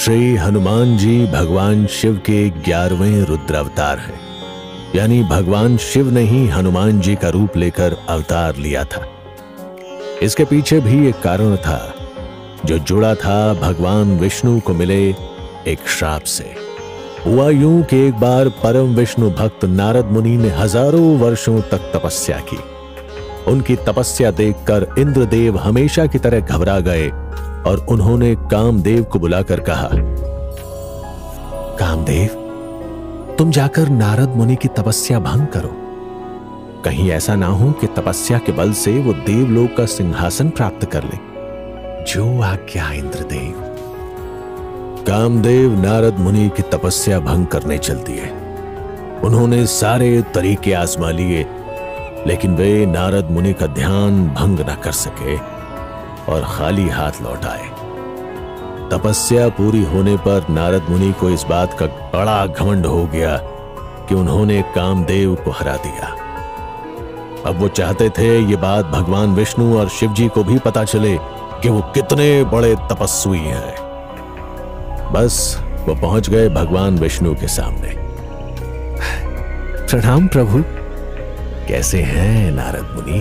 श्री हनुमान जी भगवान शिव के 11वें रुद्रावतार हैं। यानी भगवान शिव ने ही हनुमान जी का रूप लेकर अवतार लिया था। इसके पीछे भी एक कारण था जो जुड़ा था भगवान विष्णु को मिले एक श्राप से। हुआ यूं कि एक बार परम विष्णु भक्त नारद मुनि ने हजारों वर्षों तक तपस्या की। उनकी तपस्या देखकर इंद्रदेव हमेशा की तरह घबरा गए और उन्होंने कामदेव को बुलाकर कहा, कामदेव, तुम जाकर नारद मुनि की तपस्या भंग करो। कहीं ऐसा ना हो कि तपस्या के बल से वो देवलोक का सिंहासन प्राप्त कर ले। जो आज्ञा इंद्रदेव। कामदेव नारद मुनि की तपस्या भंग करने चल दिए। उन्होंने सारे तरीके आजमा लिए, लेकिन वे नारद मुनि का ध्यान भंग न कर सके और खाली हाथ लौट आए। तपस्या पूरी होने पर नारद मुनि को इस बात का बड़ा घमंड हो गया कि उन्होंने कामदेव को हरा दिया। अब वो चाहते थे ये बात भगवान विष्णु और शिव जी को भी पता चले कि वो कितने बड़े तपस्वी हैं। बस वो पहुंच गए भगवान विष्णु के सामने। प्रणाम प्रभु। कैसे हैं नारद मुनि?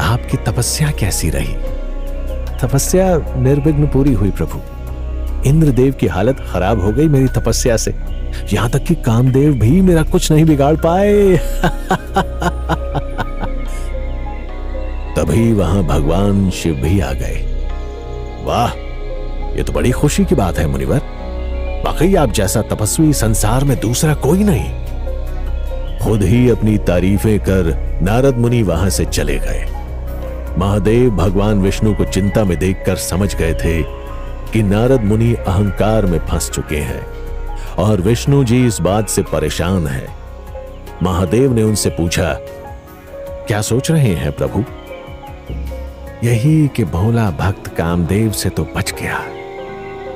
आपकी तपस्या कैसी रही? तपस्या निर्विघ्न पूरी हुई प्रभु। इंद्रदेव की हालत खराब हो गई मेरी तपस्या से, यहां तक कि कामदेव भी मेरा कुछ नहीं बिगाड़ पाए। तभी वहां भगवान शिव भी आ गए। वाह, ये तो बड़ी खुशी की बात है मुनिवर। वाकई आप जैसा तपस्वी संसार में दूसरा कोई नहीं। खुद ही अपनी तारीफें कर नारद मुनि वहां से चले गए। महादेव भगवान विष्णु को चिंता में देखकर समझ गए थे कि नारद मुनि अहंकार में फंस चुके हैं और विष्णु जी इस बात से परेशान हैं। महादेव ने उनसे पूछा, क्या सोच रहे हैं प्रभु? यही कि भोला भक्त कामदेव से तो बच गया,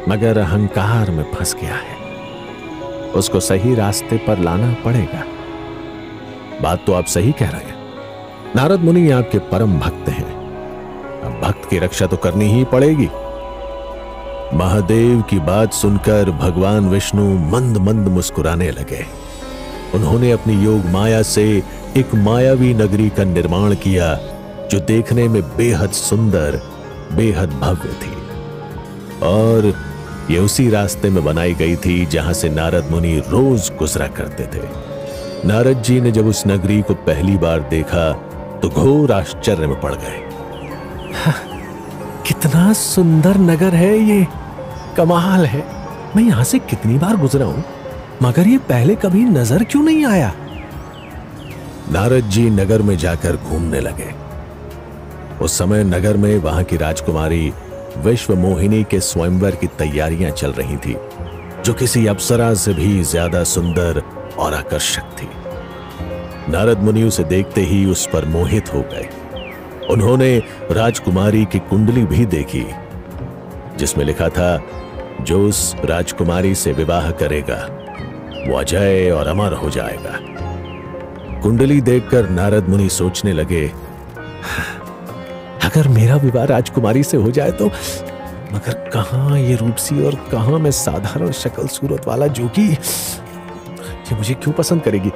मगर अहंकार में फंस गया है। उसको सही रास्ते पर लाना पड़ेगा। बात तो आप सही कह रहे हैं। नारद मुनि आपके परम भक्त हैं। अब भक्त की रक्षा तो करनी ही पड़ेगी। महादेव की बात सुनकर भगवान विष्णु मंद मंद मुस्कुराने लगे। उन्होंने अपनी योग माया से एक मायावी नगरी का निर्माण किया जो देखने में बेहद सुंदर, बेहद भव्य थी और ये उसी रास्ते में बनाई गई थी जहां से नारद मुनि रोज गुजरा करते थे। नारद जी ने जब उस नगरी को पहली बार देखा तो घोर आश्चर्य में पड़ गए। कितना सुंदर नगर है ये, कमाल है। मैं यहां से कितनी बार गुजरा हूं, मगर ये पहले कभी नजर क्यों नहीं आया? नारद जी नगर में जाकर घूमने लगे। उस समय नगर में वहां की राजकुमारी विश्व मोहिनी के स्वयंवर की तैयारियां चल रही थी, जो किसी अप्सरा से भी ज्यादा सुंदर और आकर्षक थी। नारद मुनि उसे देखते ही उस पर मोहित हो गए। उन्होंने राजकुमारी की कुंडली भी देखी, जिसमें लिखा था, जो उस राजकुमारी से विवाह करेगा वो अजय और अमर हो जाएगा। कुंडली देखकर नारद मुनि सोचने लगे, अगर मेरा विवाह राजकुमारी से हो जाए तो, मगर कहां ये रूपसी और कहां मैं साधारण शक्ल सूरत वाला जोगी, ये मुझे क्यों पसंद करेगी?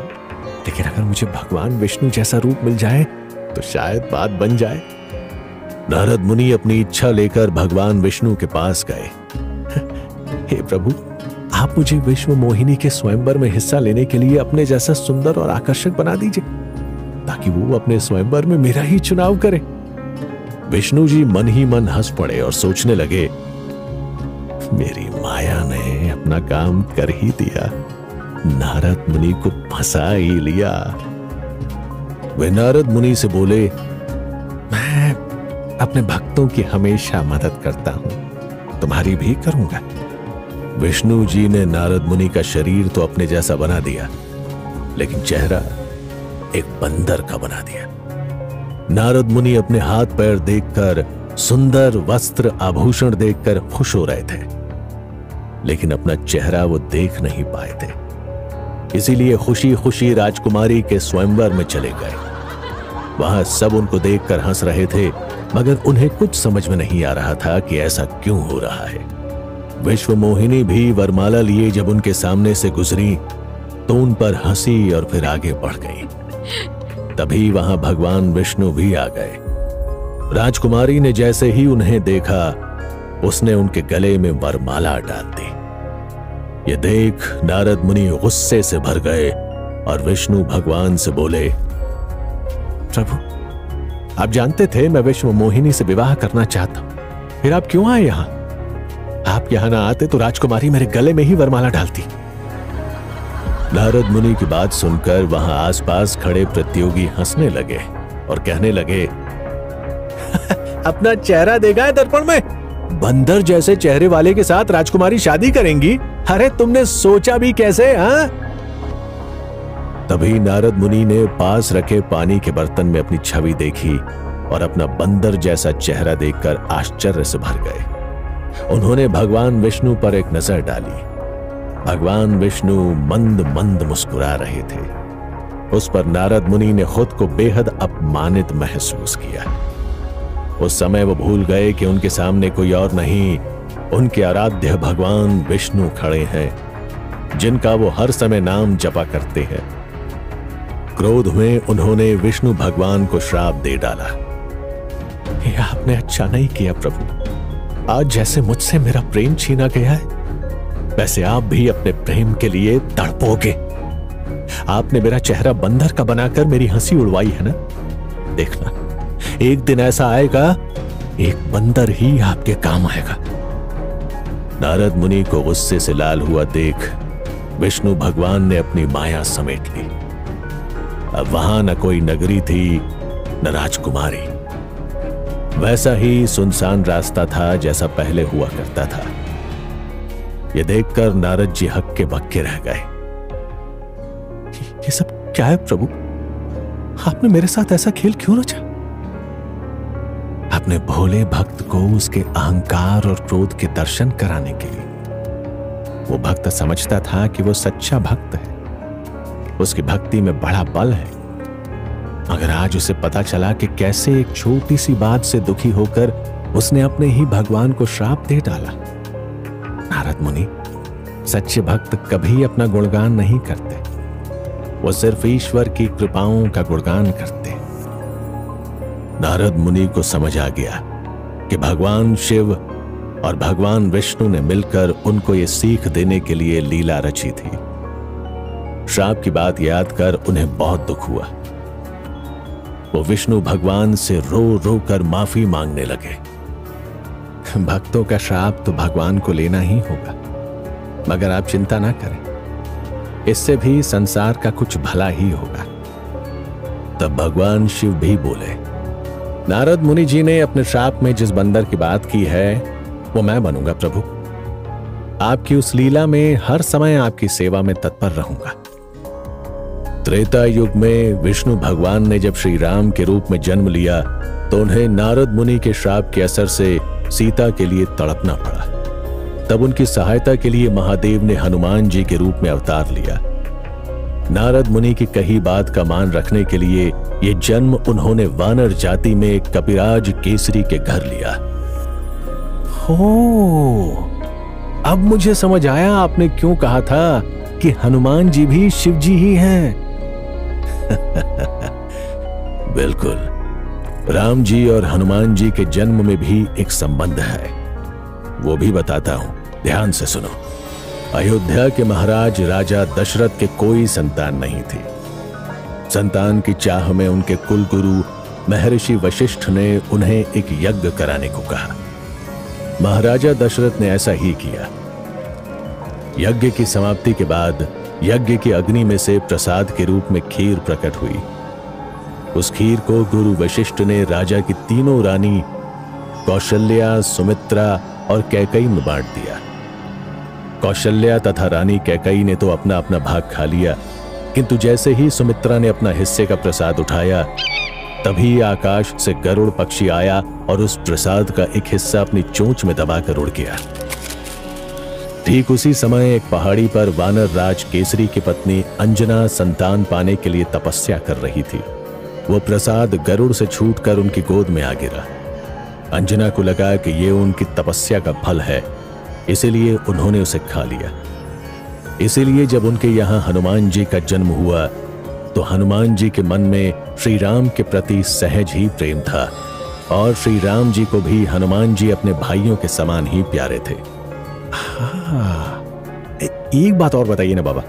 लेकिन अगर मुझे भगवान विष्णु जैसा रूप मिल जाए तो शायद बात बन जाए। नारद मुनि अपनी इच्छा लेकर भगवान विष्णु के पास गए। हे प्रभु, आप मुझे विश्व मोहिनी के स्वयंवर में हिस्सा लेने के लिए अपने जैसा सुंदर और आकर्षक बना दीजिए, ताकि वो अपने स्वयंवर में मेरा ही चुनाव करे। विष्णु जी मन ही मन हंस पड़े और सोचने लगे, मेरी माया ने अपना काम कर ही दिया, नारद मुनि को फंसा ही लिया। वे नारद मुनि से बोले, मैं अपने भक्तों की हमेशा मदद करता हूं, तुम्हारी भी करूंगा। विष्णु जी ने नारद मुनि का शरीर तो अपने जैसा बना दिया, लेकिन चेहरा एक बंदर का बना दिया। नारद मुनि अपने हाथ पैर देखकर, सुंदर वस्त्र आभूषण देखकर खुश हो रहे थे, लेकिन अपना चेहरा वो देख नहीं पाए थे। इसीलिए खुशी खुशी राजकुमारी के स्वयंवर में चले गए। वहां सब उनको देखकर हंस रहे थे, मगर उन्हें कुछ समझ में नहीं आ रहा था कि ऐसा क्यों हो रहा है। विश्व मोहिनी भी वरमाला लिए जब उनके सामने से गुजरी तो उन पर हंसी और फिर आगे बढ़ गई। तभी वहां भगवान विष्णु भी आ गए। राजकुमारी ने जैसे ही उन्हें देखा उसने उनके गले में वरमाला डाल दी। ये देख नारद मुनि गुस्से से भर गए और विष्णु भगवान से बोले, प्रभु, आप जानते थे मैं विश्व मोहिनी से विवाह करना चाहता हूं, फिर आप क्यों आए यहां? आप यहां ना आते तो राजकुमारी मेरे गले में ही वरमाला डालती। नारद मुनि की बात सुनकर वहां आसपास खड़े प्रतियोगी हंसने लगे और कहने लगे, अपना चेहरा देखा है दर्पण में? बंदर जैसे चेहरे वाले के साथ राजकुमारी शादी करेंगी? अरे तुमने सोचा भी कैसे? हाँ? तभी नारद मुनि ने पास रखे पानी के बर्तन में अपनी छवि देखी और अपना बंदर जैसा चेहरा देखकर आश्चर्य से भर गए। उन्होंने भगवान विष्णु पर एक नजर डाली। भगवान विष्णु मंद मंद मुस्कुरा रहे थे। उस पर नारद मुनि ने खुद को बेहद अपमानित महसूस किया। उस समय वो भूल गए कि उनके सामने कोई और नहीं, उनके आराध्य भगवान विष्णु खड़े हैं, जिनका वो हर समय नाम जपा करते हैं। क्रोध में उन्होंने विष्णु भगवान को श्राप दे डाला। यह आपने अच्छा नहीं किया प्रभु। आज जैसे मुझसे मेरा प्रेम छीना गया है, वैसे आप भी अपने प्रेम के लिए तड़पोगे। आपने मेरा चेहरा बंदर का बनाकर मेरी हंसी उड़वाई है ना? देखना, एक दिन ऐसा आएगा, एक बंदर ही आपके काम आएगा। नारद मुनि को गुस्से से लाल हुआ देख विष्णु भगवान ने अपनी माया समेट ली। अब वहां न कोई नगरी थी न राजकुमारी। वैसा ही सुनसान रास्ता था जैसा पहले हुआ करता था। यह देखकर नारद जी हक्के बक्के रह गए। ये सब क्या है प्रभु? आपने मेरे साथ ऐसा खेल क्यों रचा? अपने भोले भक्त को उसके अहंकार और क्रोध के दर्शन कराने के लिए। वो भक्त समझता था कि वो सच्चा भक्त है, उसकी भक्ति में बड़ा बल है। मगर आज उसे पता चला कि कैसे एक छोटी सी बात से दुखी होकर उसने अपने ही भगवान को श्राप दे डाला। नारद मुनि, सच्चे भक्त कभी अपना गुणगान नहीं करते, वो सिर्फ ईश्वर की कृपाओं का गुणगान करते। नारद मुनि को समझ आ गया कि भगवान शिव और भगवान विष्णु ने मिलकर उनको ये सीख देने के लिए लीला रची थी। श्राप की बात याद कर उन्हें बहुत दुख हुआ। वो विष्णु भगवान से रो रो कर माफी मांगने लगे। भक्तों का श्राप तो भगवान को लेना ही होगा, मगर आप चिंता ना करें, इससे भी संसार का कुछ भला ही होगा। तब भगवान शिव भी बोले, नारद मुनि जी ने अपने श्राप में जिस बंदर की बात की है वो मैं बनूंगा प्रभु। आपकी उस लीला में हर समय आपकी सेवा में तत्पर रहूंगा। त्रेता युग में विष्णु भगवान ने जब श्री राम के रूप में जन्म लिया तो उन्हें नारद मुनि के श्राप के असर से सीता के लिए तड़पना पड़ा। तब उनकी सहायता के लिए महादेव ने हनुमान जी के रूप में अवतार लिया। नारद मुनि की कही बात का मान रखने के लिए ये जन्म उन्होंने वानर जाति में कपिराज केसरी के घर लिया। हो, अब मुझे समझ आया आपने क्यों कहा था कि हनुमान जी भी शिव जी ही हैं। बिल्कुल, राम जी और हनुमान जी के जन्म में भी एक संबंध है, वो भी बताता हूं, ध्यान से सुनो। अयोध्या के महाराज राजा दशरथ के कोई संतान नहीं थी। संतान की चाह में उनके कुलगुरु महर्षि वशिष्ठ ने उन्हें एक यज्ञ कराने को कहा। महाराजा दशरथ ने ऐसा ही किया। यज्ञ की समाप्ति के बाद यज्ञ की अग्नि में से प्रसाद के रूप में खीर प्रकट हुई। उस खीर को गुरु वशिष्ठ ने राजा की तीनों रानी कौशल्या, सुमित्रा और कैकई में बांट दिया। कौशल्या तथा रानी कैकई ने तो अपना अपना भाग खा लिया, किंतु जैसे ही सुमित्रा ने अपना हिस्से का प्रसाद उठाया, तभी आकाश से गरुड़ पक्षी आया और उस प्रसाद का एक हिस्सा अपनी चोंच में दबाकर उड़ गया। ठीक उसी समय एक पहाड़ी पर वानर राज केसरी की पत्नी अंजना संतान पाने के लिए तपस्या कर रही थी। वो प्रसाद गरुड़ से छूटकर उनकी गोद में आ गिरा। अंजना को लगा कि ये उनकी तपस्या का फल है, इसीलिए उन्होंने उसे खा लिया। इसीलिए जब उनके यहां हनुमान जी का जन्म हुआ तो हनुमान जी के मन में श्री राम के प्रति सहज ही प्रेम था और श्री राम जी को भी हनुमान जी अपने भाइयों के समान ही प्यारे थे। एक बात और बताइए ना बाबा,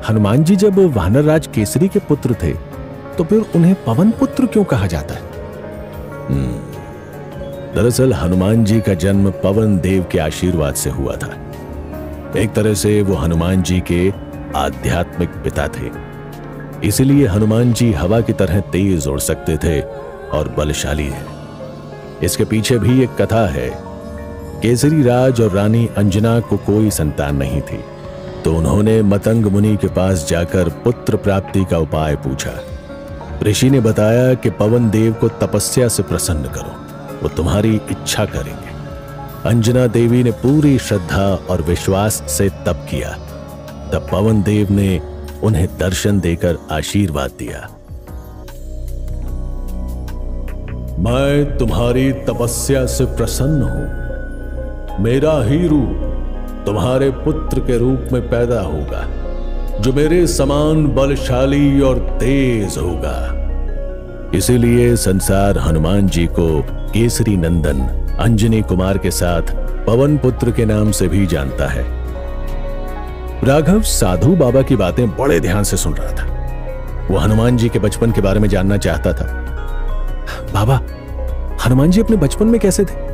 हनुमान जी जब वानरराज केसरी के पुत्र थे तो फिर उन्हें पवन पुत्र क्यों कहा जाता है? दरअसल हनुमान जी का जन्म पवन देव के आशीर्वाद से हुआ था। एक तरह से वो हनुमान जी के आध्यात्मिक पिता थे, इसलिए हनुमान जी हवा की तरह तेज उड़ सकते थे और बलशाली है। इसके पीछे भी एक कथा है। केसरी राज और रानी अंजना को कोई संतान नहीं थी, तो उन्होंने मतंग मुनि के पास जाकर पुत्र प्राप्ति का उपाय पूछा। ऋषि ने बताया कि पवन देव को तपस्या से प्रसन्न करो, वो तुम्हारी इच्छा करेंगे। अंजना देवी ने पूरी श्रद्धा और विश्वास से तप किया। तब पवन देव ने उन्हें दर्शन देकर आशीर्वाद दिया। मैं तुम्हारी तपस्या से प्रसन्न हूं। मेरा ही रूप तुम्हारे पुत्र के रूप में पैदा होगा, जो मेरे समान बलशाली और तेज होगा। इसीलिए संसार हनुमान जी को केसरी नंदन अंजनी कुमार के साथ पवन पुत्र के नाम से भी जानता है। राघव साधु बाबा की बातें बड़े ध्यान से सुन रहा था। वो हनुमान जी के बचपन के बारे में जानना चाहता था। बाबा, हनुमान जी अपने बचपन में कैसे थे?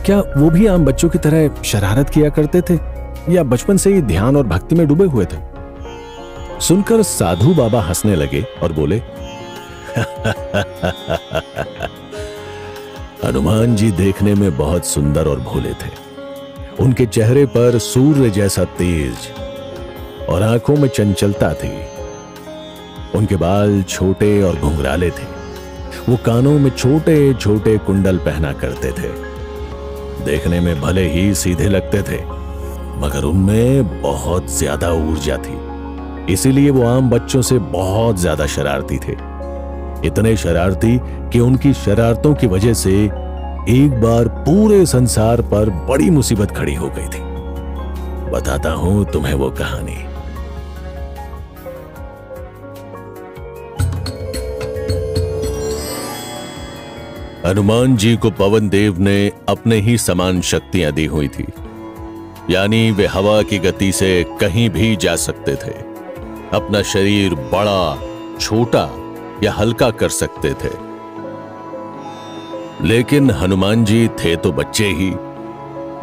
क्या वो भी आम बच्चों की तरह शरारत किया करते थे या बचपन से ही ध्यान और भक्ति में डूबे हुए थे? सुनकर साधु बाबा हंसने लगे और बोले, हनुमान जी देखने में बहुत सुंदर और भोले थे। उनके चेहरे पर सूर्य जैसा तेज और आंखों में चंचलता थी। उनके बाल छोटे और घुंघराले थे। वो कानों में छोटे छोटे कुंडल पहना करते थे। देखने में भले ही सीधे लगते थे, मगर उनमें बहुत ज्यादा ऊर्जा थी। इसीलिए वो आम बच्चों से बहुत ज्यादा शरारती थे। इतने शरारती कि उनकी शरारतों की वजह से एक बार पूरे संसार पर बड़ी मुसीबत खड़ी हो गई थी। बताता हूं तुम्हें वो कहानी। हनुमान जी को पवन देव ने अपने ही समान शक्तियां दी हुई थी, यानी वे हवा की गति से कहीं भी जा सकते थे। अपना शरीर बड़ा, छोटा या हल्का कर सकते थे। लेकिन हनुमान जी थे तो बच्चे ही,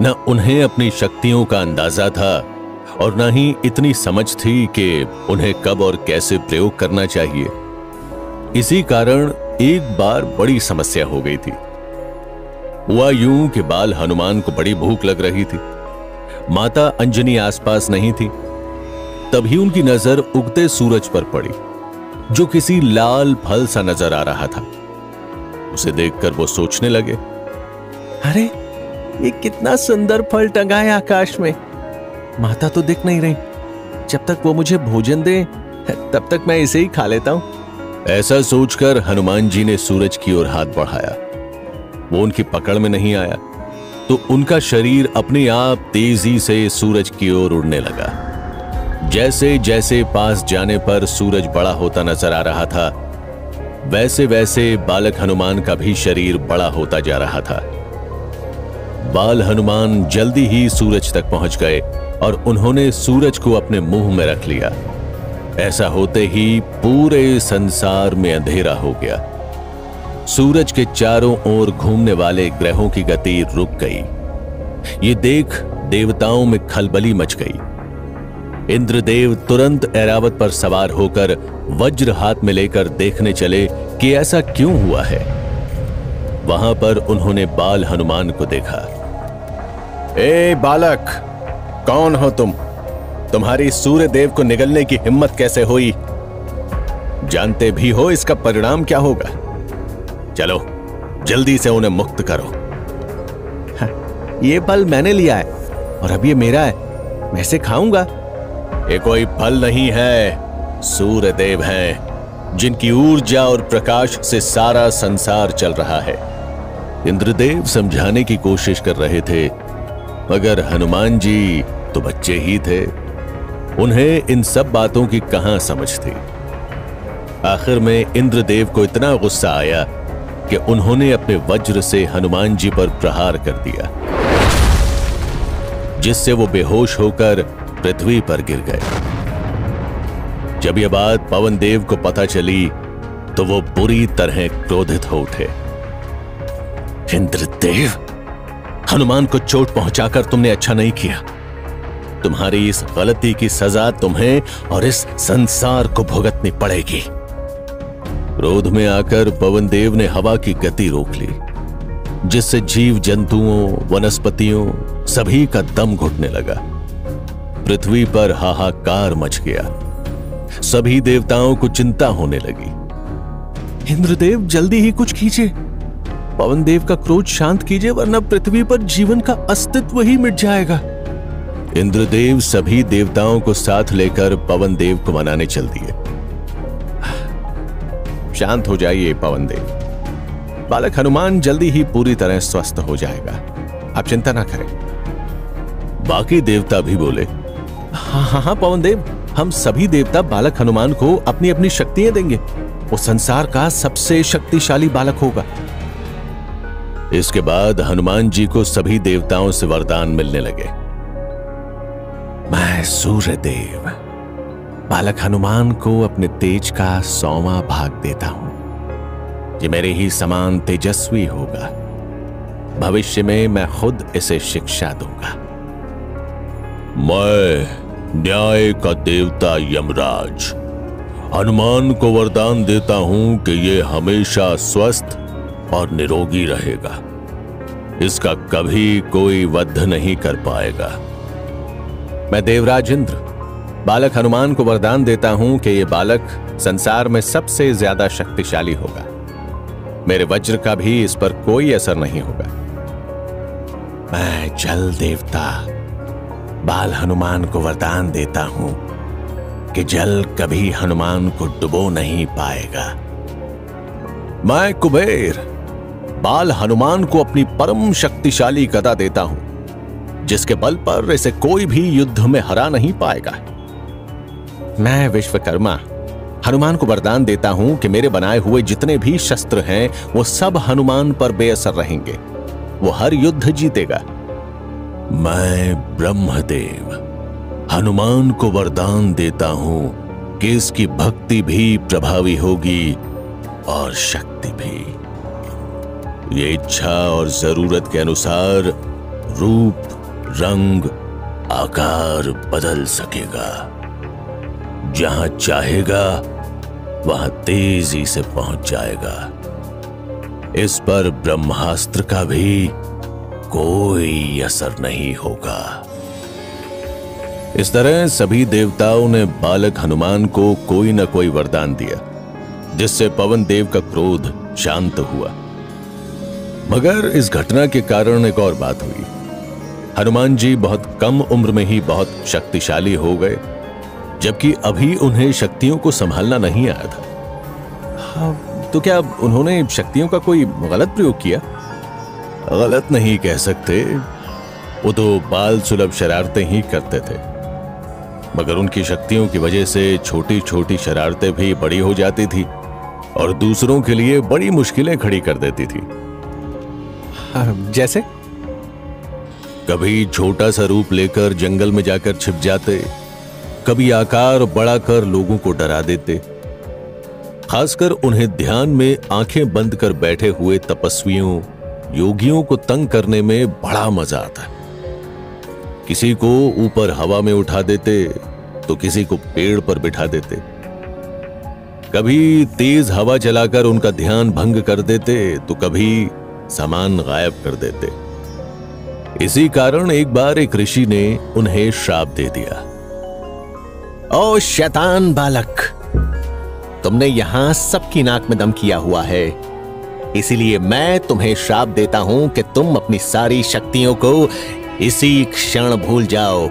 न उन्हें अपनी शक्तियों का अंदाजा था और न ही इतनी समझ थी कि उन्हें कब और कैसे प्रयोग करना चाहिए। इसी कारण एक बार बड़ी समस्या हो गई थी। हुआ यूं कि बाल हनुमान को बड़ी भूख लग रही थी। माता अंजनी आसपास नहीं थी। तभी उनकी नजर उगते सूरज पर पड़ी, जो किसी लाल फल सा नजर आ रहा था। उसे देखकर वो सोचने लगे, अरे ये कितना सुंदर फल टंगा है आकाश में। माता तो दिख नहीं रही। जब तक वो मुझे भोजन दे तब तक मैं इसे ही खा लेता हूं। ऐसा सोचकर हनुमान जी ने सूरज की ओर हाथ बढ़ाया। वो उनकी पकड़ में नहीं आया तो उनका शरीर अपने आप तेजी से सूरज की ओर उड़ने लगा। जैसे जैसे पास जाने पर सूरज बड़ा होता नजर आ रहा था, वैसे वैसे बालक हनुमान का भी शरीर बड़ा होता जा रहा था। बाल हनुमान जल्दी ही सूरज तक पहुंच गए और उन्होंने सूरज को अपने मुंह में रख लिया। ऐसा होते ही पूरे संसार में अंधेरा हो गया। सूरज के चारों ओर घूमने वाले ग्रहों की गति रुक गई। ये देख देवताओं में खलबली मच गई। इंद्रदेव तुरंत ऐरावत पर सवार होकर वज्र हाथ में लेकर देखने चले कि ऐसा क्यों हुआ है। वहां पर उन्होंने बाल हनुमान को देखा। ए बालक, कौन हो तुम? तुम्हारी सूर्य देव को निगलने की हिम्मत कैसे हुई? जानते भी हो इसका परिणाम क्या होगा। चलो जल्दी से उन्हें मुक्त करो। ये फल मैंने लिया है और अब ये मेरा है, मैं इसे खाऊंगा। ये कोई फल नहीं है, सूर्य देव हैं, जिनकी ऊर्जा और प्रकाश से सारा संसार चल रहा है। इंद्रदेव समझाने की कोशिश कर रहे थे, मगर हनुमान जी तो बच्चे ही थे, उन्हें इन सब बातों की कहां समझ थी। आखिर में इंद्रदेव को इतना गुस्सा आया कि उन्होंने अपने वज्र से हनुमान जी पर प्रहार कर दिया, जिससे वो बेहोश होकर पृथ्वी पर गिर गए। जब यह बात पवन देव को पता चली तो वो बुरी तरह क्रोधित हो उठे। इंद्रदेव, हनुमान को चोट पहुंचाकर तुमने अच्छा नहीं किया। तुम्हारी इस गलती की सजा तुम्हें और इस संसार को भुगतनी पड़ेगी। क्रोध में आकर पवन देव ने हवा की गति रोक ली, जिससे जीव जंतुओं, वनस्पतियों सभी का दम घुटने लगा। पृथ्वी पर हाहाकार मच गया। सभी देवताओं को चिंता होने लगी। इंद्रदेव, जल्दी ही कुछ कीजिए, पवन देव का क्रोध शांत कीजिए, वरना पृथ्वी पर जीवन का अस्तित्व ही मिट जाएगा। इंद्रदेव सभी देवताओं को साथ लेकर पवन देव को मनाने चल दिए। शांत हो जाइए पवन देव, बालक हनुमान जल्दी ही पूरी तरह स्वस्थ हो जाएगा, आप चिंता ना करें। बाकी देवता भी बोले, हाँ पवन देव, हम सभी देवता बालक हनुमान को अपनी अपनी शक्तियां देंगे। वो संसार का सबसे शक्तिशाली बालक होगा। इसके बाद हनुमान जी को सभी देवताओं से वरदान मिलने लगे। मैं सूर्यदेव बालक हनुमान को अपने तेज का 100वां भाग देता हूं। ये मेरे ही समान तेजस्वी होगा। भविष्य में मैं खुद इसे शिक्षा दूंगा। मैं न्याय का देवता यमराज हनुमान को वरदान देता हूं कि ये हमेशा स्वस्थ और निरोगी रहेगा। इसका कभी कोई वध नहीं कर पाएगा। मैं देवराज इंद्र बालक हनुमान को वरदान देता हूं कि यह बालक संसार में सबसे ज्यादा शक्तिशाली होगा। मेरे वज्र का भी इस पर कोई असर नहीं होगा। मैं जल देवता बाल हनुमान को वरदान देता हूं कि जल कभी हनुमान को डुबो नहीं पाएगा। मैं कुबेर बाल हनुमान को अपनी परम शक्तिशाली गदा देता हूं, जिसके बल पर इसे कोई भी युद्ध में हरा नहीं पाएगा। मैं विश्वकर्मा हनुमान को वरदान देता हूं कि मेरे बनाए हुए जितने भी शस्त्र हैं वो सब हनुमान पर बेअसर रहेंगे। वो हर युद्ध जीतेगा। मैं ब्रह्मदेव हनुमान को वरदान देता हूं कि इसकी भक्ति भी प्रभावी होगी और शक्ति भी। ये इच्छा और जरूरत के अनुसार रूप, रंग, आकार बदल सकेगा। जहां चाहेगा वहां तेजी से पहुंच जाएगा। इस पर ब्रह्मास्त्र का भी कोई असर नहीं होगा। इस तरह सभी देवताओं ने बालक हनुमान को कोई न कोई वरदान दिया, जिससे पवन देव का क्रोध शांत हुआ। मगर इस घटना के कारण एक और बात हुई। हनुमान जी बहुत कम उम्र में ही बहुत शक्तिशाली हो गए, जबकि अभी उन्हें शक्तियों को संभालना नहीं आया था। तो क्या उन्होंने शक्तियों का कोई गलत प्रयोग किया? गलत नहीं कह सकते, वो तो बाल सुलभ शरारतें ही करते थे। मगर उनकी शक्तियों की वजह से छोटी छोटी शरारतें भी बड़ी हो जाती थी और दूसरों के लिए बड़ी मुश्किलें खड़ी कर देती थी। जैसे कभी छोटा सा रूप लेकर जंगल में जाकर छिप जाते, कभी आकार बड़ा कर लोगों को डरा देते। खासकर उन्हें ध्यान में आंखें बंद कर बैठे हुए तपस्वियों, योगियों को तंग करने में बड़ा मजा आता। किसी को ऊपर हवा में उठा देते तो किसी को पेड़ पर बिठा देते। कभी तेज हवा चलाकर उनका ध्यान भंग कर देते तो कभी सामान गायब कर देते। इसी कारण एक बार एक ऋषि ने उन्हें श्राप दे दिया। ओ शैतान बालक, तुमने यहां सबकी नाक में दम किया हुआ है, इसीलिए मैं तुम्हें श्राप देता हूं कि तुम अपनी सारी शक्तियों को इसी क्षण भूल जाओ,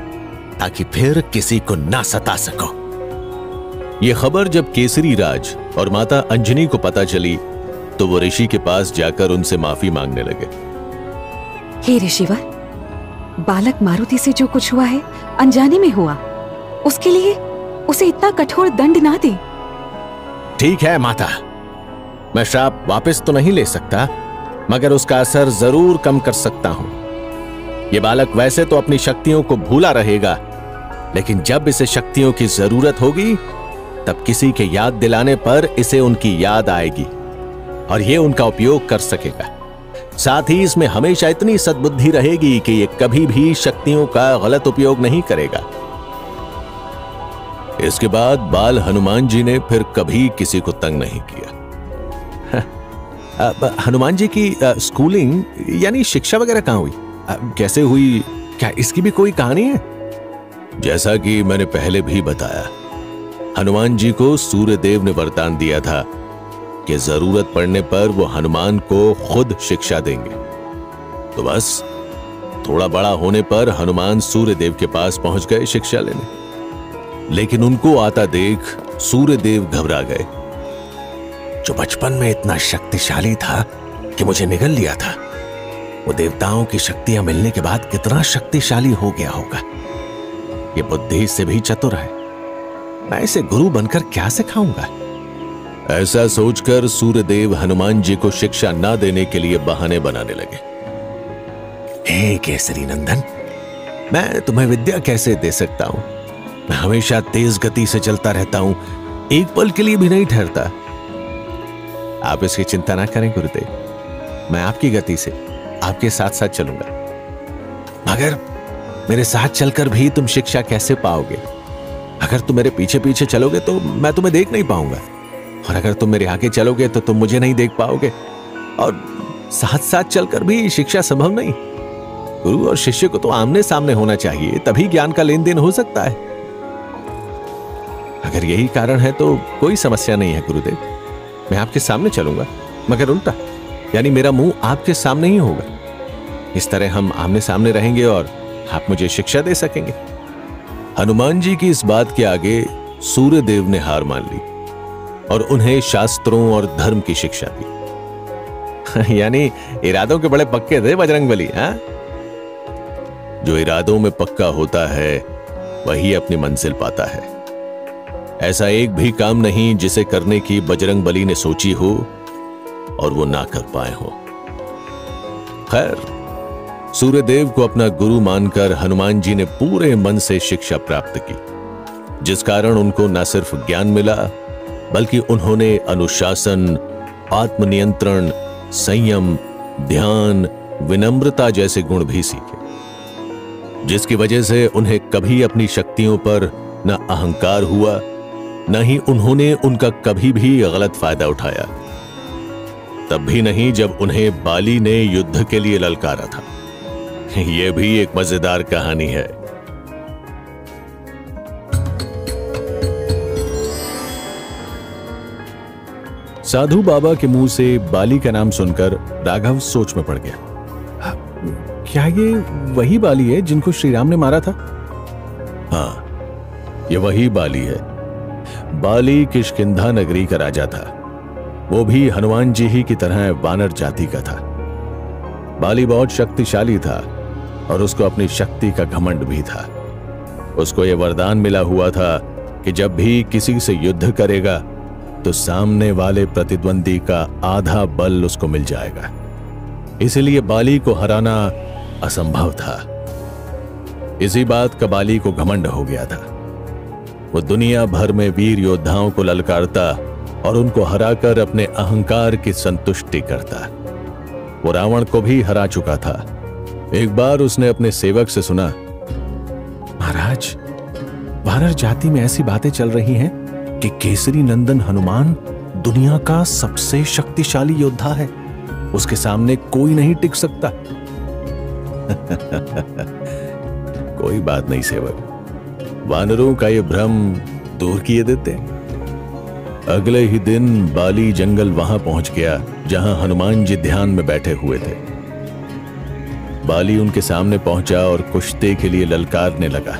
ताकि फिर किसी को ना सता सको। यह खबर जब केसरी राज और माता अंजनी को पता चली तो वो ऋषि के पास जाकर उनसे माफी मांगने लगे। हे ऋषिवर, बालक मारुति से जो कुछ हुआ है अनजाने में हुआ, उसके लिए उसे इतना कठोर दंड ना दे। ठीक है माता, मैं श्राप वापस तो नहीं ले सकता, मगर उसका असर जरूर कम कर सकता हूं। यह बालक वैसे तो अपनी शक्तियों को भूला रहेगा, लेकिन जब इसे शक्तियों की जरूरत होगी तब किसी के याद दिलाने पर इसे उनकी याद आएगी और यह उनका उपयोग कर सकेगा। साथ ही इसमें हमेशा इतनी सद्बुद्धि रहेगी कि यह कभी भी शक्तियों का गलत उपयोग नहीं करेगा। इसके बाद बाल हनुमान जी ने फिर कभी किसी को तंग नहीं किया। हनुमान जी की स्कूलिंग यानी शिक्षा वगैरह कहां हुई, कैसे हुई, क्या इसकी भी कोई कहानी है? जैसा कि मैंने पहले भी बताया, हनुमान जी को सूर्यदेव ने वरदान दिया था कि जरूरत पड़ने पर वो हनुमान को खुद शिक्षा देंगे। तो बस थोड़ा बड़ा होने पर हनुमान सूर्यदेव के पास पहुंच गए शिक्षा लेने। लेकिन उनको आता देख सूर्यदेव घबरा गए। जो बचपन में इतना शक्तिशाली था कि मुझे निगल लिया था, वो देवताओं की शक्तियां मिलने के बाद कितना शक्तिशाली हो गया होगा। ये बुद्धि से भी चतुर है, मैं इसे गुरु बनकर क्या सिखाऊंगा? ऐसा सोचकर सूर्यदेव हनुमान जी को शिक्षा ना देने के लिए बहाने बनाने लगे। हे केसरी नंदन, मैं तुम्हें विद्या कैसे दे सकता हूं? मैं हमेशा तेज गति से चलता रहता हूं, एक पल के लिए भी नहीं ठहरता। आप इसकी चिंता ना करें गुरुदेव, मैं आपकी गति से आपके साथ साथ चलूंगा। मगर मेरे साथ चलकर भी तुम शिक्षा कैसे पाओगे? अगर तुम मेरे पीछे पीछे चलोगे तो मैं तुम्हें देख नहीं पाऊंगा, और अगर तुम मेरे आगे चलोगे तो तुम मुझे नहीं देख पाओगे, और साथ साथ चलकर भी शिक्षा संभव नहीं। गुरु और शिष्य को तो आमने सामने होना चाहिए, तभी ज्ञान का लेन देन हो सकता है। अगर यही कारण है तो कोई समस्या नहीं है गुरुदेव, मैं आपके सामने चलूंगा, मगर उल्टा, यानी मेरा मुंह आपके सामने ही होगा। इस तरह हम आमने सामने रहेंगे और आप मुझे शिक्षा दे सकेंगे। हनुमान जी की इस बात के आगे सूर्यदेव ने हार मान ली और उन्हें शास्त्रों और धर्म की शिक्षा दी। यानी इरादों के बड़े पक्के थे बजरंगबली। हाँ, जो इरादों में पक्का होता है वही अपनी मंजिल पाता है। ऐसा एक भी काम नहीं जिसे करने की बजरंगबली ने सोची हो और वो ना कर पाए हो। खैर, सूर्यदेव को अपना गुरु मानकर हनुमान जी ने पूरे मन से शिक्षा प्राप्त की, जिस कारण उनको न सिर्फ ज्ञान मिला बल्कि उन्होंने अनुशासन, आत्मनियंत्रण, संयम, ध्यान, विनम्रता जैसे गुण भी सीखे, जिसकी वजह से उन्हें कभी अपनी शक्तियों पर न अहंकार हुआ, न ही उन्होंने उनका कभी भी गलत फायदा उठाया। तब भी नहीं जब उन्हें बाली ने युद्ध के लिए ललकारा था। यह भी एक मजेदार कहानी है। साधु बाबा के मुंह से बाली का नाम सुनकर राघव सोच में पड़ गया। क्या ये वही बाली है जिनको श्री राम ने मारा था? हाँ, ये वही बाली है। बाली किष्किंधा नगरी का राजा था। वो भी हनुमान जी ही की तरह वानर जाति का था। बाली बहुत शक्तिशाली था और उसको अपनी शक्ति का घमंड भी था। उसको यह वरदान मिला हुआ था कि जब भी किसी से युद्ध करेगा तो सामने वाले प्रतिद्वंदी का आधा बल उसको मिल जाएगा। इसलिए बाली को हराना असंभव था। इसी बात का बाली को घमंड हो गया था। वो दुनिया भर में वीर योद्धाओं को ललकारता और उनको हराकर अपने अहंकार की संतुष्टि करता। वो रावण को भी हरा चुका था। एक बार उसने अपने सेवक से सुना, महाराज, वानर जाति में ऐसी बातें चल रही हैं कि केसरी नंदन हनुमान दुनिया का सबसे शक्तिशाली योद्धा है, उसके सामने कोई नहीं टिक सकता। कोई बात नहीं सेवक, वानरों का ये भ्रम दूर किए देते। अगले ही दिन बाली जंगल वहां पहुंच गया जहां हनुमान जी ध्यान में बैठे हुए थे। बाली उनके सामने पहुंचा और कुश्ती के लिए ललकारने लगा।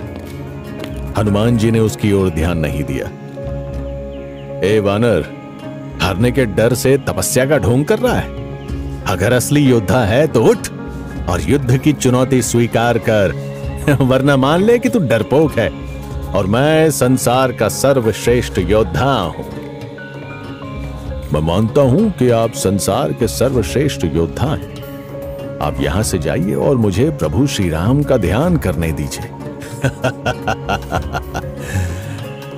हनुमान जी ने उसकी ओर ध्यान नहीं दिया। ए वानर, हारने के डर से तपस्या का ढोंग कर रहा है? अगर असली योद्धा है तो उठ और युद्ध की चुनौती स्वीकार कर, वरना मान ले कि तू डरपोक है और मैं संसार का सर्वश्रेष्ठ योद्धा हूं। मैं मानता हूं कि आप संसार के सर्वश्रेष्ठ योद्धा हैं। आप यहां से जाइए और मुझे प्रभु श्री राम का ध्यान करने दीजिए।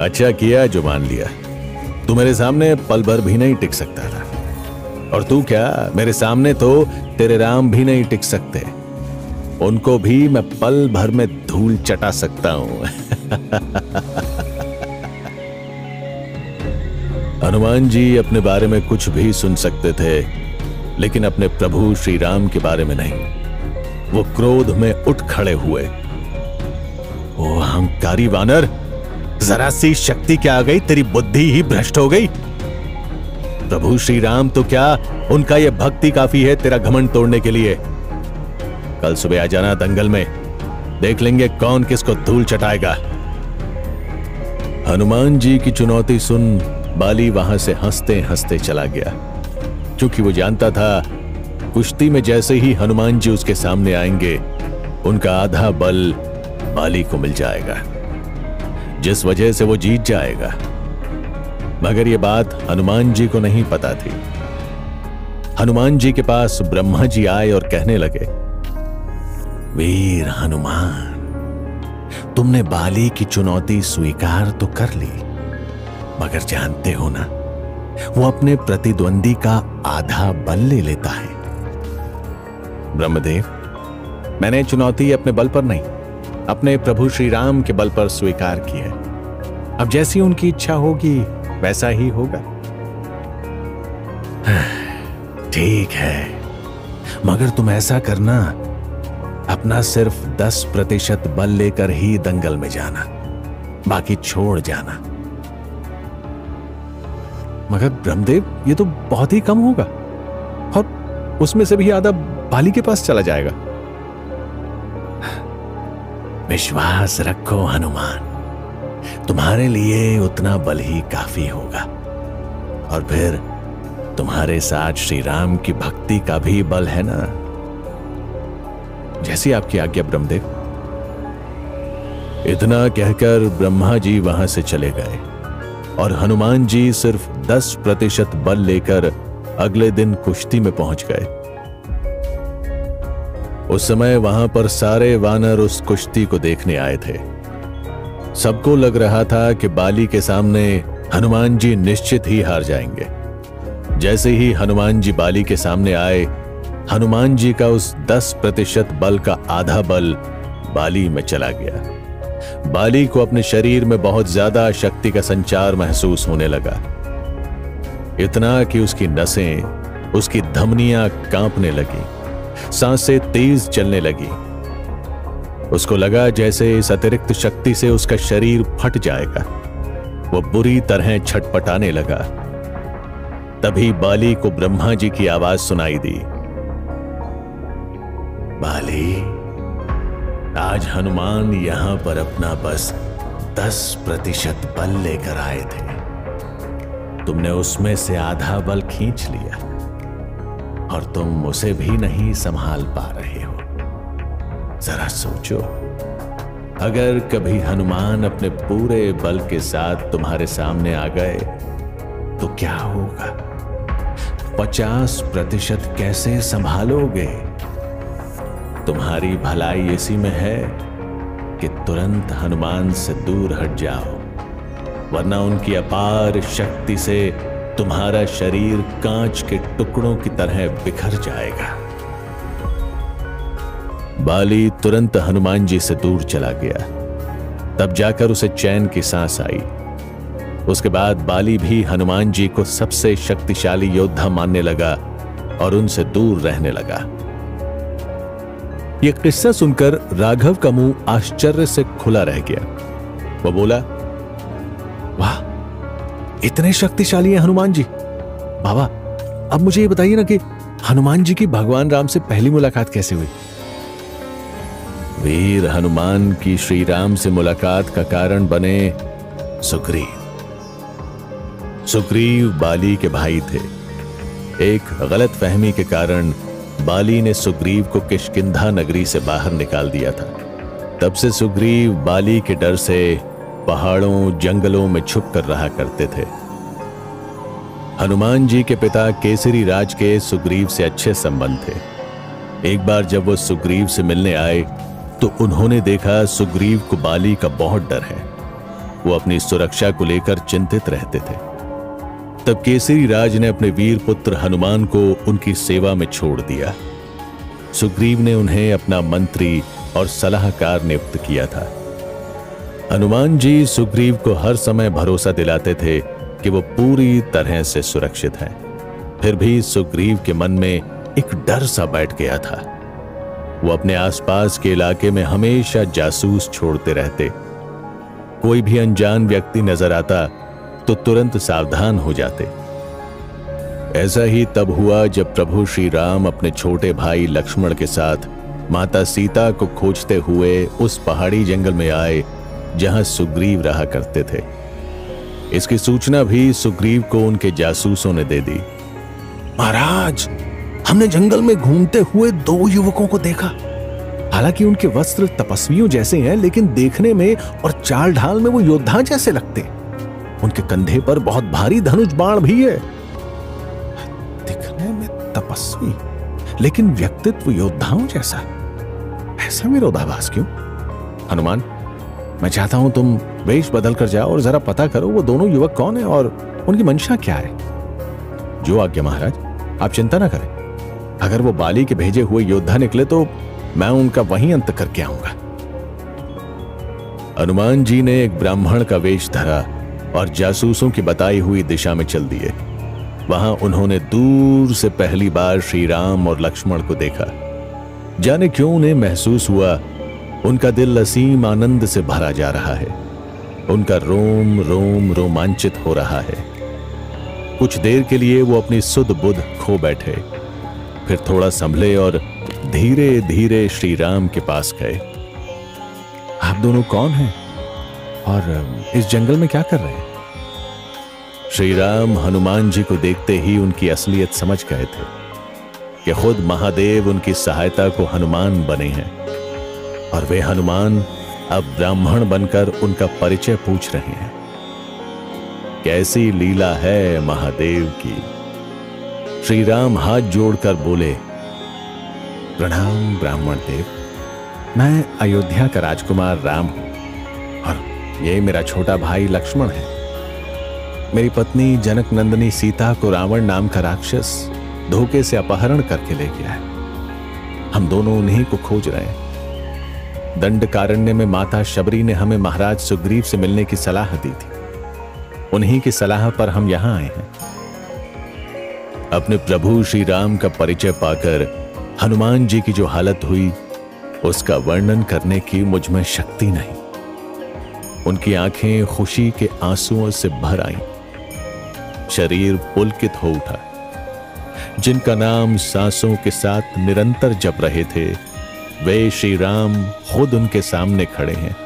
अच्छा किया जो मान लिया। तू मेरे सामने पल भर भी नहीं टिक सकता था, और तू क्या, मेरे सामने तो तेरे राम भी नहीं टिक सकते। उनको भी मैं पल भर में धूल चटा सकता हूं। हनुमान जी अपने बारे में कुछ भी सुन सकते थे, लेकिन अपने प्रभु श्री राम के बारे में नहीं। वो क्रोध में उठ खड़े हुए। ओ अहंकारी वानर, जरा सी शक्ति क्या आ गई, तेरी बुद्धि ही भ्रष्ट हो गई। प्रभु श्री राम तो क्या, उनका यह भक्ति काफी है तेरा घमंड तोड़ने के लिए। कल सुबह आ जाना दंगल में, देख लेंगे कौन किसको धूल चटाएगा। हनुमान जी की चुनौती सुन बाली वहां से हंसते हंसते चला गया, क्योंकि वो जानता था कुश्ती में जैसे ही हनुमान जी उसके सामने आएंगे, उनका आधा बल बाली को मिल जाएगा, जिस वजह से वो जीत जाएगा। मगर ये बात हनुमान जी को नहीं पता थी। हनुमान जी के पास ब्रह्मा जी आए और कहने लगे, वीर हनुमान, तुमने बाली की चुनौती स्वीकार तो कर ली, मगर जानते हो ना, वो अपने प्रतिद्वंदी का आधा बल ले लेता है। ब्रह्मदेव, मैंने चुनौती अपने बल पर नहीं, अपने प्रभु श्री राम के बल पर स्वीकार की है। अब जैसी उनकी इच्छा होगी वैसा ही होगा। ठीक है, मगर तुम ऐसा करना, अपना सिर्फ 10% बल लेकर ही दंगल में जाना, बाकी छोड़ जाना। मगर ब्रह्मदेव, ये तो बहुत ही कम होगा, और उसमें से भी आधा बाली के पास चला जाएगा। विश्वास रखो हनुमान, तुम्हारे लिए उतना बल ही काफी होगा, और फिर तुम्हारे साथ श्री राम की भक्ति का भी बल है ना। जैसी आपकी आज्ञा ब्रह्मदेव। इतना कहकर ब्रह्मा जी वहां से चले गए, और हनुमान जी सिर्फ 10% बल लेकर अगले दिन कुश्ती में पहुंच गए। उस समय वहां पर सारे वानर उस कुश्ती को देखने आए थे। सबको लग रहा था कि बाली के सामने हनुमान जी निश्चित ही हार जाएंगे। जैसे ही हनुमान जी बाली के सामने आए, हनुमान जी का उस 10% बल का आधा बल बाली में चला गया। बाली को अपने शरीर में बहुत ज्यादा शक्ति का संचार महसूस होने लगा, इतना कि उसकी नसें, उसकी धमनियां कांपने लगी, सांसें तेज चलने लगी। उसको लगा जैसे इस अतिरिक्त शक्ति से उसका शरीर फट जाएगा। वो बुरी तरह छटपटाने लगा। तभी बाली को ब्रह्मा जी की आवाज सुनाई दी, बाली, आज हनुमान यहां पर अपना बस 10% बल लेकर आए थे। तुमने उसमें से आधा बल खींच लिया, और तुम उसे भी नहीं संभाल पा रहे हो। जरा सोचो, अगर कभी हनुमान अपने पूरे बल के साथ तुम्हारे सामने आ गए तो क्या होगा? 50% कैसे संभालोगे? तुम्हारी भलाई इसी में है कि तुरंत हनुमान से दूर हट जाओ, वरना उनकी अपार शक्ति से तुम्हारा शरीर कांच के टुकड़ों की तरह बिखर जाएगा। बाली तुरंत हनुमान जी से दूर चला गया। तब जाकर उसे चैन की सांस आई। उसके बाद बाली भी हनुमान जी को सबसे शक्तिशाली योद्धा मानने लगा और उनसे दूर रहने लगा। यह किस्सा सुनकर राघव का मुंह आश्चर्य से खुला रह गया। वो बोला, वाह, इतने शक्तिशाली हैं हनुमान जी। बाबा, अब मुझे ये बताइए ना कि हनुमान जी की भगवान राम से पहली मुलाकात कैसे हुई? वीर हनुमान की श्री राम से मुलाकात का कारण बने सुग्रीव। सुग्रीव बाली के भाई थे। एक गलत फहमी के कारण बाली ने सुग्रीव को किष्किंधा नगरी से बाहर निकाल दिया था। तब से सुग्रीव बाली के डर से पहाड़ों जंगलों में छुप कर रहा करते थे। हनुमान जी के पिता केसरी राज के सुग्रीव से अच्छे संबंध थे। एक बार जब वो सुग्रीव से मिलने आए तो उन्होंने देखा सुग्रीव को बाली का बहुत डर है। वो अपनी सुरक्षा को लेकर चिंतित रहते थे। तब केसरी राज ने अपने वीर पुत्र हनुमान को उनकी सेवा में छोड़ दिया। सुग्रीव ने उन्हें अपना मंत्री और सलाहकार नियुक्त किया था। हनुमान जी सुग्रीव को हर समय भरोसा दिलाते थे कि वो पूरी तरह से सुरक्षित हैं। फिर भी सुग्रीव के मन में एक डर सा बैठ गया था। वो अपने आसपास के इलाके में हमेशा जासूस छोड़ते रहते। कोई भी अनजान व्यक्ति नजर आता तो तुरंत सावधान हो जाते। ऐसा ही तब हुआ जब प्रभु श्री राम अपने छोटे भाई लक्ष्मण के साथ माता सीता को खोजते हुए उस पहाड़ी जंगल में आए जहां सुग्रीव रहा करते थे। इसकी सूचना भी सुग्रीव को उनके जासूसों ने दे दी। महाराज, हमने जंगल में घूमते हुए 2 युवकों को देखा। हालांकि उनके वस्त्र तपस्वियों जैसे हैं, लेकिन देखने में और चाल ढाल में वो योद्धा जैसे लगते। उनके कंधे पर बहुत भारी धनुष बाण भी है। दिखने में तपस्वी, लेकिन व्यक्तित्व योद्धाओं जैसा। ऐसा विरोधाभास क्यों? हनुमान, मैं चाहता हूं तुम वेश बदल कर जाओ और जरा पता करो वो दोनों युवक कौन है और उनकी मंशा क्या है। जो आज्ञा महाराज, आप चिंता ना करें। अगर वो बाली के भेजे हुए योद्धा निकले तो मैं उनका वहीं अंत करके आऊंगा। हनुमान जी ने एक ब्राह्मण का वेश धरा और जासूसों की बताई हुई दिशा में चल दिए। वहां उन्होंने दूर से पहली बार श्री राम और लक्ष्मण को देखा। जाने क्यों उन्हें महसूस हुआ उनका दिल असीम आनंद से भरा जा रहा है। उनका रोम रोम रोमांचित हो रहा है। कुछ देर के लिए वो अपनी सुध बुध खो बैठे, फिर थोड़ा संभले और धीरे धीरे श्री राम के पास गए। आप दोनों कौन हैं और इस जंगल में क्या कर रहे हैं? श्री राम हनुमान जी को देखते ही उनकी असलियत समझ गए थे कि खुद महादेव उनकी सहायता को हनुमान बने हैं और वे हनुमान अब ब्राह्मण बनकर उनका परिचय पूछ रहे हैं। कैसी लीला है महादेव की। श्री राम हाथ जोड़कर बोले, प्रणाम ब्राह्मण देव। मैं अयोध्या का राजकुमार राम हूं और ये मेरा छोटा भाई लक्ष्मण है। मेरी पत्नी जनक नंदिनी सीता को रावण नाम का राक्षस धोखे से अपहरण करके ले गया है। हम दोनों उन्हीं को खोज रहे हैं। दंडकारण्य में माता शबरी ने हमें महाराज सुग्रीव से मिलने की सलाह दी थी। उन्हीं की सलाह पर हम यहां आए हैं। अपने प्रभु श्री राम का परिचय पाकर हनुमान जी की जो हालत हुई उसका वर्णन करने की मुझ में शक्ति नहीं। उनकी आंखें खुशी के आंसुओं से भर आईं। शरीर पुलकित हो उठा। जिनका नाम सांसों के साथ निरंतर जप रहे थे वे श्री राम खुद उनके सामने खड़े हैं।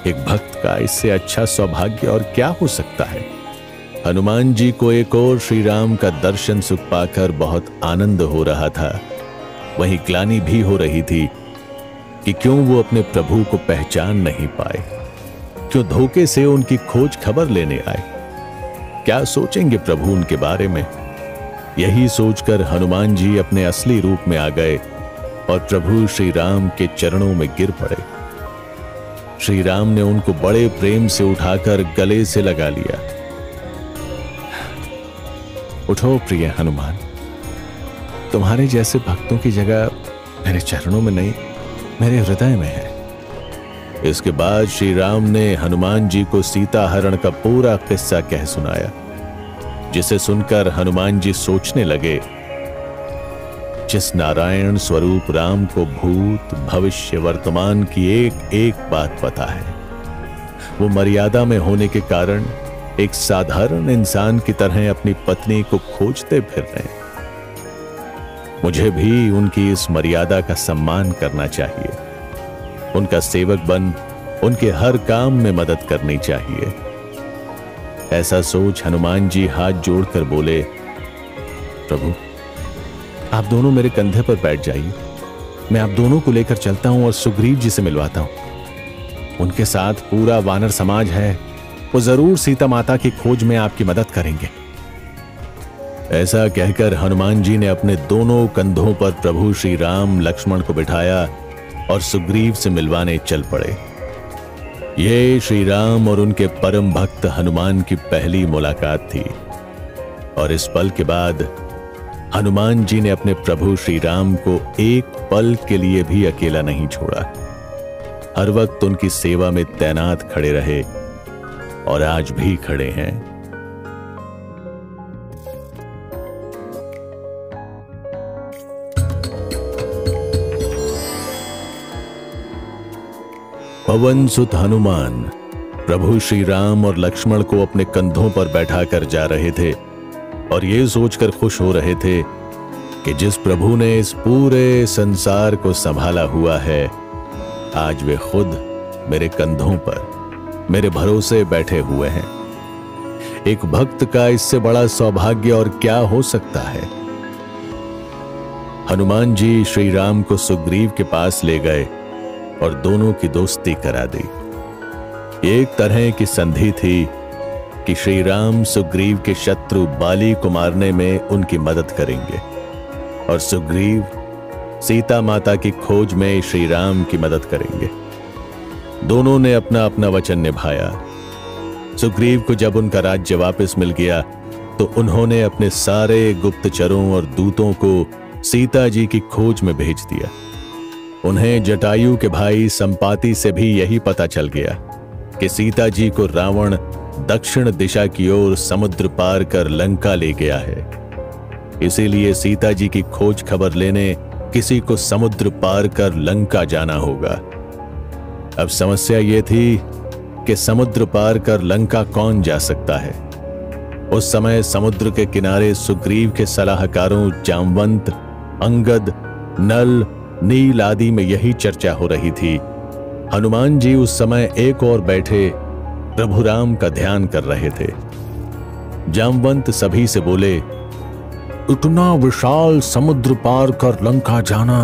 एक भक्त का इससे अच्छा सौभाग्य और क्या हो सकता है। हनुमान जी को एक और श्री राम का दर्शन सुख पाकर बहुत आनंद हो रहा था। वहीं ग्लानि भी हो रही थी कि क्यों वो अपने प्रभु को पहचान नहीं पाए, क्यों धोखे से उनकी खोज खबर लेने आए। क्या सोचेंगे प्रभु उनके बारे में। यही सोचकर हनुमान जी अपने असली रूप में आ गए और प्रभु श्री राम के चरणों में गिर पड़े। श्री राम ने उनको बड़े प्रेम से उठाकर गले से लगा लिया। उठो प्रिय हनुमान, तुम्हारे जैसे भक्तों की जगह मेरे चरणों में नहीं, मेरे हृदय में है। इसके बाद श्री राम ने हनुमान जी को सीता हरण का पूरा किस्सा कह सुनाया, जिसे सुनकर हनुमान जी सोचने लगे, जिस नारायण स्वरूप राम को भूत भविष्य वर्तमान की एक एक बात पता है, वो मर्यादा में होने के कारण एक साधारण इंसान की तरह अपनी पत्नी को खोजते फिर रहे हैं। मुझे भी उनकी इस मर्यादा का सम्मान करना चाहिए। उनका सेवक बन उनके हर काम में मदद करनी चाहिए। ऐसा सोच हनुमान जी हाथ जोड़कर बोले, प्रभु आप दोनों मेरे कंधे पर बैठ जाइए, मैं आप दोनों को लेकर चलता हूं और सुग्रीव जी से मिलवाता हूं। उनके साथ पूरा वानर समाज है, वो जरूर सीता माता की खोज में आपकी मदद करेंगे। ऐसा कहकर हनुमान जी ने अपने दोनों कंधों पर प्रभु श्री राम लक्ष्मण को बिठाया और सुग्रीव से मिलवाने चल पड़े। ये श्री राम और उनके परम भक्त हनुमान की पहली मुलाकात थी और इस पल के बाद हनुमान जी ने अपने प्रभु श्री राम को एक पल के लिए भी अकेला नहीं छोड़ा। हर वक्त उनकी सेवा में तैनात खड़े रहे और आज भी खड़े हैं। पवन सुत हनुमान प्रभु श्री राम और लक्ष्मण को अपने कंधों पर बैठाकर जा रहे थे और ये सोचकर खुश हो रहे थे कि जिस प्रभु ने इस पूरे संसार को संभाला हुआ है, आज वे खुद मेरे कंधों पर मेरे भरोसे बैठे हुए हैं। एक भक्त का इससे बड़ा सौभाग्य और क्या हो सकता है। हनुमान जी श्री राम को सुग्रीव के पास ले गए और दोनों की दोस्ती करा दी। एक तरह की संधि थी कि श्री राम सुग्रीव के शत्रु बाली को मारने में उनकी मदद करेंगे और सुग्रीव सीता माता की खोज में श्री राम की मदद करेंगे। दोनों ने अपना अपना वचन निभाया। सुग्रीव को जब उनका राज्य वापस मिल गया तो उन्होंने अपने सारे गुप्तचरों और दूतों को सीता जी की खोज में भेज दिया। उन्हें जटायु के भाई संपाति से भी यही पता चल गया कि सीता जी को रावण दक्षिण दिशा की ओर समुद्र पार कर लंका ले गया है। इसीलिए सीता जी की खोज खबर लेने किसी को समुद्र पार कर लंका जाना होगा। अब समस्या यह थी कि समुद्र पार कर लंका कौन जा सकता है। उस समय समुद्र के किनारे सुग्रीव के सलाहकारों जामवंत, अंगद, नल, नील आदि में यही चर्चा हो रही थी। हनुमान जी उस समय एक और बैठे प्रभु राम का ध्यान कर रहे थे। जामवंत सभी से बोले, इतना विशाल समुद्र पार कर लंका जाना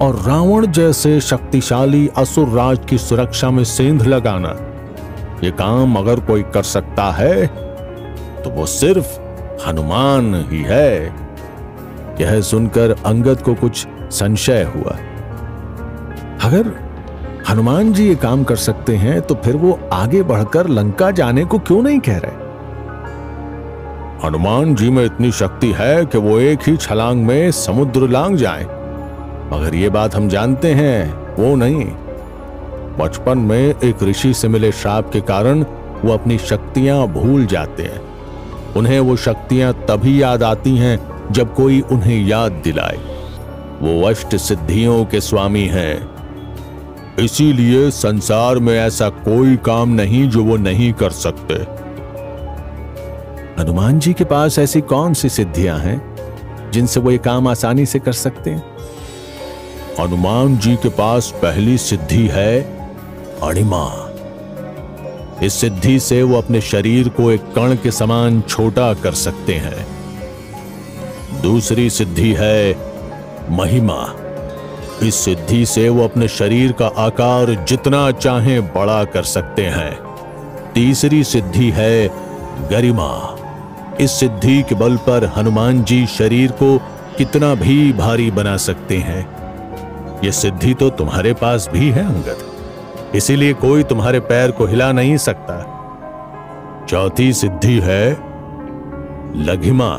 और रावण जैसे शक्तिशाली असुर राज की सुरक्षा में सेंध लगाना, ये काम अगर कोई कर सकता है तो वो सिर्फ हनुमान ही है। यह सुनकर अंगद को कुछ संशय हुआ। अगर हनुमान जी ये काम कर सकते हैं तो फिर वो आगे बढ़कर लंका जाने को क्यों नहीं कह रहे? हनुमान जी में इतनी शक्ति है कि वो एक ही छलांग में समुद्र लांघ जाएं। मगर ये बात हम जानते हैं वो नहीं। बचपन में एक ऋषि से मिले श्राप के कारण वो अपनी शक्तियां भूल जाते हैं। उन्हें वो शक्तियां तभी याद आती हैं जब कोई उन्हें याद दिलाए। वो अष्ट सिद्धियों के स्वामी हैं। इसीलिए संसार में ऐसा कोई काम नहीं जो वो नहीं कर सकते। हनुमान जी के पास ऐसी कौन सी सिद्धियां हैं जिनसे वो ये काम आसानी से कर सकते हैं? हनुमान जी के पास पहली सिद्धि है अणिमा। इस सिद्धि से वो अपने शरीर को एक कण के समान छोटा कर सकते हैं। दूसरी सिद्धि है महिमा। इस सिद्धि से वो अपने शरीर का आकार जितना चाहें बड़ा कर सकते हैं। तीसरी सिद्धि है गरिमा। इस सिद्धि के बल पर हनुमान जी शरीर को कितना भी भारी बना सकते हैं। यह सिद्धि तो तुम्हारे पास भी है अंगद, इसीलिए कोई तुम्हारे पैर को हिला नहीं सकता। चौथी सिद्धि है लघिमा।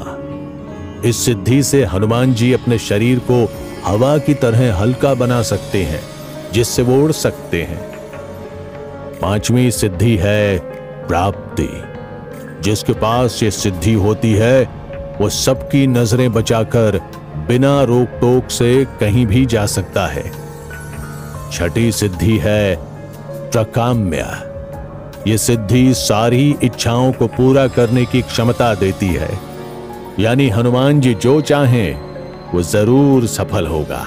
इस सिद्धि से हनुमान जी अपने शरीर को हवा की तरह हल्का बना सकते हैं, जिससे वो उड़ सकते हैं। पांचवी सिद्धि है प्राप्ति। जिसके पास ये सिद्धि होती है वो सबकी नजरें बचाकर बिना रोक टोक से कहीं भी जा सकता है। छठी सिद्धि है प्रकाम्य। ये सिद्धि सारी इच्छाओं को पूरा करने की क्षमता देती है, यानी हनुमान जी जो चाहें वो जरूर सफल होगा।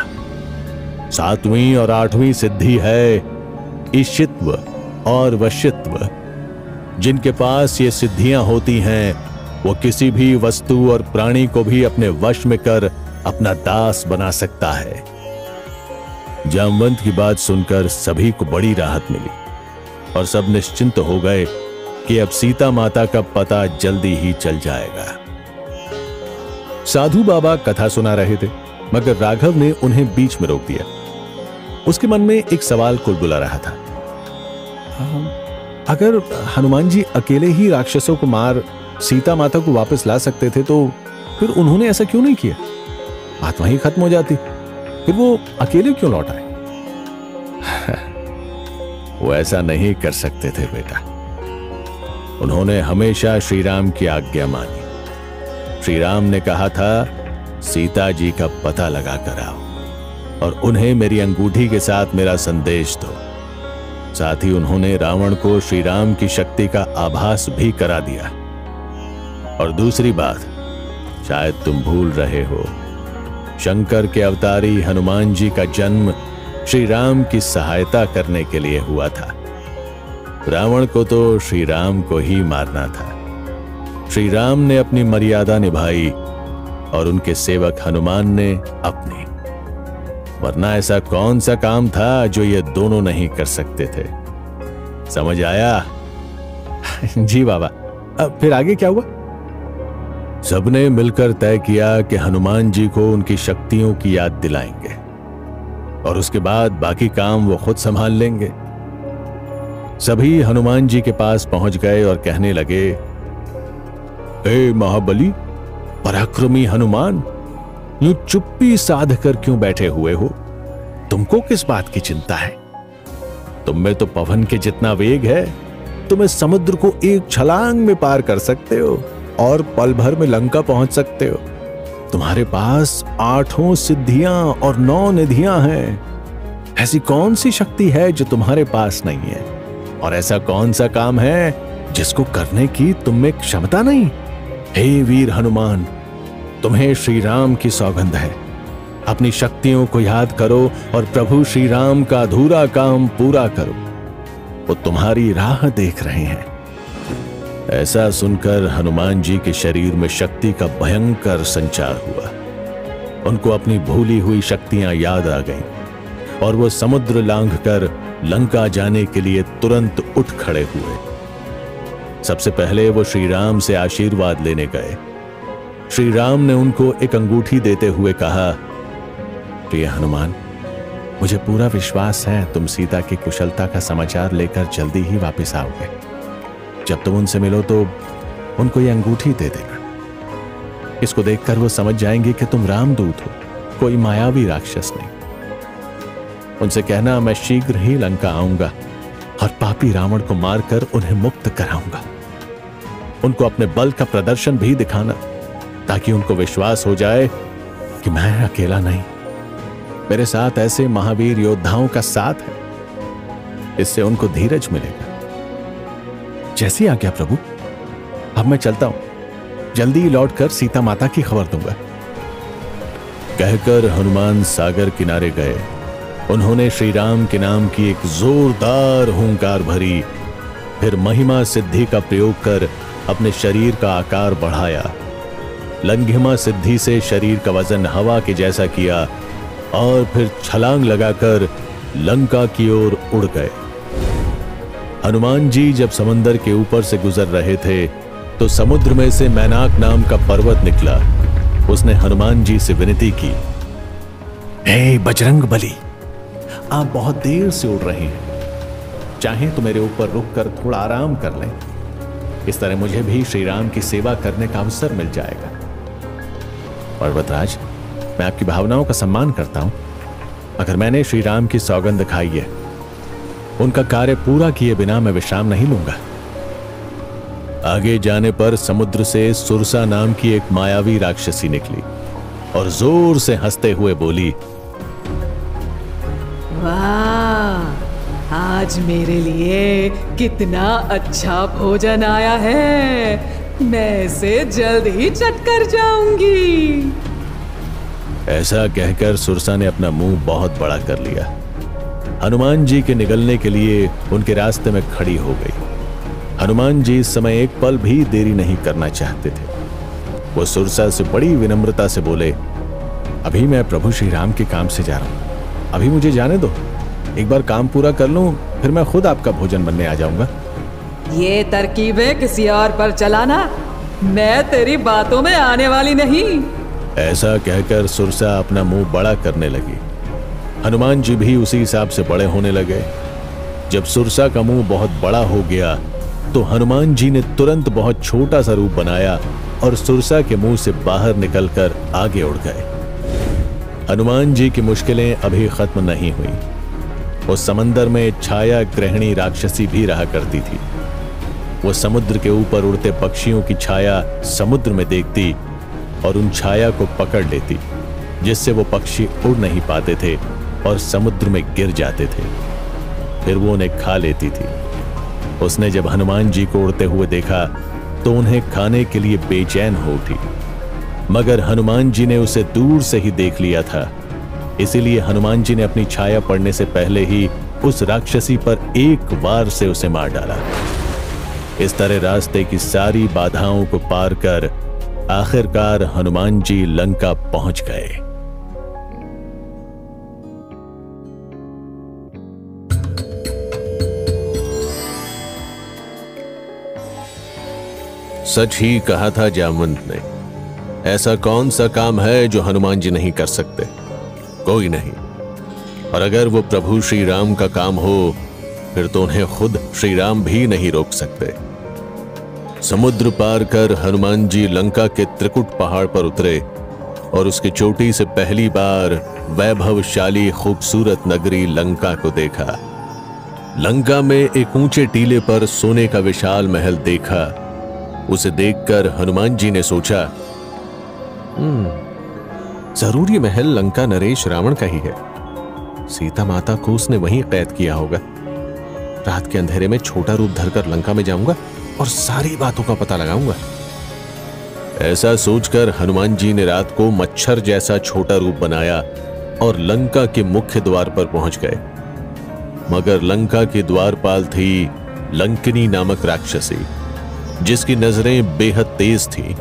सातवीं और आठवीं सिद्धि है ईशित्व और वशित्व। जिनके पास ये सिद्धियां होती हैं वो किसी भी वस्तु और प्राणी को भी अपने वश में कर अपना दास बना सकता है। जामवंत की बात सुनकर सभी को बड़ी राहत मिली और सब निश्चिंत हो गए कि अब सीता माता का पता जल्दी ही चल जाएगा। साधु बाबा कथा सुना रहे थे, मगर राघव ने उन्हें बीच में रोक दिया। उसके मन में एक सवाल कुलबुला रहा था। अगर हनुमान जी अकेले ही राक्षसों को मार सीता माता को वापस ला सकते थे तो फिर उन्होंने ऐसा क्यों नहीं किया? बात वहीं खत्म हो जाती। फिर वो अकेले क्यों लौट आए? वो ऐसा नहीं कर सकते थे बेटा। उन्होंने हमेशा श्री राम की आज्ञा मानी। श्री राम ने कहा था सीता जी का पता लगा कर आओ और उन्हें मेरी अंगूठी के साथ मेरा संदेश दो। साथ ही उन्होंने रावण को श्री राम की शक्ति का आभास भी करा दिया। और दूसरी बात, शायद तुम भूल रहे हो, शंकर के अवतारी हनुमान जी का जन्म श्री राम की सहायता करने के लिए हुआ था। रावण को तो श्री राम को ही मारना था। श्री राम ने अपनी मर्यादा निभाई और उनके सेवक हनुमान ने अपनी। वरना ऐसा कौन सा काम था जो ये दोनों नहीं कर सकते थे? समझ आया? जी बाबा। अब फिर आगे क्या हुआ? सबने मिलकर तय किया कि हनुमान जी को उनकी शक्तियों की याद दिलाएंगे और उसके बाद बाकी काम वो खुद संभाल लेंगे। सभी हनुमान जी के पास पहुंच गए और कहने लगे, ए महाबली, पराक्रमी हनुमान, यूं चुप्पी साध कर क्यों बैठे हुए हो? तुमको किस बात की चिंता है? तुम में तो पवन के जितना वेग है। तुम इस समुद्र को एक छलांग में पार कर सकते हो और पल भर में लंका पहुंच सकते हो। तुम्हारे पास 8 सिद्धियां और 9 निधियां हैं। ऐसी कौन सी शक्ति है जो तुम्हारे पास नहीं है? और ऐसा कौन सा काम है जिसको करने की तुम में क्षमता नहीं? हे वीर हनुमान, तुम्हें श्री राम की सौगंध है। अपनी शक्तियों को याद करो और प्रभु श्री राम का अधूरा काम पूरा करो। वो तुम्हारी राह देख रहे हैं। ऐसा सुनकर हनुमान जी के शरीर में शक्ति का भयंकर संचार हुआ। उनको अपनी भूली हुई शक्तियां याद आ गईं और वो समुद्र लांघकर लंका जाने के लिए तुरंत उठ खड़े हुए। सबसे पहले वो श्री राम से आशीर्वाद लेने गए। श्री राम ने उनको एक अंगूठी देते हुए कहा, प्रिय हनुमान, मुझे पूरा विश्वास है तुम सीता की कुशलता का समाचार लेकर जल्दी ही वापस आओगे। जब तुम उनसे मिलो तो उनको यह अंगूठी दे देना। इसको देखकर वो समझ जाएंगे कि तुम रामदूत हो, कोई मायावी राक्षस नहीं। उनसे कहना मैं शीघ्र ही लंका आऊंगा और पापी रावण को मारकर उन्हें मुक्त कराऊंगा। उनको अपने बल का प्रदर्शन भी दिखाना ताकि उनको विश्वास हो जाए कि मैं अकेला नहीं, मेरे साथ ऐसे महावीर योद्धाओं का साथ है। इससे उनको धीरज मिलेगा। जैसी आज्ञा प्रभु। अब मैं चलता हूं, जल्दी लौटकर सीता माता की खबर दूंगा। कहकर हनुमान सागर किनारे गए। उन्होंने श्री राम के नाम की एक जोरदार हुंकार भरी, फिर महिमा सिद्धि का प्रयोग कर अपने शरीर का आकार बढ़ाया। लंघिमा सिद्धि से शरीर का वजन हवा के जैसा किया और फिर छलांग लगाकर लंका की ओर उड़ गए। हनुमान जी जब समंदर के ऊपर से गुजर रहे थे तो समुद्र में से मैनाक नाम का पर्वत निकला। उसने हनुमान जी से विनती की, हे बजरंग बली, आप बहुत देर से उड़ रहे हैं। चाहें तो मेरे ऊपर रुककर थोड़ा आराम कर लें। इस तरह मुझे भी श्री राम की सेवा करने का अवसर मिल जाएगा। पर्वतराज, मैं आपकी भावनाओं का सम्मान करता हूं, मगर मैंने श्री राम की सौगंध खाई है। उनका कार्य पूरा किए बिना मैं विश्राम नहीं लूंगा। आगे जाने पर समुद्र से सुरसा नाम की एक मायावी राक्षसी निकली और जोर से हंसते हुए बोली, वाह, आज मेरे लिए कितना अच्छा भोजन आया है। मैं इसे जल्द ही चट कर जाऊंगी। ऐसा कहकर सुरसा ने अपना मुंह बहुत बड़ा कर लिया। हनुमान जी के निगलने के लिए उनके रास्ते में खड़ी हो गई। हनुमान जी इस समय एक पल भी देरी नहीं करना चाहते थे। वो सुरसा से बड़ी विनम्रता से बोले, अभी मैं प्रभु श्री राम के काम से जा रहा हूं, अभी मुझे जाने दो। एक बार काम पूरा कर लूं, फिर मैं खुद आपका भोजन बनने आ जाऊंगा। ये तरकीबें किसी और पर चलाना, मैं तेरी बातों में आने वाली नहीं। ऐसा कहकर सुरसा अपना मुंह बड़ा करने लगी। हनुमान जी भी उसी हिसाब से बड़े होने लगे। जब सुरसा का मुंह बहुत बड़ा हो गया तो हनुमान जी ने तुरंत बहुत छोटा सा रूप बनाया और सुरसा के मुंह से बाहर निकलकर आगे उड़ गए। हनुमान जी की मुश्किलें अभी खत्म नहीं हुई। उस समंदर में छाया ग्रहणी राक्षसी भी रहा करती थी। वो समुद्र के ऊपर उड़ते पक्षियों की छाया समुद्र में देखती और उन छाया को पकड़ लेती, जिससे वो पक्षी उड़ नहीं पाते थे और समुद्र में गिर जाते थे। फिर वो उन्हें खा लेती थी। उसने जब हनुमान जी को उड़ते हुए देखा तो उन्हें खाने के लिए बेचैन हो उठी, मगर हनुमान जी ने उसे दूर से ही देख लिया था। इसीलिए हनुमान जी ने अपनी छाया पड़ने से पहले ही उस राक्षसी पर एक बार से उसे मार डाला। इस तरह रास्ते की सारी बाधाओं को पार कर आखिरकार हनुमान जी लंका पहुंच गए। सच ही कहा था जामवंत ने। ऐसा कौन सा काम है जो हनुमान जी नहीं कर सकते? कोई नहीं। और अगर वो प्रभु श्री राम का काम हो फिर तो उन्हें खुद श्री राम भी नहीं रोक सकते। समुद्र पार कर हनुमान जी लंका के त्रिकुट पहाड़ पर उतरे और उसकी चोटी से पहली बार वैभवशाली खूबसूरत नगरी लंका को देखा। लंका में एक ऊंचे टीले पर सोने का विशाल महल देखा। उसे देखकर हनुमान जी ने सोचा, जरूर ये महल लंका नरेश रावण का ही है। सीता माता को उसने वहीं कैद किया होगा। रात के अंधेरे में छोटा रूप धरकर लंका में जाऊंगा और सारी बातों का पता लगाऊंगा। ऐसा सोचकर हनुमान जी ने रात को मच्छर जैसा छोटा रूप बनाया और लंका के मुख्य द्वार पर पहुंच गए। मगर लंका के द्वारपाल थी लंकिनी नामक राक्षसी, जिसकी नजरें बेहद तेज थी।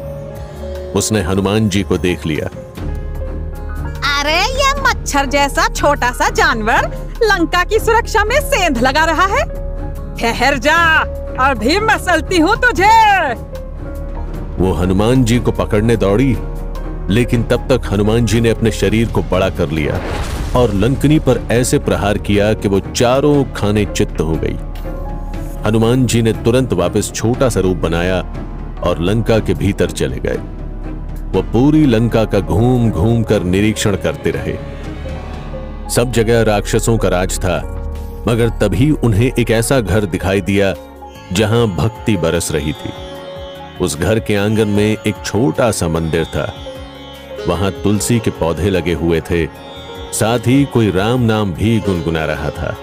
उसने हनुमान जी को देख लिया। अरे ये मच्छर जैसा छोटा सा जानवर लंका की सुरक्षा में सेंध लगा रहा है। ठहर जा, अभी मसलती हूँ तुझे। वो हनुमान जी को पकड़ने दौड़ी, लेकिन तब तक हनुमान जी ने अपने शरीर को बड़ा कर लिया और लंकनी पर ऐसे प्रहार किया कि वो चारों खाने चित्त हो गई। हनुमान जी ने तुरंत वापस छोटा सा रूप बनाया और लंका के भीतर चले गए। वो पूरी लंका का घूम घूम कर निरीक्षण करते रहे। सब जगह राक्षसों का राज था, मगर तभी उन्हें एक ऐसा घर दिखाई दिया जहां भक्ति बरस रही थी। उस घर के आंगन में एक छोटा सा मंदिर था। वहां तुलसी के पौधे लगे हुए थे, साथ ही कोई राम नाम भी गुनगुना रहा था।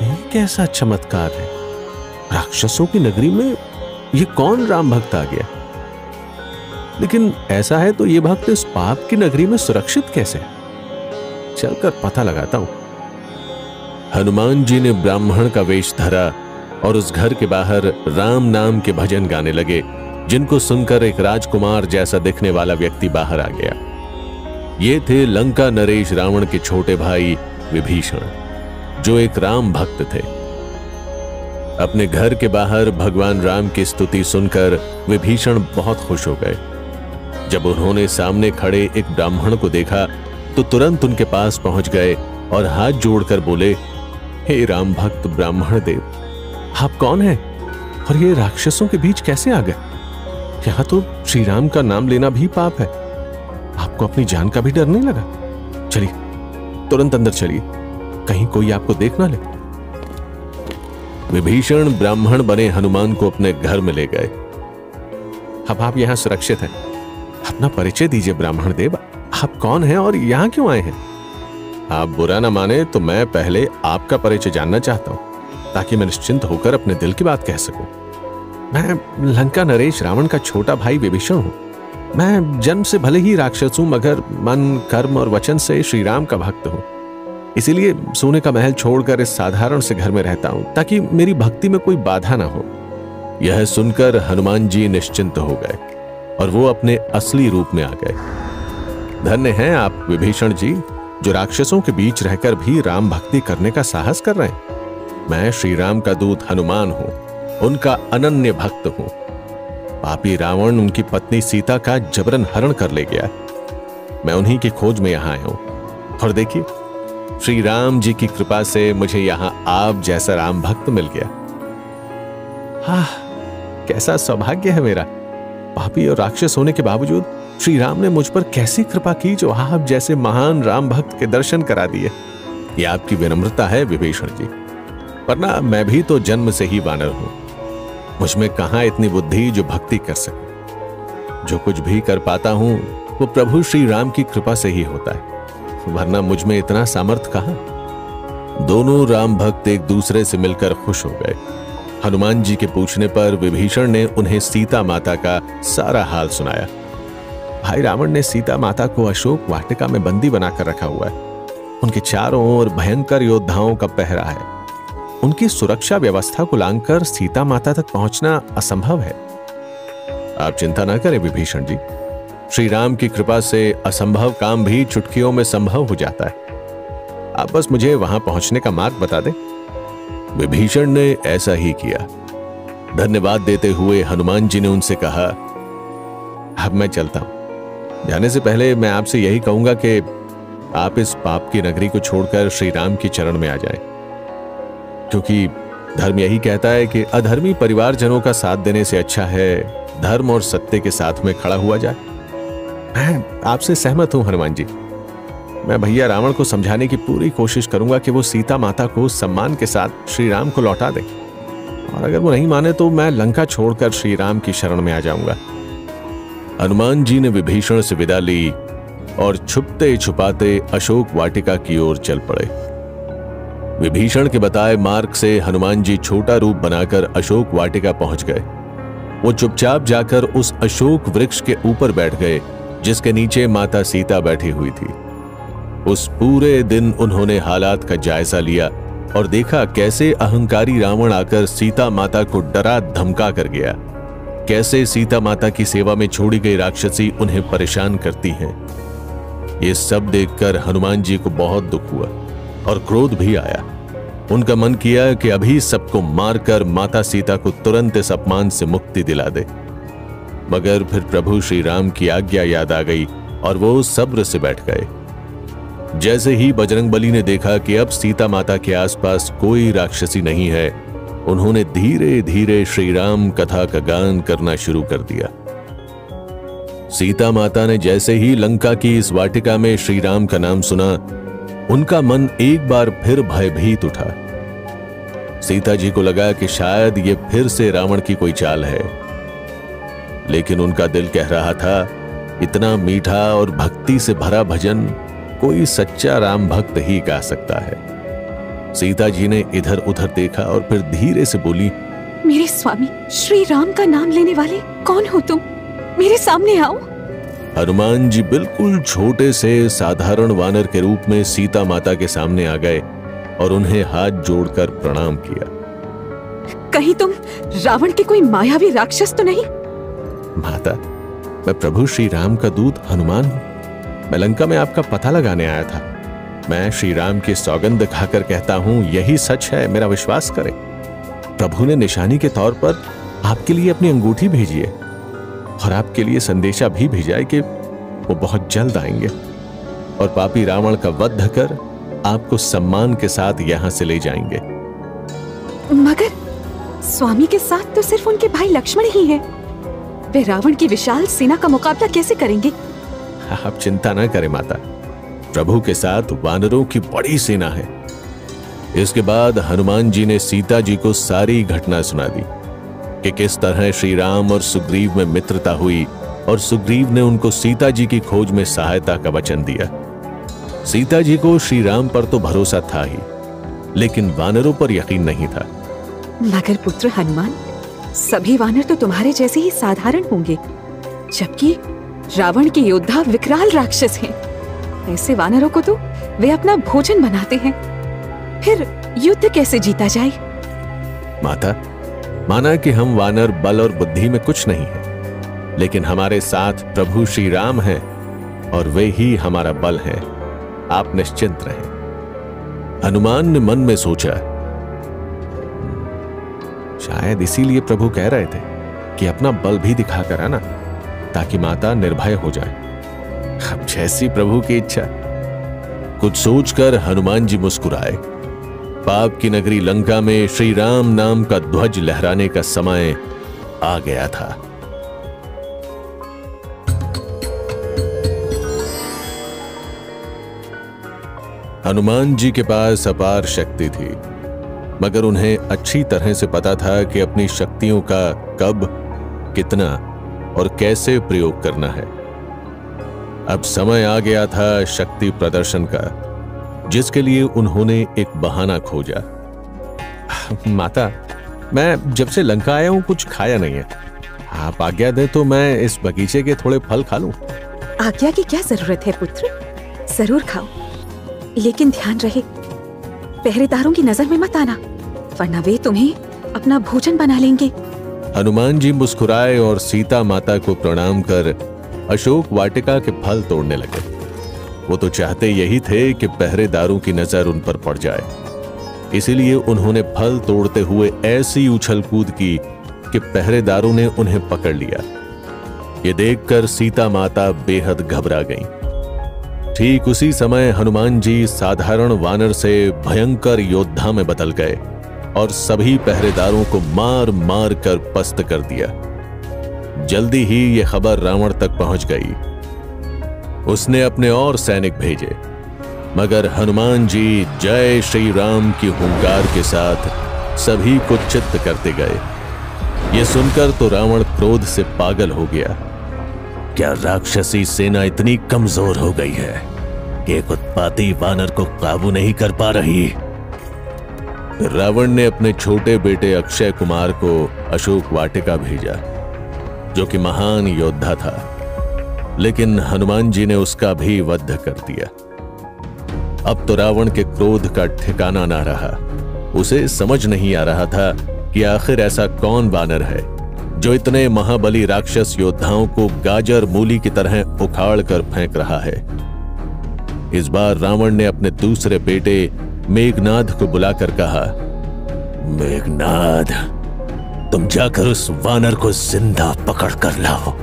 ये कैसा चमत्कार है! राक्षसों की नगरी में ये कौन राम भक्त आ गया? लेकिन ऐसा है तो ये भक्त इस पाप की नगरी में सुरक्षित कैसे है? चलकर पता लगाता हूं। हनुमान जी ने ब्राह्मण का वेश धरा और उस घर के बाहर राम नाम के भजन गाने लगे, जिनको सुनकर एक राजकुमार जैसा दिखने वाला व्यक्ति बाहर आ गया। ये थे लंका नरेश रावण के छोटे भाई विभीषण, जो एक राम भक्त थे। अपने घर के बाहर भगवान राम की स्तुति सुनकर विभीषण बहुत खुश हो गए। जब उन्होंने सामने खड़े एक ब्राह्मण को देखा तो तुरंत उनके पास पहुंच गए और हाथ जोड़कर बोले, हे राम भक्त ब्राह्मण देव, आप कौन हैं और ये राक्षसों के बीच कैसे आ गए? यहां तो श्री राम का नाम लेना भी पाप है। आपको अपनी जान का भी डर नहीं लगा? चलिए तुरंत अंदर चलिए, कहीं कोई आपको देख ना ले। विभीषण ब्राह्मण बने हनुमान को अपने घर में ले गए। अब आप यहां सुरक्षित हैं। अपना परिचय दीजिए ब्राह्मण देव, आप कौन हैं और यहां क्यों आए हैं? आप बुरा ना माने तो मैं पहले आपका परिचय जानना चाहता हूं, ताकि मैं निश्चिंत होकर अपने दिल की बात कह सकूं। मैं लंका नरेश रावण का छोटा भाई विभीषण हूं। मैं जन्म से भले ही राक्षस हूं, मगर मन, कर्म और वचन से श्री राम का भक्त हूं। इसीलिए सोने का महल छोड़कर इस साधारण से घर में रहता हूं, ताकि मेरी भक्ति में कोई बाधा ना हो। यह सुनकर हनुमान जी निश्चिंत हो गए और वो अपने असली रूप में आ गए। धन्य हैं आप विभीषण जी, जो राक्षसों के बीच रहकर भी राम भक्ति करने का साहस कर रहे हैं। मैं श्री राम का दूत हनुमान हूं, उनका अनन्य भक्त हूं। पापी रावण उनकी पत्नी सीता का जबरन हरण कर ले गया। मैं उन्हीं की खोज में यहां आया हूं। और देखिए, श्री राम जी की कृपा से मुझे यहां आप जैसा राम भक्त मिल गया। हाँ, कैसा सौभाग्य है मेरा। पापी और राक्षस होने के बावजूद श्री राम ने मुझ पर कैसी कृपा की, जो आप जैसे महान राम भक्त के दर्शन करा दिए। ये आपकी विनम्रता है विभीषण जी, वरना मैं भी तो जन्म से ही वानर हूं। मुझ में कहां इतनी बुद्धि जो भक्ति कर सके। जो कुछ भी कर पाता हूं वो प्रभु श्री राम की कृपा से ही होता है, वरना मुझ में इतना सामर्थ्य कहां। दोनों राम भक्त एक दूसरे से मिलकर खुश हो गए। हनुमान जी के पूछने पर विभीषण ने उन्हें सीता माता का सारा हाल सुनाया। भाई रावण ने सीता माता को अशोक वाटिका में बंदी बनाकर रखा हुआ है। उनके चारों ओर भयंकर योद्धाओं का पहरा है। उनकी सुरक्षा व्यवस्था को लांघकर सीता माता तक पहुंचना असंभव है। आप चिंता न करें विभीषण जी, श्री राम की कृपा से असंभव काम भी चुटकियों में संभव हो जाता है। आप बस मुझे वहां पहुंचने का मार्ग बता दें। विभीषण ने ऐसा ही किया। धन्यवाद देते हुए हनुमान जी ने उनसे कहा, अब मैं चलता हूं। जाने से पहले मैं आपसे यही कहूंगा कि आप इस पाप की नगरी को छोड़कर श्री राम के चरण में आ जाएं, क्योंकि धर्म यही कहता है कि अधर्मी परिवारजनों का साथ देने से अच्छा है धर्म और सत्य के साथ में खड़ा हुआ जाए। मैं आपसे सहमत हूं हनुमान जी। मैं भैया रावण को समझाने की पूरी कोशिश करूंगा कि वो सीता माता को सम्मान के साथ श्री राम को लौटा दे, और अगर वो नहीं माने तो मैं लंका छोड़कर श्री राम की शरण में आ जाऊंगा। हनुमान जी ने विभीषण से विदा ली और छुपते छुपाते अशोक वाटिका की ओर चल पड़े। विभीषण के बताए मार्ग से हनुमान जी छोटा रूप बनाकर अशोक वाटिका पहुंच गए। वो चुपचाप जाकर उस अशोक वृक्ष के ऊपर बैठ गए जिसके नीचे माता सीता बैठी हुई थी। उस पूरे दिन उन्होंने हालात का जायजा लिया और देखा कैसे अहंकारी रावण आकर सीता माता को डरा धमका कर गया, कैसे सीता माता की सेवा में छोड़ी गई राक्षसी उन्हें परेशान करती हैं। ये सब देखकर हनुमान जी को बहुत दुख हुआ और क्रोध भी आया। उनका मन किया कि अभी सबको मारकर माता सीता को तुरंत इस अपमान से मुक्ति दिला दे, मगर फिर प्रभु श्री राम की आज्ञा याद आ गई और वो सब्र से बैठ गए। जैसे ही बजरंगबली ने देखा कि अब सीता माता के आसपास कोई राक्षसी नहीं है, उन्होंने धीरे धीरे श्री राम कथा का गान करना शुरू कर दिया। सीता माता ने जैसे ही लंका की इस वाटिका में श्री राम का नाम सुना, उनका मन एक बार फिर भयभीत उठा। सीता जी को लगा कि शायद ये फिर से रावण की कोई चाल है, लेकिन उनका दिल कह रहा था, इतना मीठा और भक्ति से भरा भजन कोई सच्चा राम भक्त ही गा सकता है। सीता जी ने इधर उधर देखा और फिर धीरे से बोली, मेरे स्वामी श्री राम का नाम लेने वाले कौन हो तुम? मेरे सामने आओ। हनुमान जी बिल्कुल छोटे से साधारण वानर के रूप में सीता माता के सामने आ गए और उन्हें हाथ जोड़कर प्रणाम किया। कहीं तुम रावण के कोई मायावी राक्षस तो नहीं? माता, मैं प्रभु श्री राम का दूत हनुमान हूं। मैं लंका में आपका पता लगाने आया था। मैं श्री राम की सौगंध खाकर कहता हूं, यही सच है, मेरा विश्वास करें। प्रभु ने निशानी के तौर पर आपके लिए अपनी अंगूठी भेजी है और आपके लिए संदेशा भी भेजा है कि वो बहुत जल्द आएंगे और पापी रावण का वध कर आपको सम्मान के साथ यहां से ले जाएंगे। मगर स्वामी के साथ तो सिर्फ उनके भाई लक्ष्मण ही हैं। वे रावण की विशाल सेना का मुकाबला कैसे करेंगे? आप चिंता न करें माता, प्रभु के साथ वानरों की बड़ी सेना है। इसके बाद हनुमान जी ने सीता जी को सारी घटना सुना दी कि किस तरह श्री राम और सुग्रीव में मित्रता हुई और सुग्रीव ने उनको सीता जी की खोज में सहायता का वचन दिया। सीता जी को श्री राम पर तो भरोसा था ही, लेकिन वानरों पर यकीन नहीं था। मगर पुत्र हनुमान, सभी वानर तो तुम्हारे जैसे ही साधारण होंगे, जबकि रावण के योद्धा विकराल राक्षस हैं। ऐसे वानरों को तो वे अपना भोजन बनाते हैं, फिर युद्ध कैसे जीता जाए? माता, माना कि हम वानर बल और बुद्धि में कुछ नहीं है, लेकिन हमारे साथ प्रभु श्री राम हैं। और वे ही हमारा बल है। आप निश्चिंत रहें। हनुमान ने मन में सोचा, शायद इसीलिए प्रभु कह रहे थे कि अपना बल भी दिखा कर आना, ताकि माता निर्भय हो जाए। अब जैसी प्रभु की इच्छा। कुछ सोचकर हनुमान जी मुस्कुराए। पाप की नगरी लंका में श्री राम नाम का ध्वज लहराने का समय आ गया था। हनुमान जी के पास अपार शक्ति थी, मगर उन्हें अच्छी तरह से पता था कि अपनी शक्तियों का कब, कितना और कैसे प्रयोग करना है। अब समय आ गया था शक्ति प्रदर्शन का, जिसके लिए उन्होंने एक बहाना खोजा। माता, मैं जब से लंका आया हूं कुछ खाया नहीं है। आप आज्ञा दें तो मैं इस बगीचे के थोड़े फल खा लूं। आज्ञा की क्या जरूरत है पुत्र, जरूर खाओ, लेकिन ध्यान रहे पहरेदारों की नजर में मत आना, वरना वे तुम्हें अपना भोजन बना लेंगे। हनुमान जी मुस्कुराए और सीता माता को प्रणाम कर अशोक वाटिका के फल तोड़ने लगे। वो तो चाहते यही थे कि पहरेदारों की नजर उन पर पड़ जाए, इसीलिए उन्होंने फल तोड़ते हुए ऐसी उछल कूद की कि पहरेदारों ने उन्हें पकड़ लिया। ये देखकर सीता माता बेहद घबरा गईं। ठीक उसी समय हनुमान जी साधारण वानर से भयंकर योद्धा में बदल गए और सभी पहरेदारों को मार मार कर पस्त कर दिया। जल्दी ही यह खबर रावण तक पहुंच गई। उसने अपने और सैनिक भेजे, मगर हनुमान जी जय श्री राम की हुंकार के साथ सभी को चित्त करते गए। यह सुनकर तो रावण क्रोध से पागल हो गया। क्या राक्षसी सेना इतनी कमजोर हो गई है कि एक उत्पाती वानर को काबू नहीं कर पा रही? रावण ने अपने छोटे बेटे अक्षय कुमार को अशोक वाटिका भेजा, जो कि महान योद्धा था, लेकिन हनुमान जी ने उसका भी वध कर दिया। अब तो रावण के क्रोध का ठिकाना ना रहा। उसे समझ नहीं आ रहा था कि आखिर ऐसा कौन वानर है जो इतने महाबली राक्षस योद्धाओं को गाजर मूली की तरह उखाड़ कर फेंक रहा है। इस बार रावण ने अपने दूसरे बेटे मेघनाद को बुलाकर कहा, मेघनाद, तुम जाकर उस वानर को जिंदा पकड़ कर लाओ।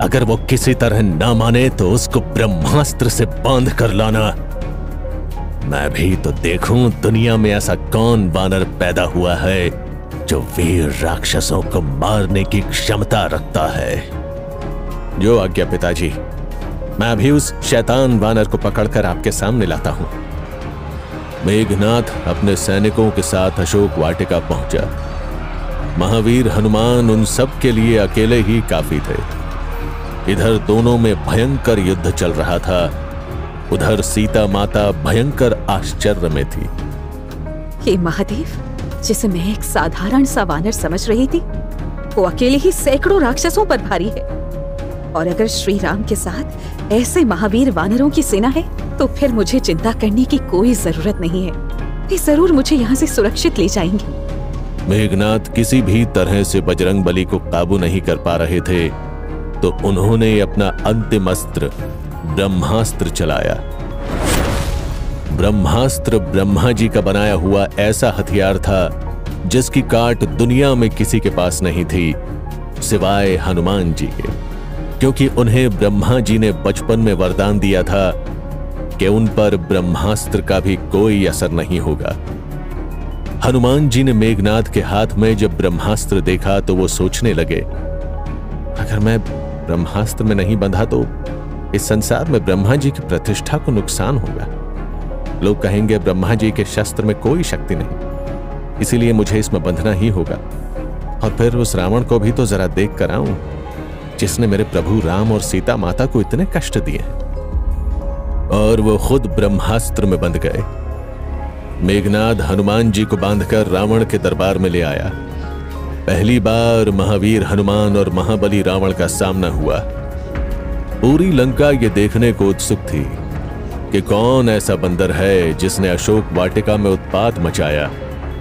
अगर वो किसी तरह ना माने तो उसको ब्रह्मास्त्र से बांध कर लाना। मैं भी तो देखूं दुनिया में ऐसा कौन वानर पैदा हुआ है जो वीर राक्षसों को मारने की क्षमता रखता है। जो आज्ञा पिताजी, मैं अभी उस शैतान वानर को पकड़कर आपके सामने लाता हूं। मेघनाथ अपने सैनिकों के साथ अशोक वाटिका पहुंचा। महावीर हनुमान उन सब के लिए अकेले ही काफी थे। इधर दोनों में भयंकर युद्ध चल रहा था, उधर सीता माता भयंकर आश्चर्य में थी। हे महादेव, जिसे मैं एक साधारण सा वानर समझ रही थी, वो अकेले ही सैकड़ों राक्षसों पर भारी है। और अगर श्री राम के साथ ऐसे महावीर वानरों की सेना है, तो फिर मुझे चिंता करने की कोई जरूरत नहीं है। वे जरूर मुझे यहाँ से सुरक्षित ले जाएंगे। मेघनाथ किसी भी तरह से बजरंग बली को काबू नहीं कर पा रहे थे, तो उन्होंने अपना अंतिम अस्त्र ब्रह्मास्त्र चलाया। ब्रह्मास्त्र ब्रह्मा जी का बनाया हुआ ऐसा हथियार था जिसकी काट दुनिया में किसी के पास नहीं थी सिवाय हनुमान जी के, क्योंकि उन्हें ब्रह्मा जी ने बचपन में वरदान दिया था कि उन पर ब्रह्मास्त्र का भी कोई असर नहीं होगा। हनुमान जी ने मेघनाद के हाथ में जब ब्रह्मास्त्र देखा तो वो सोचने लगे, अगर मैं ब्रह्मास्त्र में नहीं बंधा तो इस संसार में ब्रह्मा जी की प्रतिष्ठा को नुकसान होगा। लोग कहेंगे ब्रह्मा जी के शस्त्र में कोई शक्ति नहीं, इसीलिए मुझे इसमें बंधना ही होगा। और फिर उस रावण को भी तो जरा देख कर आऊं, जिसने मेरे प्रभु राम और सीता माता को इतने कष्ट दिए हैं। और वो खुद ब्रह्मास्त्र में बंध गए। मेघनाद हनुमान जी को बांधकर रावण के दरबार में ले आया। पहली बार महावीर हनुमान और महाबली रावण का सामना हुआ। पूरी लंका ये देखने को उत्सुक थी कि कौन ऐसा बंदर है जिसने अशोक वाटिका में उत्पात मचाया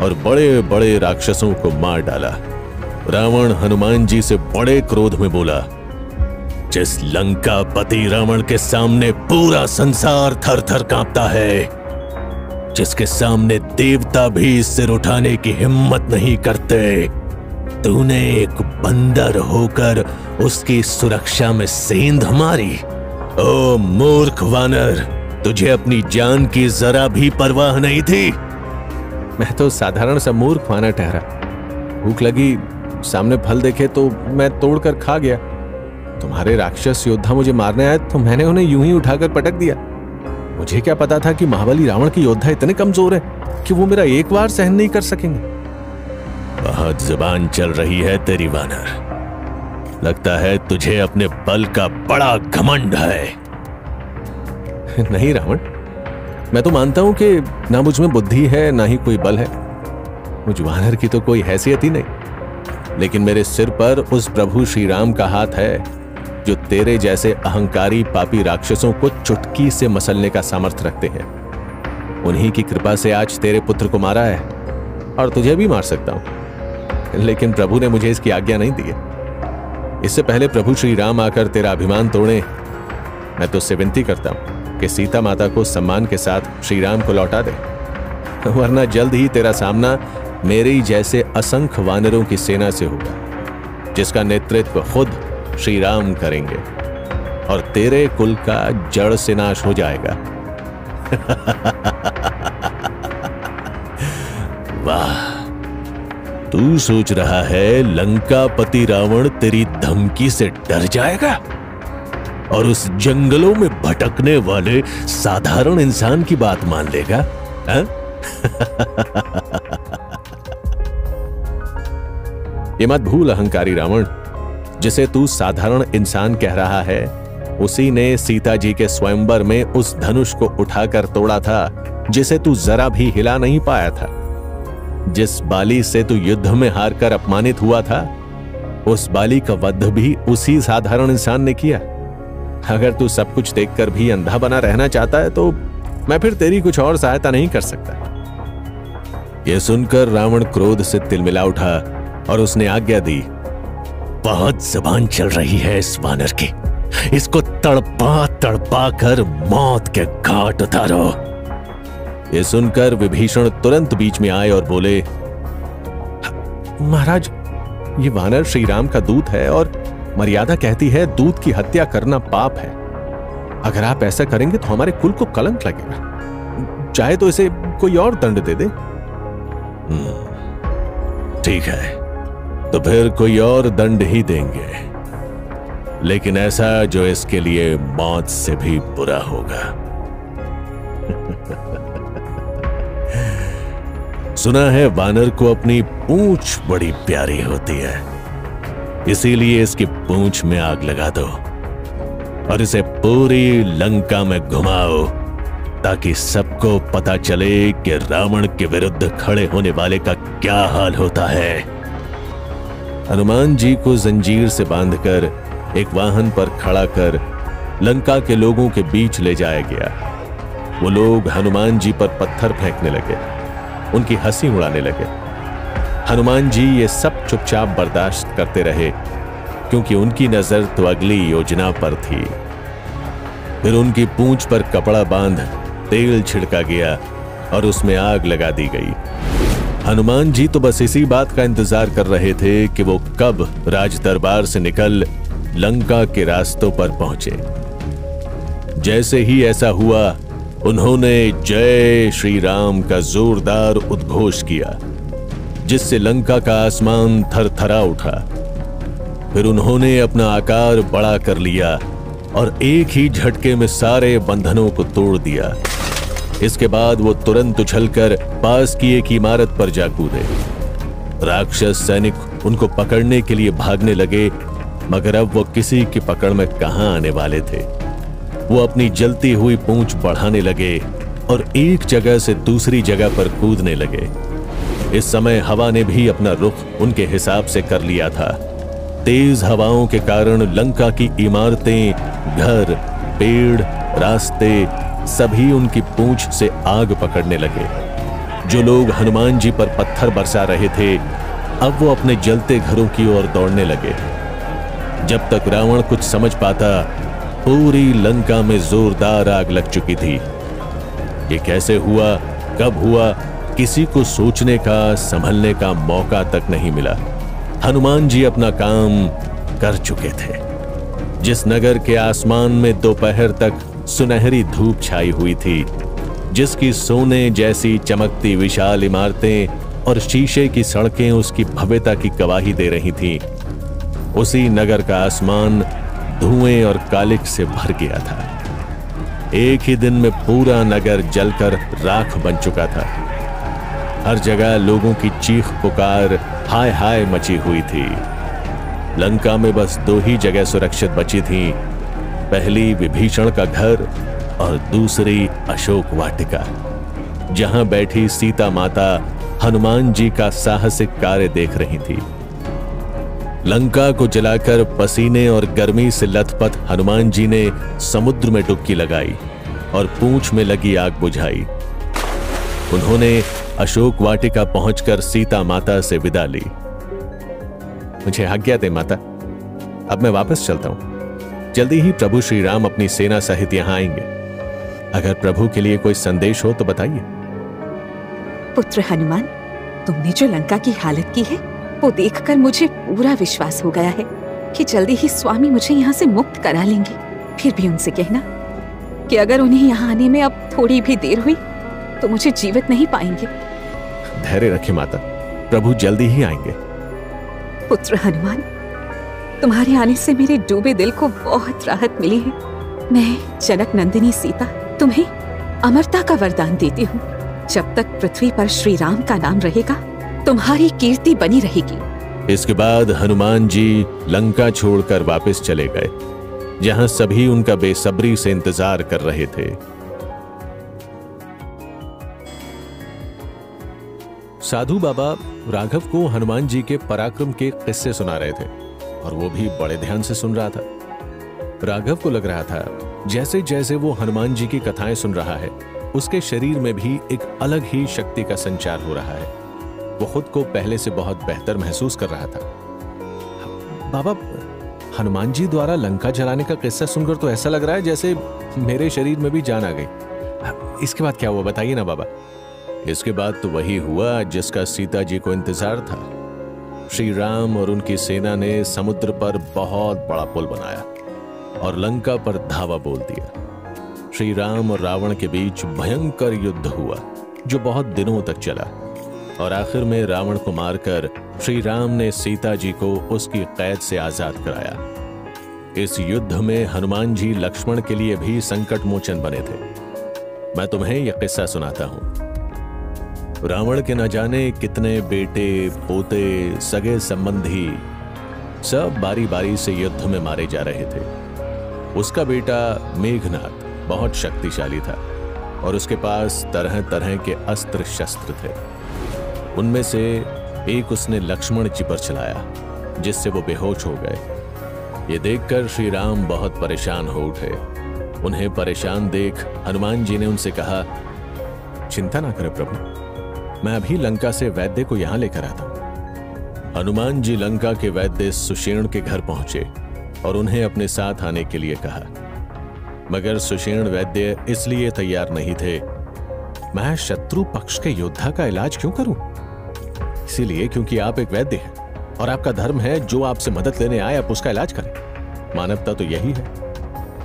और बड़े बड़े राक्षसों को मार डाला। रावण हनुमान जी से बड़े क्रोध में बोला, जिस लंका पति रावण के सामने पूरा संसार थर थर कांपता है, जिसके सामने देवता भी सिर उठाने की हिम्मत नहीं करते, तूने एक बंदर होकर उसकी सुरक्षा में सेंध मारी। ओ मूर्ख वानर, तुझे अपनी जान की जरा भी परवाह नहीं थी। मैं तो साधारण सा मूर्ख वानर ठहरा। भूख लगी, सामने फल देखे तो मैं तोड़कर खा गया। तुम्हारे राक्षस योद्धा मुझे मारने आए तो मैंने उन्हें यूं ही उठाकर पटक दिया। मुझे क्या पता था कि महाबली रावण के योद्धा इतने कमजोर है कि वो मेरा एक वार सहन नहीं कर सकेंगे। बहुत जुबान चल रही है तेरी वानर। लगता है तुझे अपने बल का बड़ा घमंड है। नहीं रावण, मैं तो मानता हूं कि ना मुझ में बुद्धि है ना ही कोई बल है। मुझ वानर की तो कोई हैसियत ही नहीं। लेकिन मेरे सिर पर उस प्रभु श्री राम का हाथ है जो तेरे जैसे अहंकारी पापी राक्षसों को चुटकी से मसलने का सामर्थ्य रखते हैं। उन्हीं की कृपा से आज तेरे पुत्र को मारा है और तुझे भी मार सकता हूं। लेकिन प्रभु ने मुझे इसकी आज्ञा नहीं दी है। इससे पहले प्रभु श्री राम आकर तेरा अभिमान तोड़े, मैं तुझसे विनती करता हूं कि सीता माता को सम्मान के साथ श्री राम को लौटा दे, वरना जल्द ही तेरा सामना मेरे जैसे असंख्य वानरों की सेना से होगा, जिसका नेतृत्व खुद श्री राम करेंगे और तेरे कुल का जड़ से नाश हो जाएगा। वाह, तू सोच रहा है लंका पति रावण तेरी धमकी से डर जाएगा और उस जंगलों में भटकने वाले साधारण इंसान की बात मान लेगा? ये मत भूल अहंकारी रावण, जिसे तू साधारण इंसान कह रहा है, उसी ने सीता जी के स्वयंवर में उस धनुष को उठाकर तोड़ा था जिसे तू जरा भी हिला नहीं पाया था। जिस बाली से तू युद्ध में हारकर अपमानित हुआ था, उस बाली का वध भी उसी साधारण इंसान ने किया। अगर तू सब कुछ देखकर भी अंधा बना रहना चाहता है तो मैं फिर तेरी कुछ और सहायता नहीं कर सकता। यह सुनकर रावण क्रोध से तिलमिला उठा और उसने आज्ञा दी, बहुत जुबान चल रही है इस वानर की, इसको तड़पा तड़पा कर मौत के घाट उतारो। यह सुनकर विभीषण तुरंत बीच में आए और बोले, महाराज, ये वानर श्री राम का दूत है और मर्यादा कहती है दूत की हत्या करना पाप है। अगर आप ऐसा करेंगे तो हमारे कुल को कलंक लगेगा। चाहे तो इसे कोई और दंड दे दे। ठीक है, तो फिर कोई और दंड ही देंगे, लेकिन ऐसा जो इसके लिए मौत से भी बुरा होगा। सुना है वानर को अपनी पूंछ बड़ी प्यारी होती है, इसीलिए इसकी पूंछ में आग लगा दो और इसे पूरी लंका में घुमाओ, ताकि सबको पता चले कि रावण के विरुद्ध खड़े होने वाले का क्या हाल होता है। हनुमान जी को जंजीर से बांधकर एक वाहन पर खड़ा कर लंका के लोगों के बीच ले जाया गया। वो लोग हनुमान जी पर पत्थर फेंकने लगे, उनकी हंसी उड़ाने लगे। हनुमान जी ये सब चुपचाप बर्दाश्त करते रहे, क्योंकि उनकी नजर तो अगली योजना पर थी। फिर उनकी पूंछ पर कपड़ा बांध तेल छिड़का गया और उसमें आग लगा दी गई। हनुमान जी तो बस इसी बात का इंतजार कर रहे थे कि वो कब राज दरबार से निकल लंका के रास्तों पर पहुंचे। जैसे ही ऐसा हुआ, उन्होंने जय श्री राम का जोरदार उद्घोष किया, जिससे लंका का आसमान थरथरा उठा। फिर उन्होंने अपना आकार बड़ा कर लिया और एक ही झटके में सारे बंधनों को तोड़ दिया। इसके बाद वो तुरंत उछलकर पास की एक इमारत पर जा कूदे। राक्षस सैनिक उनको पकड़ने के लिए भागने लगे, मगर अब वो किसी की पकड़ में कहां आने वाले थे। वो अपनी जलती हुई पूंछ बढ़ाने लगे और एक जगह से दूसरी जगह पर कूदने लगे। इस समय हवा ने भी अपना रुख उनके हिसाब से कर लिया था। तेज हवाओं के कारण लंका की इमारतें, घर, पेड़, रास्ते सभी उनकी पूंछ से आग पकड़ने लगे। जो लोग हनुमान जी पर पत्थर बरसा रहे थे, अब वो अपने जलते घरों की ओर दौड़ने लगे। जब तक रावण कुछ समझ पाता, पूरी लंका में जोरदार आग लग चुकी थी। ये कैसे हुआ, कब हुआ, किसी को सोचने का, संभलने का मौका तक नहीं मिला। हनुमान जी अपना काम कर चुके थे। जिस नगर के आसमान में दोपहर तक सुनहरी धूप छाई हुई थी, जिसकी सोने जैसी चमकती विशाल इमारतें और शीशे की सड़कें उसकी भव्यता की गवाही दे रही थीं, उसी नगर का आसमान धुएं और कालिख से भर गया था। एक ही दिन में पूरा नगर जलकर राख बन चुका था। हर जगह लोगों की चीख पुकार, हाय हाय मची हुई थी। लंका में बस 2 ही जगह सुरक्षित बची थीं, पहली विभीषण का घर और दूसरी अशोक वाटिका, जहां बैठी सीता माता हनुमान जी का साहसिक कार्य देख रही थी। लंका को जलाकर पसीने और गर्मी से लथपथ हनुमान जी ने समुद्र में डुबकी लगाई और पूंछ में लगी आग बुझाई। उन्होंने अशोक वाटिका पहुंचकर सीता माता से विदा ली। मुझे आज्ञा दे माता, अब मैं वापस चलता हूं। जल्दी ही प्रभु श्री राम अपनी सेना सहित यहां आएंगे। अगर प्रभु के लिए कोई संदेश हो तो बताइए। पुत्र हनुमान, तुमने जो लंका की हालत की है वो देखकर मुझे पूरा विश्वास हो गया है कि जल्दी ही स्वामी मुझे यहाँ से मुक्त करा लेंगे। फिर भी उनसे कहना कि अगर उन्हें यहाँ आने में अब थोड़ी भी देर हुई तो मुझे जीवित नहीं पाएंगे। धैर्य रखिए माता, प्रभु जल्दी ही आएंगे। पुत्र हनुमान, तुम्हारे आने से मेरे डूबे दिल को बहुत राहत मिली है। मैं जनक नंदिनी सीता तुम्हें अमरता का वरदान देती हूँ। जब तक पृथ्वी पर श्री राम का नाम रहेगा, तुम्हारी कीर्ति बनी रहेगी। इसके बाद हनुमान जी लंका छोड़कर वापस चले गए, जहां सभी उनका बेसब्री से इंतजार कर रहे थे। साधु बाबा राघव को हनुमान जी के पराक्रम के किस्से सुना रहे थे और वो भी बड़े ध्यान से सुन रहा था। राघव को लग रहा था जैसे जैसे वो हनुमान जी की कथाएं सुन रहा है, उसके शरीर में भी एक अलग ही शक्ति का संचार हो रहा है। वो खुद को पहले से बहुत बेहतर महसूस कर रहा था। बाबा, हनुमान जी द्वारा लंका जलाने का किस्सा सुनकर तो ऐसा लग रहा है जैसे मेरे शरीर में भी जान आ गई। इसके बाद क्या हुआ, बताइए ना बाबा। इसके बाद तो वही हुआ जिसका सीता जी को इंतजार था। श्री राम और उनकी सेना ने समुद्र पर बहुत बड़ा पुल बनाया और लंका पर धावा बोल दिया। श्री राम और रावण के बीच भयंकर युद्ध हुआ जो बहुत दिनों तक चला और आखिर में रावण को मारकर श्री राम ने सीता जी को उसकी कैद से आजाद कराया। इस युद्ध में हनुमान जी लक्ष्मण के लिए भी संकट मोचन बने थे। मैं तुम्हें यह किस्सा सुनाता हूं। रावण के न जाने कितने बेटे, पोते, सगे संबंधी सब बारी बारी से युद्ध में मारे जा रहे थे। उसका बेटा मेघनाद बहुत शक्तिशाली था और उसके पास तरह तरह के अस्त्र शस्त्र थे। उनमें से एक उसने लक्ष्मण जी पर चलाया, जिससे वो बेहोश हो गए। ये देखकर श्री राम बहुत परेशान हो उठे। उन्हें परेशान देख हनुमान जी ने उनसे कहा, चिंता ना करें प्रभु, मैं अभी लंका से वैद्य को यहां लेकर आता हूं। हनुमान जी लंका के वैद्य सुषेण के घर पहुंचे और उन्हें अपने साथ आने के लिए कहा, मगर सुषेण वैद्य इसलिए तैयार नहीं थे। मैं शत्रु पक्ष के योद्धा का इलाज क्यों करूं? इसीलिए क्योंकि आप एक वैद्य हैं और आपका धर्म है जो आपसे मदद लेने आए आप उसका इलाज करें। मानवता तो यही है।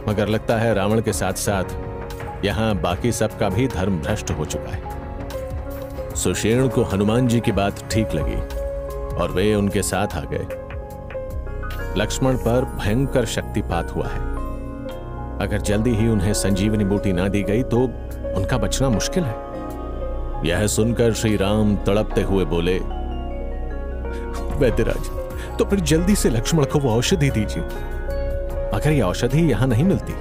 मगर लगता है रावण के साथ साथ यहां बाकी सबका भी धर्म भ्रष्ट हो चुका है। सुषेण को हनुमान जी की बात ठीक लगी और वे उनके साथ आ गए। लक्ष्मण पर भयंकर शक्तिपात हुआ है। अगर जल्दी ही उन्हें संजीवनी बूटी ना दी गई तो उनका बचना मुश्किल है। यह सुनकर श्री राम तड़पते हुए बोले, वैद्यराज, तो फिर जल्दी से लक्ष्मण को वो औषधि दीजिए। अगर यह औषधि यहां नहीं मिलती,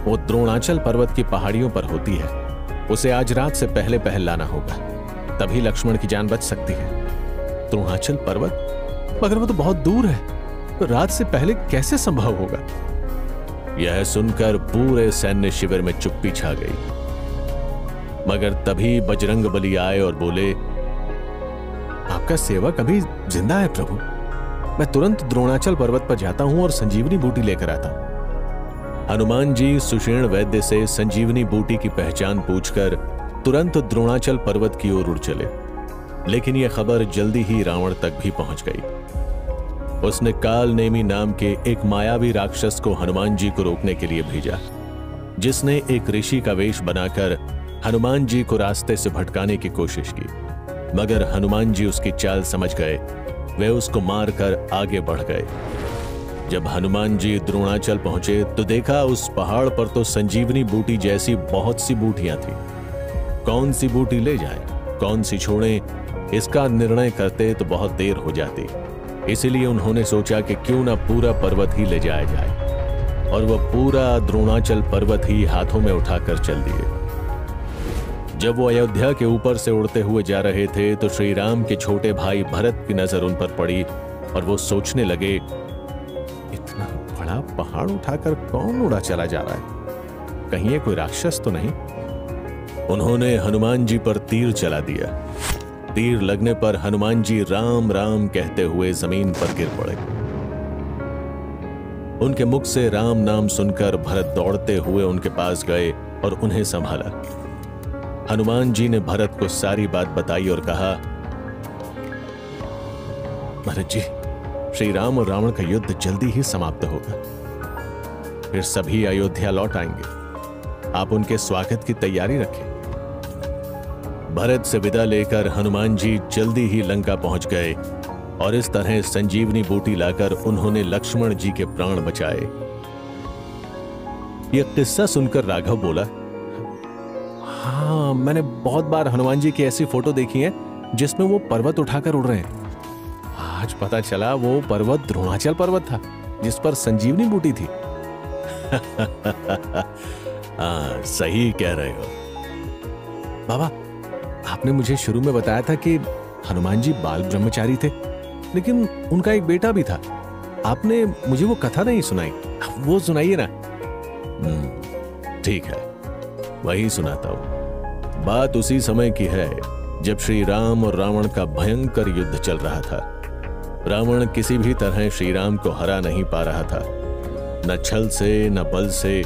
वो द्रोणाचल पर्वत की पहाड़ियों पर होती है। उसे आज रात से पहले पहल लाना होगा, तभी लक्ष्मण की जान बच सकती है। द्रोणाचल पर्वत? मगर वो तो बहुत दूर है, तो रात से पहले कैसे संभव होगा? यह सुनकर पूरे सैन्य शिविर में चुप्पी छा गई। मगर तभी बजरंगबली आए और बोले, आपका सेवक अभी जिंदा है प्रभु। मैं तुरंत द्रोणाचल पर्वत पर जाता हूं और संजीवनी बूटी लेकर आता हूं। हनुमान जी सुषेण वैद्य से संजीवनी बूटी की पहचान पूछकर तुरंत द्रोणाचल पर्वत की ओर उड़ चले। लेकिन यह खबर जल्दी ही रावण तक भी पहुंच गई। उसने काल नेमी नाम के एक मायावी राक्षस को हनुमान जी को रोकने के लिए भेजा, जिसने एक ऋषि का वेश बनाकर हनुमान जी को रास्ते से भटकाने की कोशिश की। मगर हनुमान जी उसकी चाल समझ गए। वे उसको मारकर आगे बढ़ गए। जब हनुमान जी द्रोणाचल पहुंचे तो देखा उस पहाड़ पर तो संजीवनी बूटी जैसी बहुत सी बूटियां थी। कौन सी बूटी ले जाए, कौन सी छोड़ें, इसका निर्णय करते तो बहुत देर हो जाती। इसीलिए उन्होंने सोचा कि क्यों ना पूरा पर्वत ही ले जाया जाए, और वह पूरा द्रोणाचल पर्वत ही हाथों में उठाकर चल दिए। जब वो अयोध्या के ऊपर से उड़ते हुए जा रहे थे तो श्री राम के छोटे भाई भरत की नजर उन पर पड़ी और वो सोचने लगे, इतना बड़ा पहाड़ उठाकर कौन उड़ा चला जा रहा है, कहीं ये कोई राक्षस तो नहीं। उन्होंने हनुमान जी पर तीर चला दिया। तीर लगने पर हनुमान जी राम राम कहते हुए जमीन पर गिर पड़े। उनके मुख से राम नाम सुनकर भरत दौड़ते हुए उनके पास गए और उन्हें संभाला। हनुमान जी ने भरत को सारी बात बताई और कहा, भरत जी, श्री राम और रावण का युद्ध जल्दी ही समाप्त होगा, फिर सभी अयोध्या लौट आएंगे। आप उनके स्वागत की तैयारी रखें। भरत से विदा लेकर हनुमान जी जल्दी ही लंका पहुंच गए और इस तरह संजीवनी बूटी लाकर उन्होंने लक्ष्मण जी के प्राण बचाए। यह किस्सा सुनकर राघव बोला, हाँ, मैंने बहुत बार हनुमान जी की ऐसी फोटो देखी है जिसमें वो पर्वत उठाकर उड़ रहे हैं। आज पता चला वो पर्वत द्रोणाचल पर्वत था जिस पर संजीवनी बूटी थी। हाँ, सही कह रहे हो। बाबा, आपने मुझे शुरू में बताया था कि हनुमान जी बाल ब्रह्मचारी थे, लेकिन उनका एक बेटा भी था। आपने मुझे वो कथा नहीं सुनाई, वो सुनाइए ना। ठीक है, वही सुनाता हूं। बात उसी समय की है जब श्री राम और रावण का भयंकर युद्ध चल रहा था। रावण किसी भी तरह श्री राम को हरा नहीं पा रहा था, न छल से न बल से।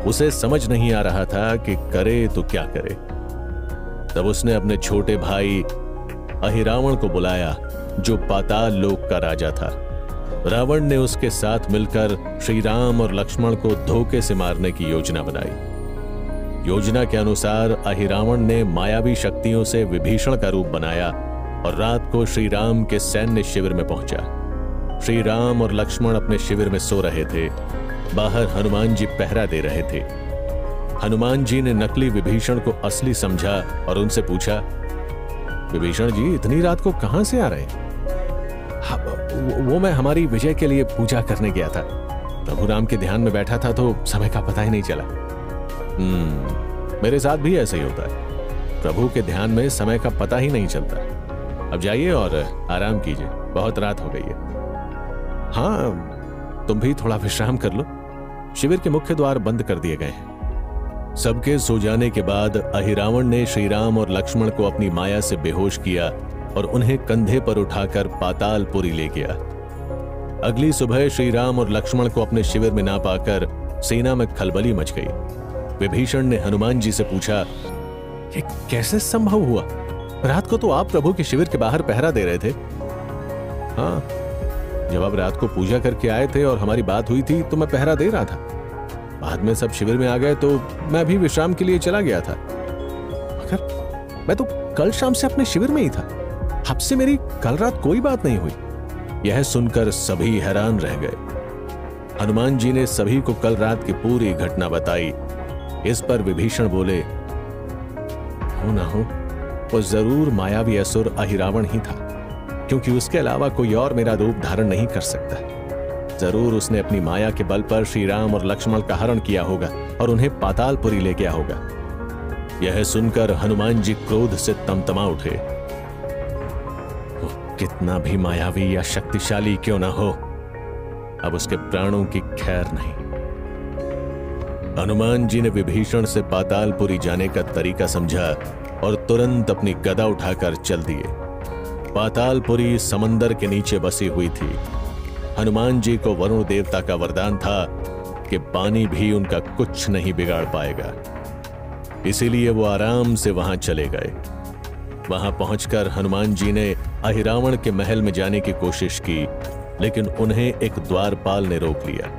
उसे समझ नहीं आ रहा था कि करे तो क्या करे। तब उसने अपने छोटे भाई अहिरावण को बुलाया, जो पाताल लोक का राजा था। रावण ने उसके साथ मिलकर श्री राम और लक्ष्मण को धोखे से मारने की योजना बनाई। योजना के अनुसार अहिरावण ने मायावी शक्तियों से विभीषण का रूप बनाया और रात को श्री राम के सैन्य शिविर में पहुंचा। श्री राम और लक्ष्मण अपने शिविर में सो रहे थे। बाहर हनुमान जी पहरा दे रहे थे। हनुमान जी ने नकली विभीषण को असली समझा और उनसे पूछा, विभीषण जी, इतनी रात को कहां से आ रहे हैं? वो मैं हमारी विजय के लिए पूजा करने गया था। प्रभु राम के ध्यान में बैठा था तो समय का पता ही नहीं चला। मेरे साथ भी ऐसा ही होता है। प्रभु के ध्यान में समय का पता ही नहीं चलता। अब जाइए और आराम कीजिए, बहुत रात हो गई है। हाँ, तुम भी थोड़ा विश्राम कर लो। शिविर के मुख्य द्वार बंद कर दिए गए हैं। सबके सो जाने के बाद अहिरावण ने श्री राम और लक्ष्मण को अपनी माया से बेहोश किया और उन्हें कंधे पर उठाकर पातालपुरी ले गया। अगली सुबह श्री राम और लक्ष्मण को अपने शिविर में ना पाकर सेना में खलबली मच गई। विभीषण ने हनुमान जी से पूछा, ये कैसे संभव हुआ? रात को तो आप प्रभु के शिविर के बाहर पहरा दे रहे थे। हाँ, जब आप रात को पूजा करके आए थे और हमारी बात हुई थी तो मैं पहरा दे रहा था। बाद में सब शिविर में आ गए तो मैं भी विश्राम के लिए चला गया था। मगर मैं तो कल शाम से अपने शिविर में ही था। आपसे मेरी कल रात कोई बात नहीं हुई। यह सुनकर सभी हैरान रह गए। हनुमान जी ने सभी को कल रात की पूरी घटना बताई। इस पर विभीषण बोले, हो ना हो, वो जरूर मायावी असुर अहिरावण ही था, क्योंकि उसके अलावा कोई और मेरा रूप धारण नहीं कर सकता। जरूर उसने अपनी माया के बल पर श्री राम और लक्ष्मण का हरण किया होगा और उन्हें पातालपुरी ले गया होगा। यह सुनकर हनुमान जी क्रोध से तमतमा उठे। वो कितना भी मायावी या शक्तिशाली क्यों ना हो, अब उसके प्राणों की खैर नहीं। हनुमान जी ने विभीषण से पातालपुरी जाने का तरीका समझा और तुरंत अपनी गदा उठाकर चल दिए। पातालपुरी समंदर के नीचे बसी हुई थी। हनुमान जी को वरुण देवता का वरदान था कि पानी भी उनका कुछ नहीं बिगाड़ पाएगा, इसीलिए वो आराम से वहां चले गए। वहां पहुंचकर हनुमान जी ने अहिरावण के महल में जाने की कोशिश की, लेकिन उन्हें एक द्वारपाल ने रोक लिया।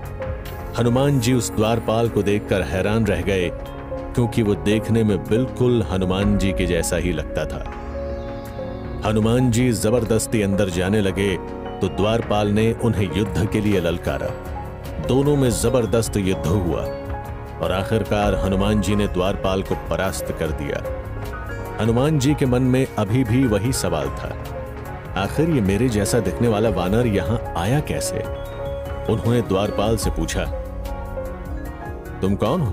हनुमान जी उस द्वारपाल को देखकर हैरान रह गए, क्योंकि वो देखने में बिल्कुल हनुमान जी के जैसा ही लगता था। हनुमान जी जबरदस्ती अंदर जाने लगे तो द्वारपाल ने उन्हें युद्ध के लिए ललकारा। दोनों में जबरदस्त युद्ध हुआ और आखिरकार हनुमान जी ने द्वारपाल को परास्त कर दिया। हनुमान जी के मन में अभी भी वही सवाल था, आखिर ये मेरे जैसा दिखने वाला वानर यहां आया कैसे? उन्होंने द्वारपाल से पूछा, तुम कौन हो?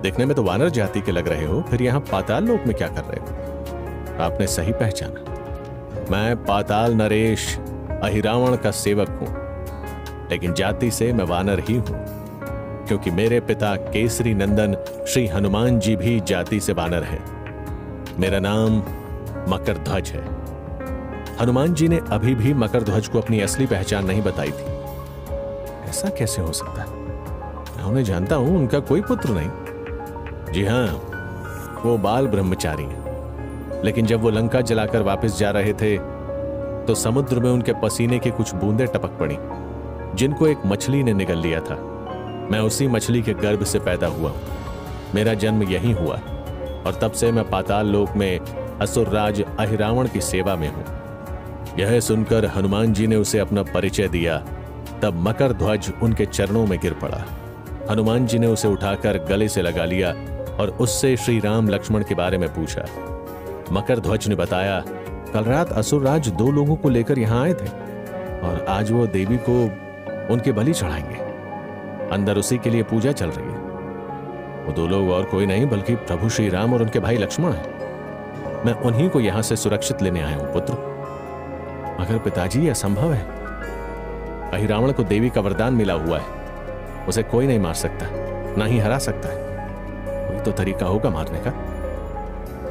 देखने में तो वानर जाति के लग रहे हो, फिर यहां पाताल लोक में क्या कर रहे हो? आपने सही पहचाना, मैं पाताल नरेश अहिरावण का सेवक हूं, लेकिन जाति से मैं वानर ही हूं, क्योंकि मेरे पिता केसरी नंदन श्री हनुमान जी भी जाति से वानर है। मेरा नाम मकरध्वज है। हनुमान जी ने अभी भी मकरध्वज को अपनी असली पहचान नहीं बताई थी। ऐसा कैसे हो सकता है? मैं उन्हें जानता हूं, उनका कोई पुत्र नहीं। जी हां, वो बाल ब्रह्मचारी हैं। लेकिन जब वो लंका जलाकर वापस जा रहे थे तो समुद्र में उनके पसीने की कुछ बूंदें टपक पड़ी, जिनको एक मछली ने निगल लिया था। मैं उसी मछली के गर्भ से पैदा हुआ हूं। मेरा जन्म यहीं हुआ और तब से मैं पाताल लोक में असुरराज अहिरावण की सेवा में हूं। यह सुनकर हनुमान जी ने उसे अपना परिचय दिया। तब मकरध्वज उनके चरणों में गिर पड़ा। हनुमान जी ने उसे उठाकर गले से लगा लिया और उससे श्री राम लक्ष्मण के बारे में पूछा। मकरध्वज ने बताया, कल रात असुरराज 2 लोगों को लेकर यहां आए थे और आज वो देवी को उनके बलि चढ़ाएंगे। अंदर उसी के लिए पूजा चल रही है। वो 2 लोग और कोई नहीं बल्कि प्रभु श्री राम और उनके भाई लक्ष्मण हैं। मैं उन्हीं को यहां से सुरक्षित लेने आया हूं पुत्र। मगर पिताजी, यह असंभव है। अहिरावण को देवी का वरदान मिला हुआ है, उसे कोई नहीं मार सकता, ना ही हरा सकता है। कोई तो तरीका होगा मारने का।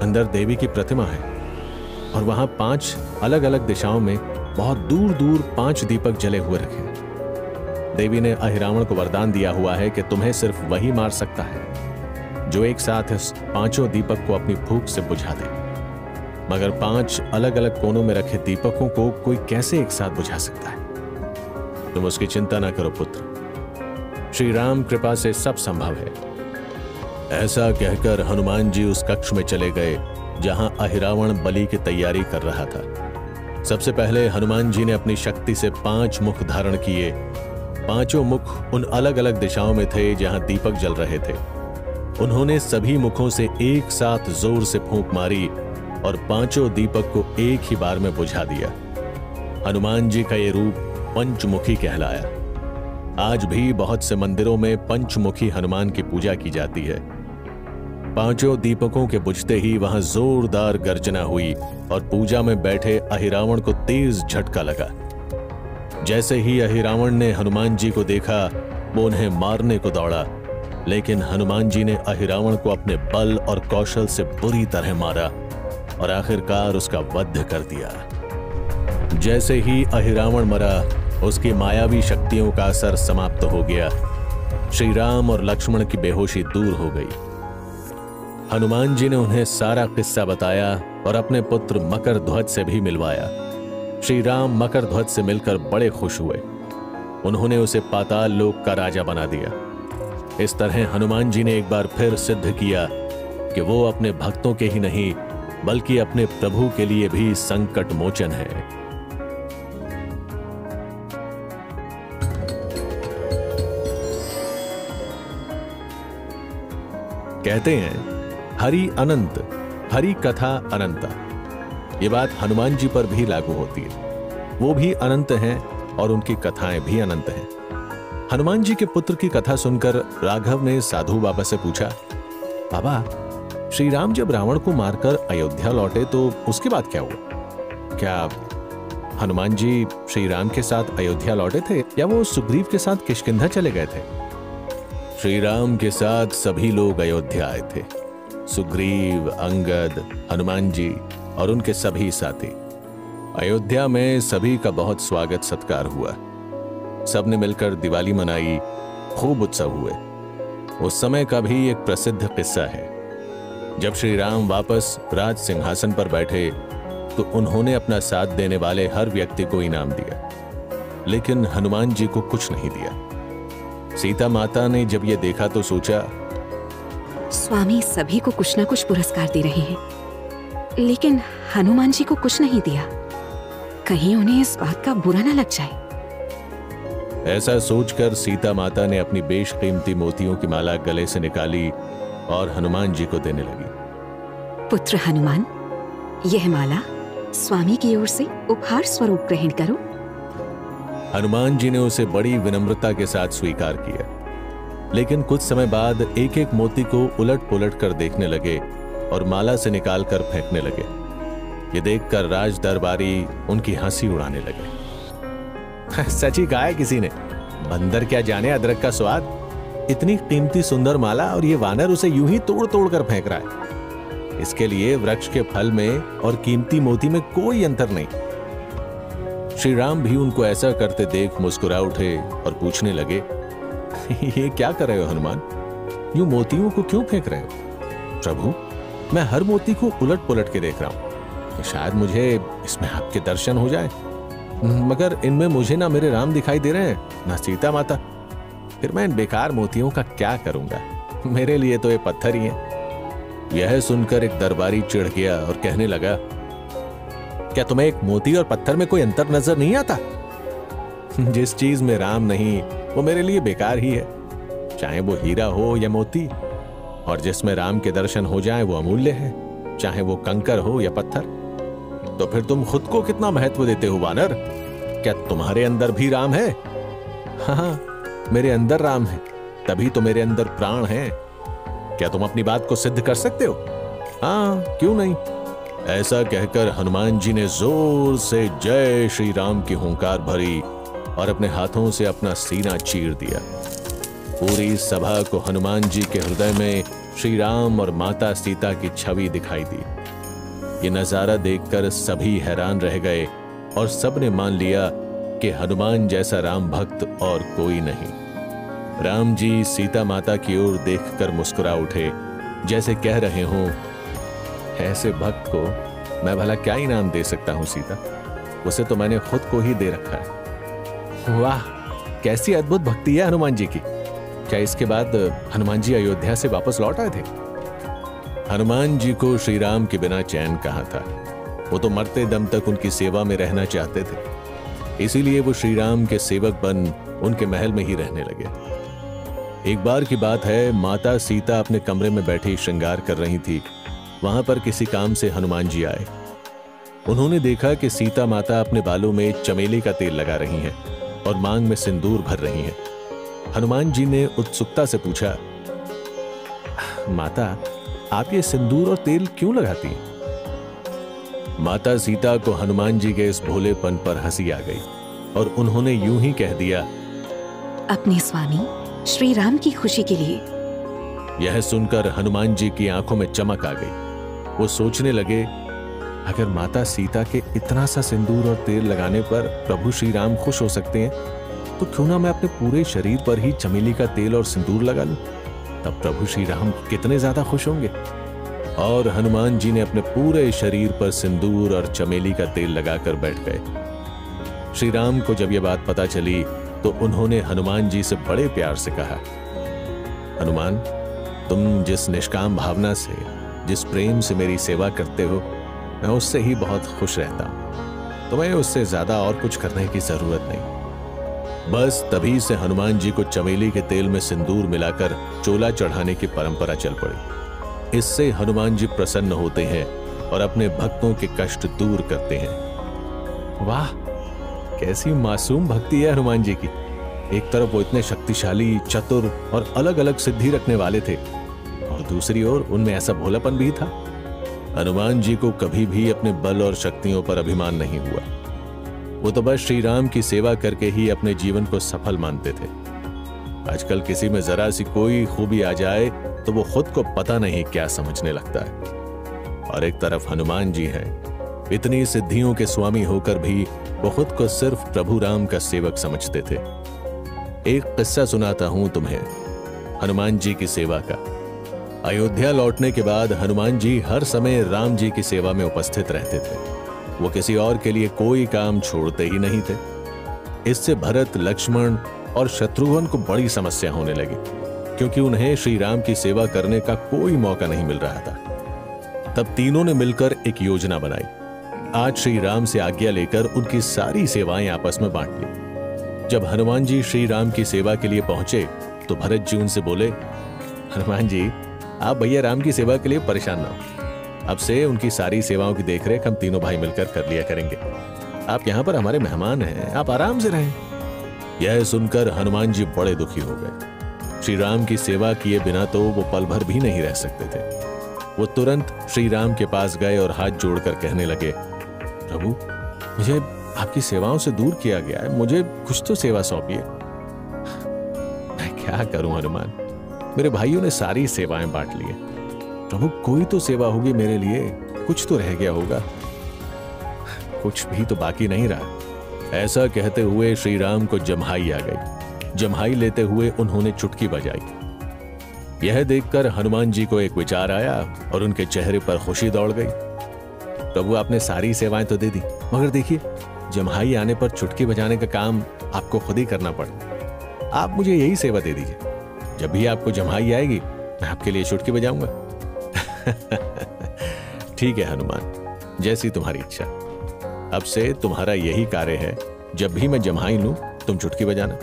अंदर देवी की प्रतिमा है और वहां 5 अलग अलग दिशाओं में बहुत दूर दूर 5 दीपक जले हुए रखे हैं। देवी ने अहिरावण को वरदान दिया हुआ है कि तुम्हें सिर्फ वही मार सकता है जो एक साथ इस 5 दीपक को अपनी फूंक से बुझा दे। मगर 5 अलग अलग कोनों में रखे दीपकों को कोई कैसे एक साथ बुझा सकता है? तुम उसकी चिंता ना करो पुत्र, श्री राम कृपा से सब संभव है। ऐसा कहकर हनुमान जी उस कक्ष में चले गए जहां अहिरावण बलि की तैयारी कर रहा था। सबसे पहले हनुमान जी ने अपनी शक्ति से 5 मुख धारण किए। 5 मुख उन अलग अलग दिशाओं में थे जहां दीपक जल रहे थे। उन्होंने सभी मुखों से एक साथ जोर से फूंक मारी और 5 दीपक को एक ही बार में बुझा दिया। हनुमान जी का ये रूप पंचमुखी कहलाया। आज भी बहुत से मंदिरों में पंचमुखी हनुमान की पूजा की जाती है। 5 दीपकों के बुझते ही वहां जोरदार गर्जना हुई और पूजा में बैठे अहिरावण को तेज झटका लगा। जैसे ही अहिरावण ने हनुमान जी को देखा, वो उन्हें मारने को दौड़ा, लेकिन हनुमान जी ने अहिरावण को अपने बल और कौशल से बुरी तरह मारा और आखिरकार उसका वध कर दिया। जैसे ही अहिरावण मरा, उसकी मायावी शक्तियों का असर समाप्त हो गया। श्री राम और लक्ष्मण की बेहोशी दूर हो गई। हनुमान जी ने उन्हें सारा किस्सा बताया और अपने पुत्र मकरध्वज से भी मिलवाया। श्री राम मकरध्वज से मिलकर बड़े खुश हुए। उन्होंने उसे पाताल लोक का राजा बना दिया। इस तरह हनुमान जी ने एक बार फिर सिद्ध किया कि वो अपने भक्तों के ही नहीं बल्कि अपने प्रभु के लिए भी संकट मोचन है। कहते हैं हरि अनंत, हरि कथा अनंता। ये बात हनुमान जी पर भी लागू होती है। वो भी अनंत हैं और उनकी कथाएं भी अनंत हैं। हनुमान जी के पुत्र की कथा सुनकर राघव ने साधु बाबा से पूछा, बाबा, श्री राम जब रावण को मारकर अयोध्या लौटे तो उसके बाद क्या हुआ? क्या हनुमान जी श्री राम के साथ अयोध्या लौटे थे या वो सुग्रीव के साथ किष्किंधा चले गए थे? श्री राम के साथ सभी लोग अयोध्या आए थे। सुग्रीव, अंगद, हनुमान जी और उनके सभी साथी। अयोध्या में सभी का बहुत स्वागत सत्कार हुआ। सबने मिलकर दिवाली मनाई, खूब उत्सव हुए। उस समय का भी एक प्रसिद्ध किस्सा है। जब श्री राम वापस राज सिंहासन पर बैठे तो उन्होंने अपना साथ देने वाले हर व्यक्ति को इनाम दिया, लेकिन हनुमान जी को कुछ नहीं दिया। सीता माता ने जब यह देखा तो सोचा, स्वामी सभी को कुछ ना कुछ पुरस्कार दे रहे हैं, लेकिन हनुमान जी को कुछ नहीं दिया। कहीं उन्हें इस बात का बुरा ना लग जाए। ऐसा सोचकर सीता माता ने अपनी बेशकीमती मोतियों की माला गले से निकाली और हनुमान जी को देने लगी। पुत्र हनुमान, यह माला स्वामी की ओर से उपहार स्वरूप ग्रहण करो। हनुमान जी ने उसे बड़ी विनम्रता के साथ स्वीकार किया, लेकिन कुछ समय बाद एक एक मोती को उलट पुलट कर देखने लगे और माला से निकालकर फेंकने लगे। ये देखकर राज दरबारी उनकी हंसी उड़ाने लगे। सच ही कहा है किसी ने, बंदर क्या जाने अदरक का स्वाद। इतनी कीमती सुंदर माला और ये वानर उसे यूं ही तोड़ तोड़ कर फेंक रहा है। इसके लिए वृक्ष के फल में और कीमती मोती में कोई अंतर नहीं। श्री राम भी उनको ऐसा करते देख मुस्कुरा उठे और पूछने लगे, ये क्या कर रहे हो हनुमान? यूं मोतियों को क्यों फेंक रहे हो? प्रभु, मैं हर मोती को उलट पुलट के देख रहा हूं कि शायद मुझे इसमें आपके दर्शन हो जाए, मगर इनमें मुझे ना मेरे राम दिखाई दे रहे हैं ना सीता माता। फिर मैं इन बेकार मोतियों का क्या करूंगा? मेरे लिए तो ये पत्थर ही हैं। यह सुनकर एक दरबारी चिढ़ गया और कहने लगा, क्या तुम्हें एक मोती और पत्थर में कोई अंतर नजर नहीं आता? जिस चीज में राम नहीं वो मेरे लिए बेकार ही है, चाहे वो हीरा हो या मोती। और जिसमें राम के दर्शन हो जाए वो अमूल्य है, चाहे वो कंकर हो या पत्थर। तो फिर तुम खुद को कितना महत्व देते हो वानर? क्या तुम्हारे अंदर भी राम है? हाँ, मेरे अंदर राम है, तभी तो मेरे अंदर प्राण है। क्या तुम अपनी बात को सिद्ध कर सकते हो? हाँ, क्यों नहीं। ऐसा कहकर हनुमान जी ने जोर से जय श्री राम की हुंकार भरी और अपने हाथों से अपना सीना चीर दिया। पूरी सभा को हनुमान जी के हृदय में श्री राम और माता सीता की छवि दिखाई दी। ये नजारा देखकर सभी हैरान रह गए और सबने मान लिया कि हनुमान जैसा राम भक्त और कोई नहीं। राम जी सीता माता की ओर देखकर मुस्कुरा उठे, जैसे कह रहे हों, ऐसे भक्त को मैं भला क्या इनाम दे सकता हूं सीता? उसे तो मैंने खुद को ही दे रखा है। वाह, कैसी अद्भुत भक्ति है हनुमान जी की। क्या इसके बाद हनुमान जी अयोध्या से वापस लौट आए थे? हनुमान जी को श्री राम के बिना चैन कहाँ था। वो तो मरते दम तक उनकी सेवा में रहना चाहते थे, इसीलिए वो श्री राम के सेवक बन उनके महल में ही रहने लगे। एक बार की बात है, माता सीता अपने कमरे में बैठी श्रृंगार कर रही थी। वहां पर किसी काम से हनुमान जी आए। उन्होंने देखा कि सीता माता अपने बालों में चमेली का तेल लगा रही हैं और मांग में सिंदूर भर रही हैं। हनुमान जी ने उत्सुकता से पूछा, माता, आप ये सिंदूर और तेल क्यों लगाती हैं? माता सीता को हनुमान जी के इस भोलेपन पर हंसी आ गई और उन्होंने यूं ही कह दिया, अपने स्वामी श्री राम की खुशी के लिए। यह सुनकर हनुमान जी की आंखों में चमक आ गई। वो सोचने लगे, अगर माता सीता के इतना सा सिंदूर और तेल लगाने पर प्रभु श्री राम खुश हो सकते हैं, तो क्यों ना मैं अपने पूरे शरीर पर ही चमेली का तेल और सिंदूर लगा लूं? तब प्रभु श्री राम कितने ज्यादा खुश होंगे। और हनुमान जी ने अपने पूरे शरीर पर सिंदूर और चमेली का तेल लगाकर बैठ गए। श्री राम को जब यह बात पता चली तो उन्होंने हनुमान जी से बड़े प्यार से कहा, हनुमान, तुम जिस निष्काम भावना से, जिस प्रेम से मेरी सेवा करते हो, मैं उससे ही बहुत खुश रहता हूं। तुम्हें उससे ज्यादा और कुछ करने की जरूरत नहीं। बस तभी से हनुमान जी को चमेली के तेल में सिंदूर मिलाकर चोला चढ़ाने की परंपरा चल पड़ी। इससे हनुमान जी प्रसन्न होते हैं और अपने भक्तों के कष्ट दूर करते हैं। वाह, कैसी मासूम भक्ति है हनुमान जी की। एक तरफ वो इतने शक्तिशाली, चतुर और अलग अलग सिद्धि रखने वाले थे, और दूसरी ओर उनमें ऐसा भोलापन भी था। हनुमान जी को कभी भी अपने बल और शक्तियों पर अभिमान नहीं हुआ। वो तो बस श्री राम की सेवा करके ही अपने जीवन को सफल मानते थे। आजकल किसी में जरा सी कोई खूबी आ जाए तो वो खुद को पता नहीं क्या समझने लगता है। और एक तरफ हनुमान जी हैं, इतनी सिद्धियों के स्वामी होकर भी वो खुद को सिर्फ प्रभु राम का सेवक समझते थे। एक किस्सा सुनाता हूं तुम्हें हनुमान जी की सेवा का। अयोध्या लौटने के बाद हनुमान जी हर समय राम जी की सेवा में उपस्थित रहते थे। वो किसी और के लिए कोई काम छोड़ते ही नहीं थे। इससे भरत, लक्ष्मण और शत्रुघ्न को बड़ी समस्या होने लगी, क्योंकि उन्हें श्री राम की सेवा करने का कोई मौका नहीं मिल रहा था। तब तीनों ने मिलकर एक योजना बनाई। आज श्री राम से आज्ञा लेकर उनकी सारी सेवाएं आपस में बांट ली। जब हनुमान जी श्री राम की सेवा के लिए पहुंचे तो भरत जी उनसे बोले, हनुमान जी, आप भैया राम की सेवा के लिए परेशान ना हो। अब से उनकी सारी सेवाओं की देखरेख हम तीनों भाई मिलकर कर लिया करेंगे। आप यहाँ पर हमारे मेहमान हैं, आप आराम से रहें। यह सुनकर हनुमान जी बड़े दुखी हो गए। श्री राम की सेवा किए बिना तो वो पल भर भी नहीं रह सकते थे। वो तुरंत श्री राम के पास गए और हाथ जोड़कर कहने लगे, प्रभु, मुझे आपकी सेवाओं से दूर किया गया है, मुझे कुछ तो सेवा सौंपिए। मैं क्या करूं हनुमान, मेरे भाइयों ने सारी सेवाएं बांट ली है। प्रभु, कोई तो सेवा होगी मेरे लिए, कुछ तो रह गया होगा। कुछ भी तो बाकी नहीं रहा। ऐसा कहते हुए श्री राम को जम्हाई आ गई। जम्हाई लेते हुए उन्होंने चुटकी बजाई। यह देखकर हनुमान जी को एक विचार आया और उनके चेहरे पर खुशी दौड़ गई। प्रभु, आपने सारी सेवाएं तो दे दी, मगर देखिए, जम्हाई आने पर चुटकी बजाने का काम आपको खुद ही करना पड़ा। आप मुझे यही सेवा दे दीजिए। जब भी आपको जम्हाई आएगी मैं आपके लिए चुटकी बजाऊंगा। ठीक है हनुमान, जैसी तुम्हारी इच्छा। अब से तुम्हारा यही कार्य है, जब भी मैं जम्हाई लूं तुम चुटकी बजाना।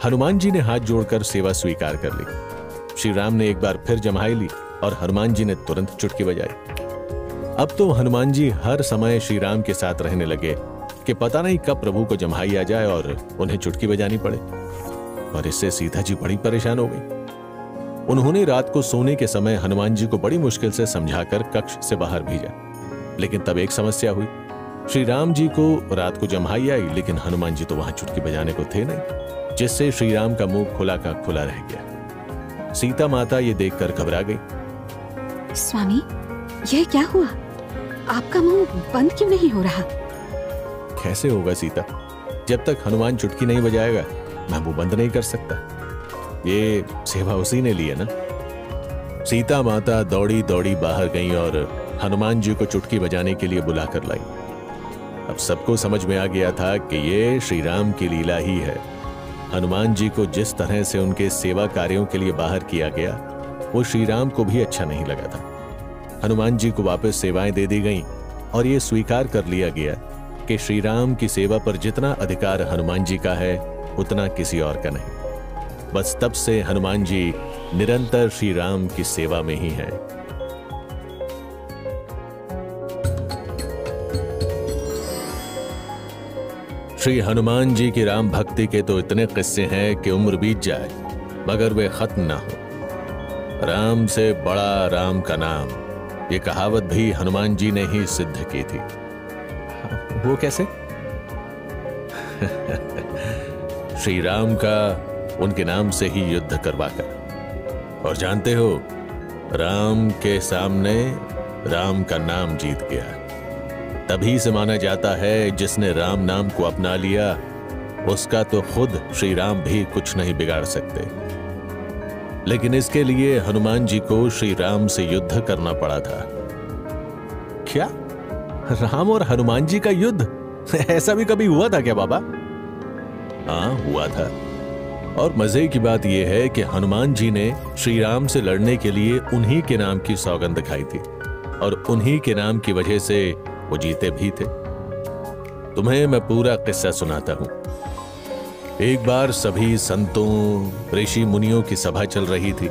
हनुमान जी ने हाथ जोड़कर सेवा स्वीकार कर ली। श्री राम ने एक बार फिर जम्हाई ली और हनुमान जी ने तुरंत चुटकी बजाई। अब तो हनुमान जी हर समय श्री राम के साथ रहने लगे कि पता नहीं कब प्रभु को जम्हाई आ जाए और उन्हें चुटकी बजानी पड़े। और इससे सीता जी बड़ी परेशान हो गई। उन्होंने रात को सोने के समय हनुमान जी को बड़ी मुश्किल से समझाकर कक्ष से बाहर भेजा, लेकिन तब एक समस्या हुई। श्री राम जी को रात को जम्हाई आई, लेकिन हनुमान जी तो वहां चुटकी बजाने को थे नहीं, जिससे श्री राम का मुंह खुला का खुला रह गया। सीता माता ये देखकर घबरा गई। स्वामी, यह क्या हुआ? आपका मुंह बंद क्यों नहीं हो रहा? कैसे होगा सीता, जब तक हनुमान चुटकी नहीं बजाएगा मैं मुंह बंद नहीं कर सकता। ये सेवा उसी ने ली है ना। सीता माता दौड़ी दौड़ी बाहर गई और हनुमान जी को चुटकी बजाने के लिए बुला कर लाई। अब सबको समझ में आ गया था कि ये श्री राम की लीला ही है। हनुमान जी को जिस तरह से उनके सेवा कार्यों के लिए बाहर किया गया, वो श्री राम को भी अच्छा नहीं लगा था। हनुमान जी को वापस सेवाएं दे दी गईं और ये स्वीकार कर लिया गया कि श्री राम की सेवा पर जितना अधिकार हनुमान जी का है उतना किसी और का नहीं। बस तब से हनुमान जी निरंतर श्री राम की सेवा में ही हैं। श्री हनुमान जी की राम भक्ति के तो इतने किस्से हैं कि उम्र बीत जाए मगर वे खत्म ना हो। राम से बड़ा राम का नाम, ये कहावत भी हनुमान जी ने ही सिद्ध की थी। वो कैसे? श्री राम का उनके नाम से ही युद्ध करवाकर। और जानते हो, राम के सामने राम का नाम जीत गया। तभी से माना जाता है जिसने राम नाम को अपना लिया उसका तो खुद श्री राम भी कुछ नहीं बिगाड़ सकते। लेकिन इसके लिए हनुमान जी को श्री राम से युद्ध करना पड़ा था। क्या राम और हनुमान जी का युद्ध? ऐसा भी कभी हुआ था क्या बाबा? हाँ, हुआ था। और मजे की बात यह है कि हनुमान जी ने श्री राम से लड़ने के लिए उन्हीं के नाम की सौगंध खाई थी और उन्हीं के नाम की वजह से वो जीते भी थे। तुम्हें मैं पूरा किस्सा सुनाता हूं। एक बार सभी संतों, ऋषि मुनियों की सभा चल रही थी,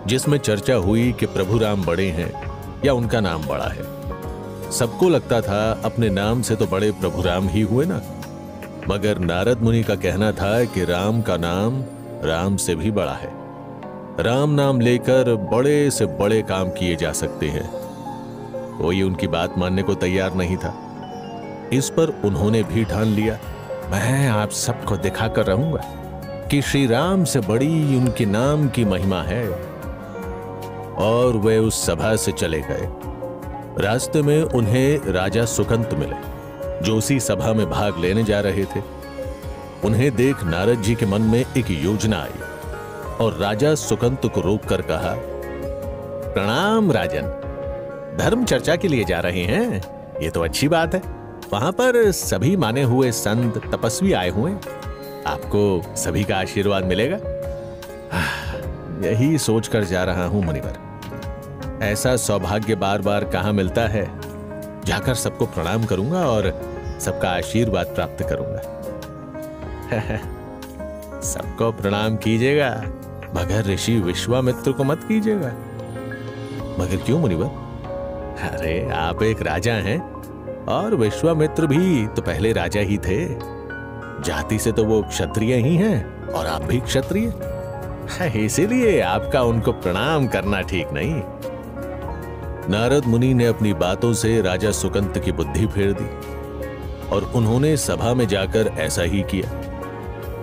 जिसमें चर्चा हुई कि प्रभु राम बड़े हैं या उनका नाम बड़ा है। सबको लगता था अपने नाम से तो बड़े प्रभु राम ही हुए ना, मगर नारद मुनि का कहना था कि राम का नाम राम से भी बड़ा है। राम नाम लेकर बड़े से बड़े काम किए जा सकते हैं। कोई उनकी बात मानने को तैयार नहीं था। इस पर उन्होंने भी ठान लिया, मैं आप सबको दिखाकर रहूंगा कि श्री राम से बड़ी उनके नाम की महिमा है। और वे उस सभा से चले गए। रास्ते में उन्हें राजा सुकंत मिले, जो उसी सभा में भाग लेने जा रहे थे। उन्हें देख नारद जी के मन में एक योजना आई और राजा सुकंत को रोककर कहा, प्रणाम राजन, धर्म चर्चा के लिए जा रहे हैं, ये तो अच्छी बात है। वहां पर सभी माने हुए संत तपस्वी आए हुए, आपको सभी का आशीर्वाद मिलेगा। यही सोचकर जा रहा हूं मुनिवर, ऐसा सौभाग्य बार बार कहां मिलता है। जाकर सबको प्रणाम करूंगा और सबका आशीर्वाद प्राप्त करूंगा। सबको प्रणाम कीजिएगा, मगर ऋषि विश्वामित्र को मत कीजिएगा। मगर क्यों मुनिवर? अरे आप एक राजा हैं और विश्वामित्र भी तो पहले राजा ही थे। जाति से तो वो क्षत्रिय ही हैं और आप भी क्षत्रिय, इसीलिए आपका उनको प्रणाम करना ठीक नहीं। नारद मुनि ने अपनी बातों से राजा सुकंत की बुद्धि फेर दी और उन्होंने सभा में जाकर ऐसा ही किया।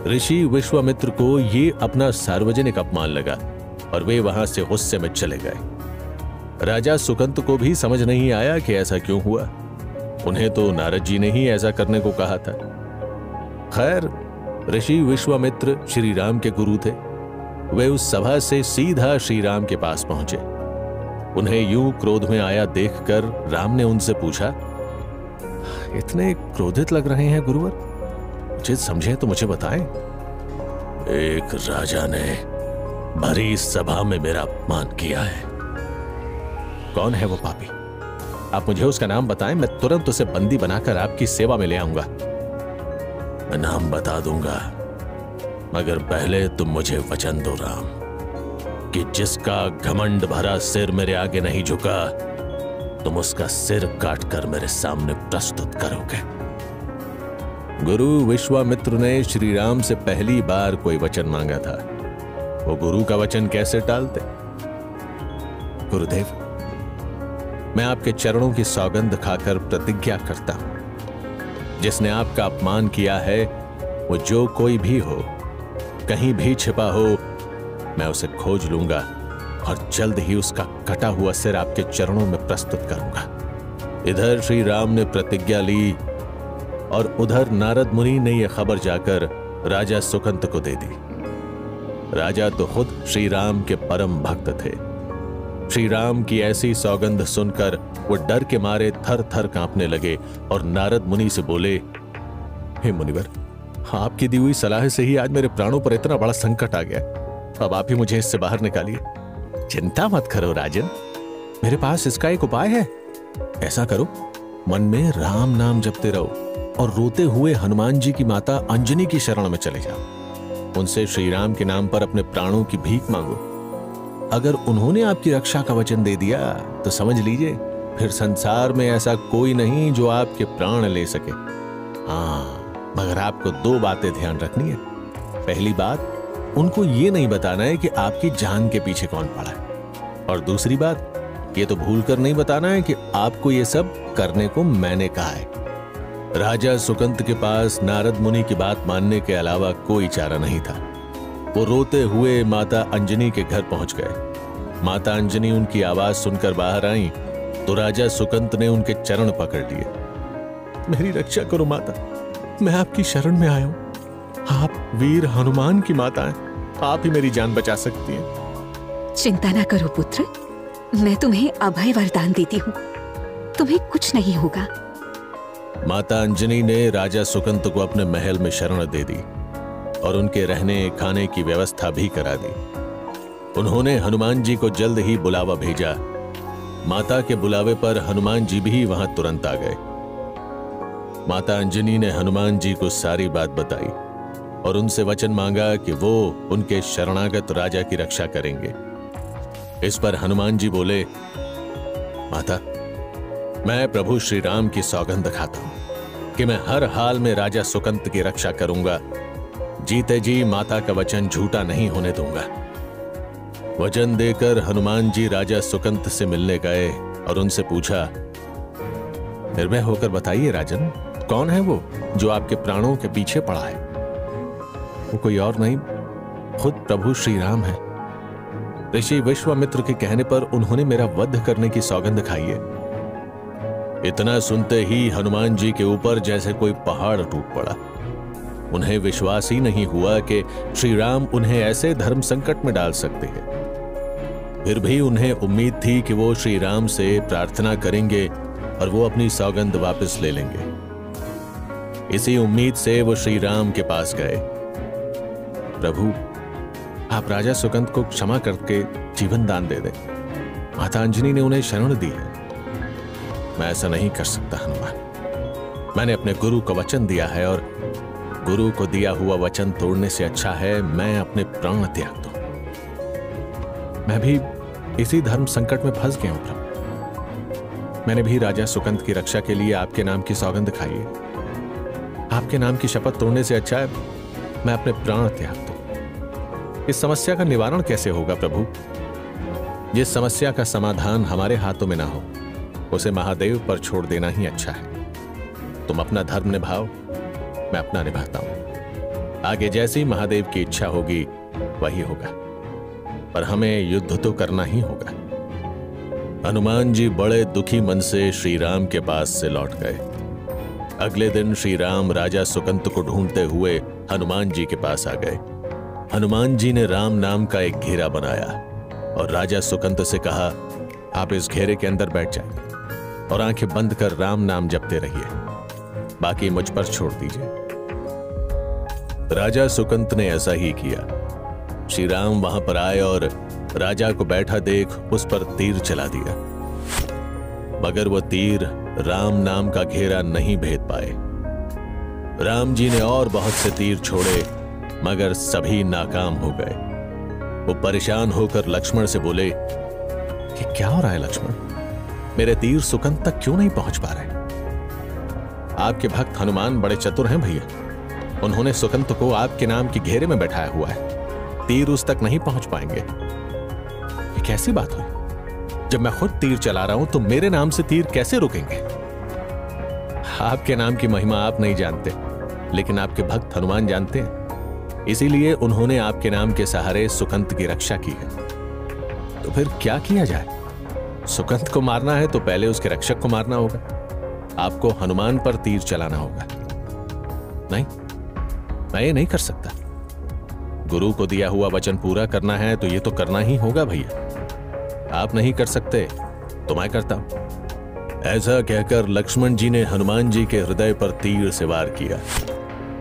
ऋषि विश्वामित्र को ये अपना सार्वजनिक अपमान लगा और वे वहां से गुस्से में चले गए। राजा सुकंत को भी समझ नहीं आया कि ऐसा क्यों हुआ। उन्हें तो नारद जी ने ही ऐसा करने को कहा था। खैर, ऋषि विश्वामित्र श्री राम के गुरु थे। वे उस सभा से सीधा श्री राम के पास पहुंचे। उन्हें यूं क्रोध में आया देखकर राम ने उनसे पूछा, इतने क्रोधित लग रहे हैं गुरुवर, उचित समझे तो मुझे बताएं। एक राजा ने भरी सभा में मेरा अपमान किया है। कौन है वो पापी? आप मुझे उसका नाम बताएं, मैं तुरंत उसे बंदी बनाकर आपकी सेवा में ले आऊंगा। मैं नाम बता दूंगा, मगर पहले तुम मुझे वचन दो राम, कि जिसका घमंड भरा सिर मेरे आगे नहीं झुका, तुम उसका सिर काटकर मेरे सामने प्रस्तुत करोगे। गुरु विश्वामित्र ने श्री राम से पहली बार कोई वचन मांगा था। वो गुरु का वचन कैसे टालते? गुरुदेव, मैं आपके चरणों की सौगंध खाकर प्रतिज्ञा करता हूं, जिसने आपका अपमान किया है वो जो कोई भी हो, कहीं भी छिपा हो, मैं उसे खोज लूंगा और जल्द ही उसका कटा हुआ सिर आपके चरणों में प्रस्तुत करूंगा। इधर श्री राम ने प्रतिज्ञा ली और उधर नारद मुनि ने यह खबर जाकर राजा सुकंत को दे दी। राजा तो खुद श्री राम के परम भक्त थे। श्री राम की ऐसी सौगंध सुनकर वो डर के मारे थर थर कांपने लगे और नारद मुनि से बोले, हे मुनिवर, आपकी दी हुई सलाह से ही आज मेरे प्राणों पर इतना बड़ा संकट आ गया। अब आप ही मुझे इससे बाहर निकालिए। चिंता मत करो राजन, मेरे पास इसका एक उपाय है। ऐसा करो, मन में राम नाम जपते रहो और रोते हुए हनुमान जी की माता अंजनी की शरण में चले जाओ। उनसे श्री राम के नाम पर अपने प्राणों की भीख मांगो। अगर उन्होंने आपकी रक्षा का वचन दे दिया तो समझ लीजिए फिर संसार में ऐसा कोई नहीं जो आपके प्राण ले सके। हाँ, मगर आपको दो बातें ध्यान रखनी है। पहली बात, उनको ये नहीं बताना है कि आपकी जान के पीछे कौन पड़ा है, और दूसरी बात, ये तो भूलकर नहीं बताना है कि आपको ये सब करने को मैंने कहा है। राजा सुकंत के पास नारद मुनि की बात मानने के अलावा कोई चारा नहीं था। वो रोते हुए माता अंजनी के घर पहुंच गए। माता अंजनी उनकी आवाज सुनकर बाहर आई तो राजा सुकंत ने उनके चरण पकड़ लिए। मेरी रक्षा करो माता, मैं आपकी शरण में आया हूं। आप वीर हनुमान की माता हैं, आप ही मेरी जान बचा सकती हैं। चिंता ना करो पुत्र, मैं तुम्हें अभय वरदान देती हूँ, तुम्हें कुछ नहीं होगा। माता अंजनी ने राजा सुकंत को अपने महल में शरण दे दी और उनके रहने खाने की व्यवस्था भी करा दी। उन्होंने हनुमान जी को जल्द ही बुलावा भेजा। माता के बुलावे पर हनुमान जी भी वहां तुरंत आ गए। माता अंजनी ने हनुमान जी को सारी बात बताई और उनसे वचन मांगा कि वो उनके शरणागत राजा की रक्षा करेंगे। इस पर हनुमान जी बोले, माता, मैं प्रभु श्री राम की सौगंध खाता हूं कि मैं हर हाल में राजा सुकंत की रक्षा करूंगा। जीते जी माता का वचन झूठा नहीं होने दूंगा। वचन देकर हनुमान जी राजा सुकंत से मिलने गए और उनसे पूछा, निर्भय होकर बताइए राजन, कौन है वो जो आपके प्राणों के पीछे पड़ा है? वो कोई और नहीं, खुद प्रभु श्री राम है। ऋषि विश्वामित्र के कहने पर उन्होंने मेरा वध करने की सौगंध खाई है। इतना सुनते ही हनुमान जी के ऊपर जैसे कोई पहाड़ टूट पड़ा। उन्हें विश्वास ही नहीं हुआ कि श्री राम उन्हें ऐसे धर्म संकट में डाल सकते हैं। फिर भी उन्हें उम्मीद थी कि वो श्री राम से प्रार्थना करेंगे और वो अपनी सौगंध वापस ले लेंगे। इसी उम्मीद से वो श्री राम के पास गए। प्रभु, आप राजा सुकंत को क्षमा करके जीवन दान दे दें। माता अंजनी ने उन्हें शरण दी है। मैं ऐसा नहीं कर सकता हनुमान। मैंने अपने गुरु को वचन दिया है और गुरु को दिया हुआ वचन तोड़ने से अच्छा है मैं अपने प्राण त्याग दूं। मैं भी इसी धर्म संकट में फंस गया हूं प्रभु। मैंने भी राजा सुकंत की रक्षा के लिए आपके नाम की सौगंध खाई है। आपके नाम की शपथ तोड़ने से अच्छा है मैं अपने प्राण त्याग दूं। इस समस्या का निवारण कैसे होगा प्रभु? जिस समस्या का समाधान हमारे हाथों में ना हो उसे महादेव पर छोड़ देना ही अच्छा है। तुम अपना धर्म निभाओ, मैं अपना निभाता हूं। आगे जैसी महादेव की इच्छा होगी वही होगा, पर हमें युद्ध तो करना ही होगा। हनुमान जी बड़े दुखी मन से श्री राम के पास से लौट गए। अगले दिन श्री राम राजा सुकंत को ढूंढते हुए हनुमान जी के पास आ गए। हनुमान जी ने राम नाम का एक घेरा बनाया और राजा सुकंत से कहा, आप इस घेरे के अंदर बैठ जाइए और आंखें बंद कर राम नाम जपते रहिए, बाकी मुझ पर छोड़ दीजिए। राजा सुकंत ने ऐसा ही किया। श्री राम वहां पर आए और राजा को बैठा देख उस पर तीर चला दिया, मगर वो तीर राम नाम का घेरा नहीं भेद पाए। राम जी ने और बहुत से तीर छोड़े मगर सभी नाकाम हो गए। वो परेशान होकर लक्ष्मण से बोले कि क्या हो रहा है लक्ष्मण, मेरे तीर सुकंत तक क्यों नहीं पहुंच पा रहे? आपके भक्त हनुमान बड़े चतुर हैं भैया, उन्होंने सुकंत को आपके नाम के घेरे में बैठाया हुआ है, तीर उस तक नहीं पहुंच पाएंगे। ये कैसी बात हुई? जब मैं खुद तीर चला रहा हूं तो मेरे नाम से तीर कैसे रुकेंगे? आपके नाम की महिमा आप नहीं जानते, लेकिन आपके भक्त हनुमान जानते हैं। इसीलिए उन्होंने आपके नाम के सहारे सुकंत की रक्षा की है। तो फिर क्या किया जाए? सुकंत को मारना है तो पहले उसके रक्षक को मारना होगा। आपको हनुमान पर तीर चलाना होगा। नहीं, मैं ये नहीं कर सकता। गुरु को दिया हुआ वचन पूरा करना है तो ये तो करना ही होगा भैया। आप नहीं कर सकते तो मैं करता हूं। ऐसा कहकर लक्ष्मण जी ने हनुमान जी के हृदय पर तीर से वार किया।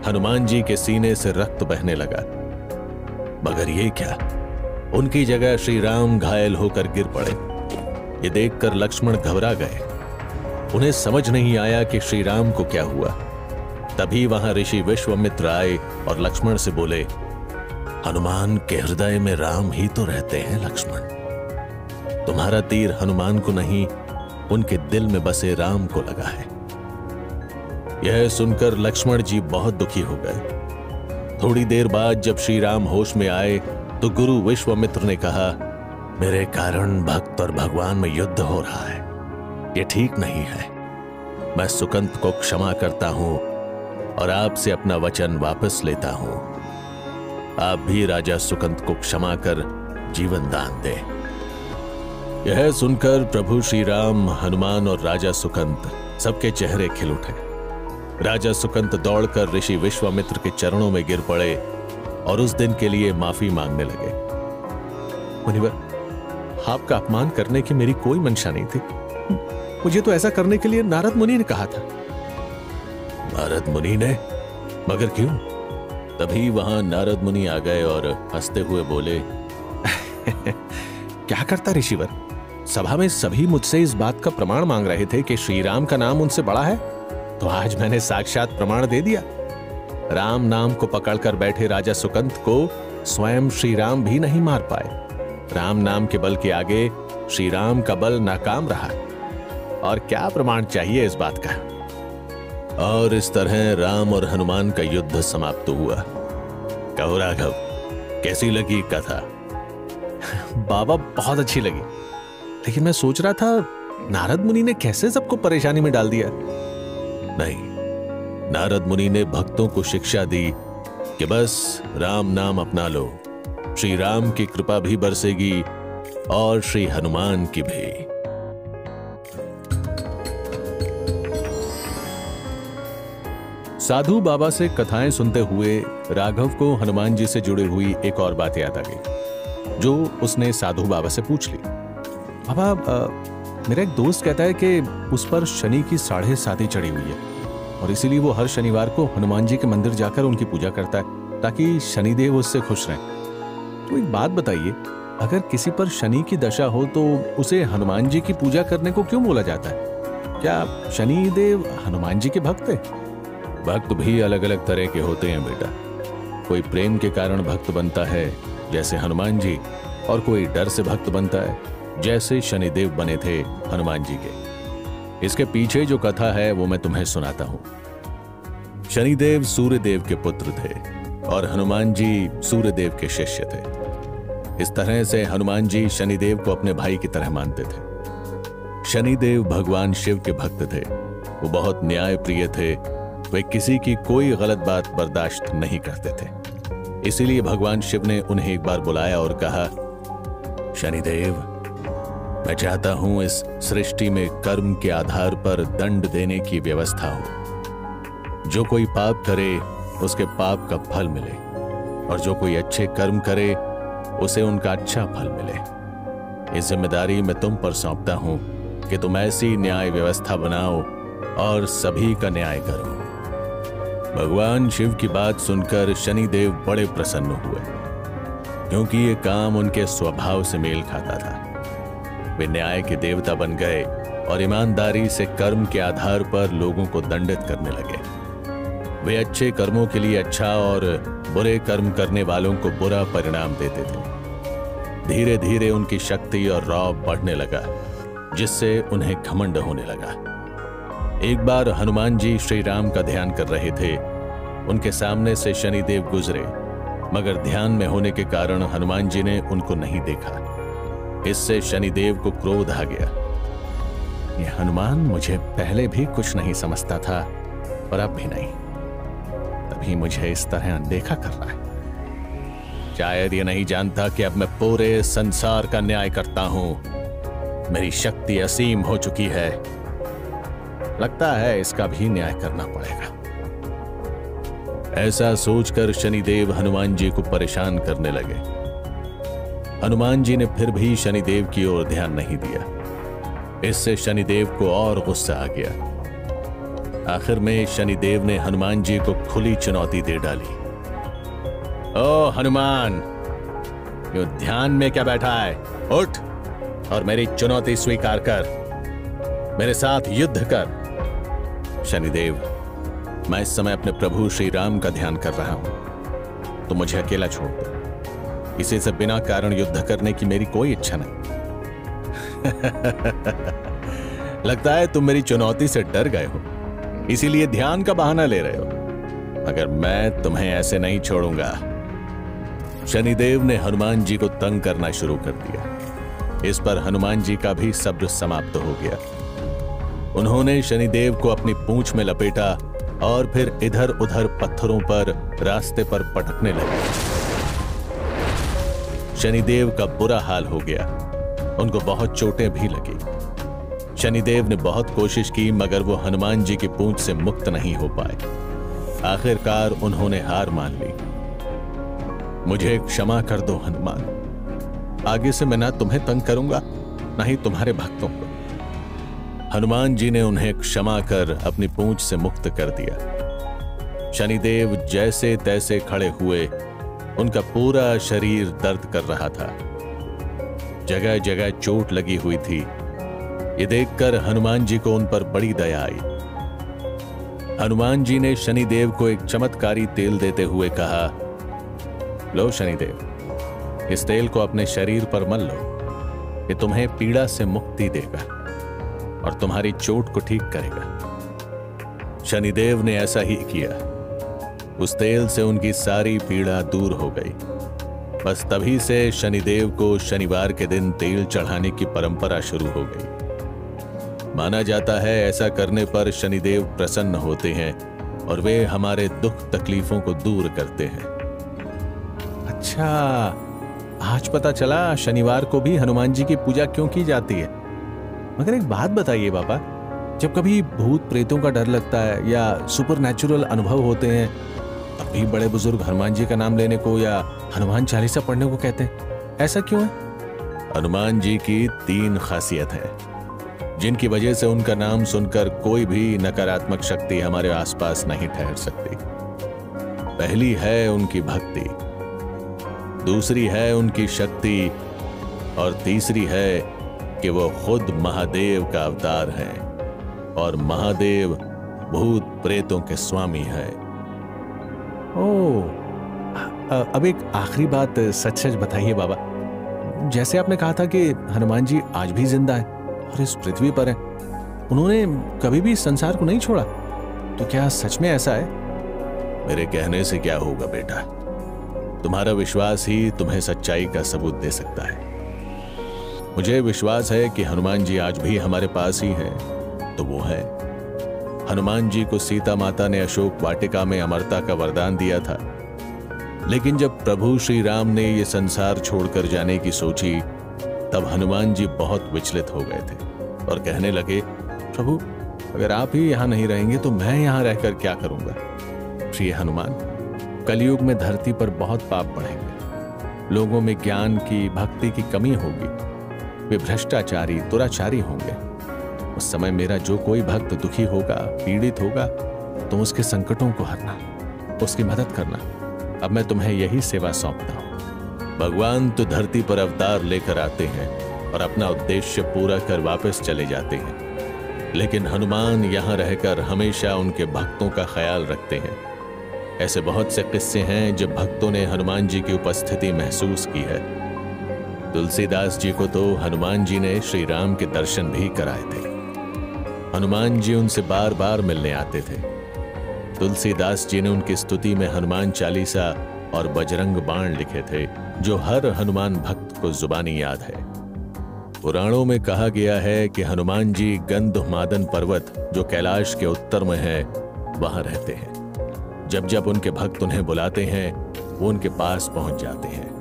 हनुमान जी के सीने से रक्त बहने लगा, मगर ये क्या, उनकी जगह श्री राम घायल होकर गिर पड़े। ये देखकर लक्ष्मण घबरा गए। उन्हें समझ नहीं आया कि श्री राम को क्या हुआ। तभी वहां ऋषि विश्वामित्र आए और लक्ष्मण से बोले, हनुमान के हृदय में राम ही तो रहते हैं लक्ष्मण। तुम्हारा तीर हनुमान को नहीं, उनके दिल में बसे राम को लगा है। यह सुनकर लक्ष्मण जी बहुत दुखी हो गए। थोड़ी देर बाद जब श्री राम होश में आए तो गुरु विश्वामित्र ने कहा, मेरे कारण भक्त और भगवान में युद्ध हो रहा है, ये ठीक नहीं है। मैं सुकंत को क्षमा करता हूं और आपसे अपना वचन वापस लेता हूं। आप भी राजा सुकंत को क्षमा कर जीवन दान दें। यह सुनकर प्रभु श्री राम, हनुमान और राजा सुकंत सबके चेहरे खिल उठे। राजा सुकंत दौड़कर ऋषि विश्वामित्र के चरणों में गिर पड़े और उस दिन के लिए माफी मांगने लगे। मुनिवर, आपका अपमान करने की मेरी कोई मंशा नहीं थी। मुझे तो ऐसा करने के लिए नारद मुनि ने कहा था। नारद मुनि ने? मगर क्यों? तभी वहां नारद मुनि आ गए और हंसते हुए बोले, क्या करता ऋषिवर, सभा में सभी मुझसे इस बात का प्रमाण मांग रहे थे कि श्री राम का नाम उनसे बड़ा है, तो आज मैंने साक्षात प्रमाण दे दिया। राम नाम को पकड़कर बैठे राजा सुकंत को स्वयं श्री राम भी नहीं मार पाए। राम नाम के बल के आगे श्री राम का बल नाकाम रहा। और क्या प्रमाण चाहिए इस बात का? और इस तरह राम और हनुमान का युद्ध समाप्त हुआ। कहो राघव, कैसी लगी कथा? बाबा, बहुत अच्छी लगी, लेकिन मैं सोच रहा था नारद मुनि ने कैसे सबको परेशानी में डाल दिया। नहीं, नारद मुनि ने भक्तों को शिक्षा दी कि बस राम नाम अपना लो, श्री राम की कृपा भी बरसेगी और श्री हनुमान की भी। साधु बाबा से कथाएं सुनते हुए राघव को हनुमान जी से जुड़ी हुई एक और बात याद आ गई, जो उसने साधु बाबा से पूछ ली। बाबा, मेरा एक दोस्त कहता है कि उस पर शनि की 7.5 चढ़ी हुई है और इसीलिए वो हर शनिवार को हनुमान जी के मंदिर जाकर उनकी पूजा करता है ताकि शनिदेव उससे खुश रहें। तो एक बात बताइए, अगर किसी पर शनि की दशा हो तो उसे हनुमान जी की पूजा करने को क्यों बोला जाता है? क्या शनिदेव हनुमान जी के भक्त हैं? भक्त भी अलग अलग तरह के होते हैं बेटा। कोई प्रेम के कारण भक्त बनता है जैसे हनुमान जी, और कोई डर से भक्त बनता है जैसे शनिदेव बने थे हनुमान जी के। इसके पीछे जो कथा है वो मैं तुम्हें सुनाता हूं। शनिदेव सूर्यदेव के पुत्र थे और हनुमान जी सूर्यदेव के शिष्य थे। इस तरह से हनुमान जी शनिदेव को अपने भाई की तरह मानते थे। शनिदेव भगवान शिव के भक्त थे। वो बहुत न्याय प्रिय थे। वे किसी की कोई गलत बात बर्दाश्त नहीं करते थे। इसीलिए भगवान शिव ने उन्हें एक बार बुलाया और कहा, शनिदेव, मैं चाहता हूं इस सृष्टि में कर्म के आधार पर दंड देने की व्यवस्था हो। जो कोई पाप करे उसके पाप का फल मिले, और जो कोई अच्छे कर्म करे उसे उनका अच्छा फल मिले। इस जिम्मेदारी मैं तुम पर सौंपता हूं कि तुम ऐसी न्याय व्यवस्था बनाओ और सभी का न्याय करो। भगवान शिव की बात सुनकर शनिदेव बड़े प्रसन्न हुए, क्योंकि ये काम उनके स्वभाव से मेल खाता था। वे न्याय के देवता बन गए और ईमानदारी से कर्म के आधार पर लोगों को दंडित करने लगे। वे अच्छे कर्मों के लिए अच्छा और बुरे कर्म करने वालों को बुरा परिणाम देते थे। धीरे धीरे उनकी शक्ति और रौब बढ़ने लगा, जिससे उन्हें घमंड होने लगा। एक बार हनुमान जी श्री राम का ध्यान कर रहे थे। उनके सामने से शनिदेव गुजरे, मगर ध्यान में होने के कारण हनुमान जी ने उनको नहीं देखा। इससे शनिदेव को क्रोध आ गया। ये हनुमान मुझे पहले भी कुछ नहीं समझता था और अब भी नहीं, तभी मुझे इस तरह अनदेखा कर रहा है। शायद ये नहीं जानता कि अब मैं पूरे संसार का न्याय करता हूं। मेरी शक्ति असीम हो चुकी है। लगता है इसका भी न्याय करना पड़ेगा। ऐसा सोचकर शनिदेव हनुमान जी को परेशान करने लगे। हनुमान जी ने फिर भी शनिदेव की ओर ध्यान नहीं दिया। इससे शनिदेव को और गुस्सा आ गया। आखिर में शनिदेव ने हनुमान जी को खुली चुनौती दे डाली। ओ हनुमान, यो ध्यान में क्या बैठा है? उठ और मेरी चुनौती स्वीकार कर। मेरे साथ युद्ध कर। शनिदेव, मैं इस समय अपने प्रभु श्री राम का ध्यान कर रहा हूं, तो मुझे अकेला छोड़ दो। किसी से बिना कारण युद्ध करने की मेरी कोई इच्छा नहीं। लगता है तुम मेरी चुनौती से डर गए हो, इसीलिए ध्यान का बहाना ले रहे हो। मगर मैं तुम्हें ऐसे नहीं छोड़ूंगा। शनिदेव ने हनुमान जी को तंग करना शुरू कर दिया। इस पर हनुमान जी का भी सब्र समाप्त हो गया। उन्होंने शनिदेव को अपनी पूंछ में लपेटा और फिर इधर उधर पत्थरों पर रास्ते पर पटकने लगे। शनिदेव का बुरा हाल हो गया। उनको बहुत चोटें भी लगी। शनिदेव ने बहुत कोशिश की, मगर वो हनुमान जी की पूंछ से मुक्त नहीं हो पाए। आखिरकार उन्होंने हार मान ली। मुझे क्षमा कर दो हनुमान। आगे से मैं ना तुम्हें तंग करूंगा, ना ही तुम्हारे भक्तों को। हनुमान जी ने उन्हें क्षमा कर अपनी पूंछ से मुक्त कर दिया। शनिदेव जैसे तैसे खड़े हुए। उनका पूरा शरीर दर्द कर रहा था। जगह जगह चोट लगी हुई थी। ये देखकर हनुमान जी को उन पर बड़ी दया आई। हनुमान जी ने शनिदेव को एक चमत्कारी तेल देते हुए कहा, लो शनिदेव, इस तेल को अपने शरीर पर मल लो। ये तुम्हें पीड़ा से मुक्ति देगा और तुम्हारी चोट को ठीक करेगा। शनिदेव ने ऐसा ही किया। उस तेल से उनकी सारी पीड़ा दूर हो गई। बस तभी से शनिदेव को शनिवार के दिन तेल चढ़ाने की परंपरा शुरू हो गई। माना जाता है ऐसा करने पर शनिदेव प्रसन्न होते हैं और वे हमारे दुख तकलीफों को दूर करते हैं। अच्छा, आज पता चला शनिवार को भी हनुमान जी की पूजा क्यों की जाती है। मगर एक बात बताइए बाबा, जब कभी भूत प्रेतों का डर लगता है या सुपरनैचुरल अनुभव होते हैं, तब भी बड़े बुजुर्ग हनुमान जी का नाम लेने को या हनुमान चालीसा पढ़ने को कहते हैं। ऐसा क्यों है? हनुमान जी की 3 खासियत है जिनकी वजह से उनका नाम सुनकर कोई भी नकारात्मक शक्ति हमारे आसपास नहीं ठहर सकती। पहली है उनकी भक्ति, दूसरी है उनकी शक्ति और तीसरी है कि वो खुद महादेव का अवतार है और महादेव भूत प्रेतों के स्वामी है। ओह, अब एक आखिरी बात सच सच बताइए बाबा, जैसे आपने कहा था कि हनुमान जी आज भी जिंदा है और इस पृथ्वी पर है, उन्होंने कभी भी संसार को नहीं छोड़ा, तो क्या सच में ऐसा है? मेरे कहने से क्या होगा बेटा, तुम्हारा विश्वास ही तुम्हें सच्चाई का सबूत दे सकता है। मुझे विश्वास है कि हनुमान जी आज भी हमारे पास ही हैं, तो वो है। हनुमान जी को सीता माता ने अशोक वाटिका में अमरता का वरदान दिया था, लेकिन जब प्रभु श्री राम ने ये संसार छोड़कर जाने की सोची, तब हनुमान जी बहुत विचलित हो गए थे और कहने लगे, प्रभु अगर आप ही यहां नहीं रहेंगे तो मैं यहां रहकर क्या करूंगा? श्री हनुमान, कलयुग में धरती पर बहुत पाप बढ़ेंगे, लोगों में ज्ञान की भक्ति की कमी होगी, वे भ्रष्टाचारी दुराचारी होंगे। उस समय मेरा जो कोई भक्त दुखी होगा, पीड़ित होगा, तुम उसके संकटों को हरना, उसकी मदद करना। अब मैं तुम्हें यही सेवा सौंपता हूं। भगवान तो धरती पर अवतार लेकर आते हैं और अपना उद्देश्य पूरा कर वापस चले जाते हैं, लेकिन हनुमान यहां रहकर हमेशा उनके भक्तों का ख्याल रखते हैं। ऐसे बहुत से किस्से हैं जब भक्तों ने हनुमान जी की उपस्थिति महसूस की है। तुलसीदास जी को तो हनुमान जी ने श्री राम के दर्शन भी कराए थे। हनुमान जी उनसे बार बार मिलने आते थे। तुलसीदास जी ने उनकी स्तुति में हनुमान चालीसा और बजरंग बाण लिखे थे, जो हर हनुमान भक्त को जुबानी याद है। पुराणों में कहा गया है कि हनुमान जी गंधमादन पर्वत, जो कैलाश के उत्तर में है, वहां रहते हैं। जब जब उनके भक्त उन्हें बुलाते हैं, वो उनके पास पहुंच जाते हैं।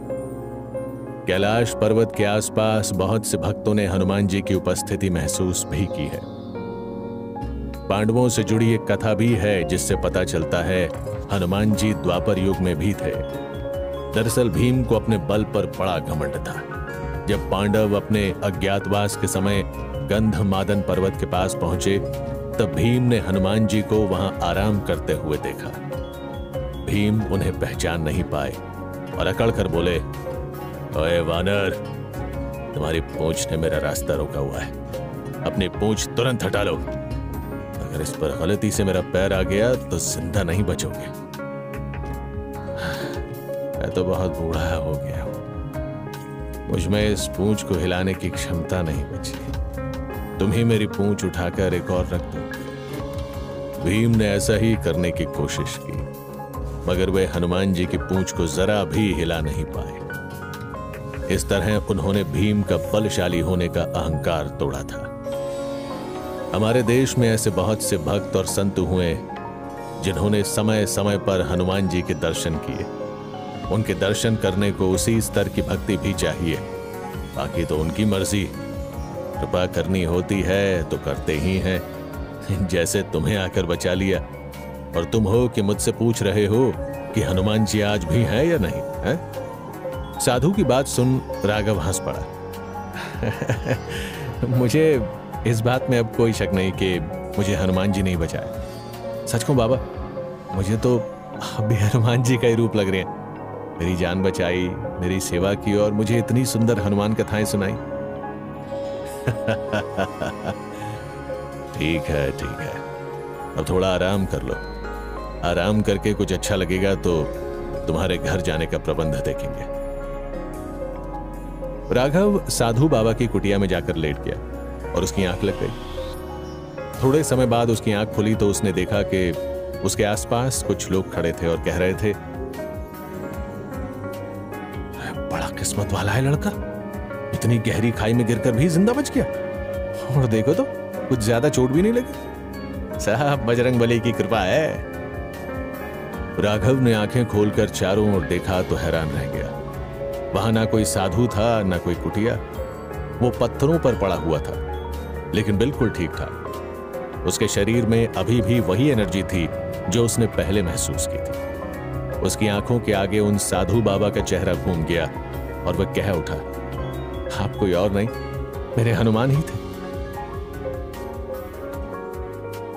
कैलाश पर्वत के आसपास बहुत से भक्तों ने हनुमान जी की उपस्थिति महसूस भी की है। पांडवों से जुड़ी एक कथा भी है जिससे पता चलता है हनुमान जी द्वापर युग में भी थे। दरअसल भीम को अपने बल पर बड़ा घमंड था। जब पांडव अपने अज्ञातवास के समय गंधमादन पर्वत के पास पहुंचे, तब भीम ने हनुमान जी को वहां आराम करते हुए देखा। भीम उन्हें पहचान नहीं पाए और अकड़ कर बोले, ओए वानर, तुम्हारी पूंछ ने मेरा रास्ता रोका हुआ है, अपनी पूंछ तुरंत हटा लो। अगर इस पर गलती से मेरा पैर आ गया तो जिंदा नहीं बचोगे। मैं तो बहुत बूढ़ा हो गया हूं, मुझ में इस पूंछ को हिलाने की क्षमता नहीं बची। तुम ही मेरी पूंछ उठाकर एक और रख दो। भीम ने ऐसा ही करने की कोशिश की, मगर वे हनुमान जी की पूंछ को जरा भी हिला नहीं पाए। इस तरह उन्होंने भीम का बलशाली होने का अहंकार तोड़ा था। हमारे देश में ऐसे बहुत से भक्त और संत हुए जिन्होंने समय समय पर हनुमान जी के दर्शन किए। उनके दर्शन करने को उसी स्तर की भक्ति भी चाहिए, बाकी तो उनकी मर्जी। कृपा करनी होती है तो करते ही हैं, जैसे तुम्हें आकर बचा लिया और तुम हो कि मुझसे पूछ रहे हो कि हनुमान जी आज भी हैं या नहीं है? साधु की बात सुन राघव हंस पड़ा। मुझे इस बात में अब कोई शक नहीं कि मुझे हनुमान जी नहीं बचाए। सच कहूं बाबा, मुझे तो अभी हनुमान जी का ही रूप लग रहे हैं। मेरी जान बचाई, मेरी सेवा की और मुझे इतनी सुंदर हनुमान कथाएं सुनाई। ठीक है ठीक है, अब थोड़ा आराम कर लो। आराम करके कुछ अच्छा लगेगा तो तुम्हारे घर जाने का प्रबंध देखेंगे। राघव साधु बाबा की कुटिया में जाकर लेट गया और उसकी आंख लग गई। थोड़े समय बाद उसकी आंख खुली तो उसने देखा कि उसके आसपास कुछ लोग खड़े थे और कह रहे थे, बड़ा किस्मत वाला है लड़का, इतनी गहरी खाई में गिरकर भी जिंदा बच गया, और देखो तो कुछ ज्यादा चोट भी नहीं लगी। साहब बजरंगबली की कृपा है। राघव ने आंखें खोलकर चारों ओर देखा तो हैरान रह गया। वहां ना कोई साधु था ना कोई कुटिया। वो पत्थरों पर पड़ा हुआ था, लेकिन बिल्कुल ठीक था। उसके शरीर में अभी भी वही एनर्जी थी जो उसने पहले महसूस की थी। उसकी आंखों के आगे उन साधु बाबा का चेहरा घूम गया और वह कह उठा, आप कोई और नहीं, मेरे हनुमान ही थे।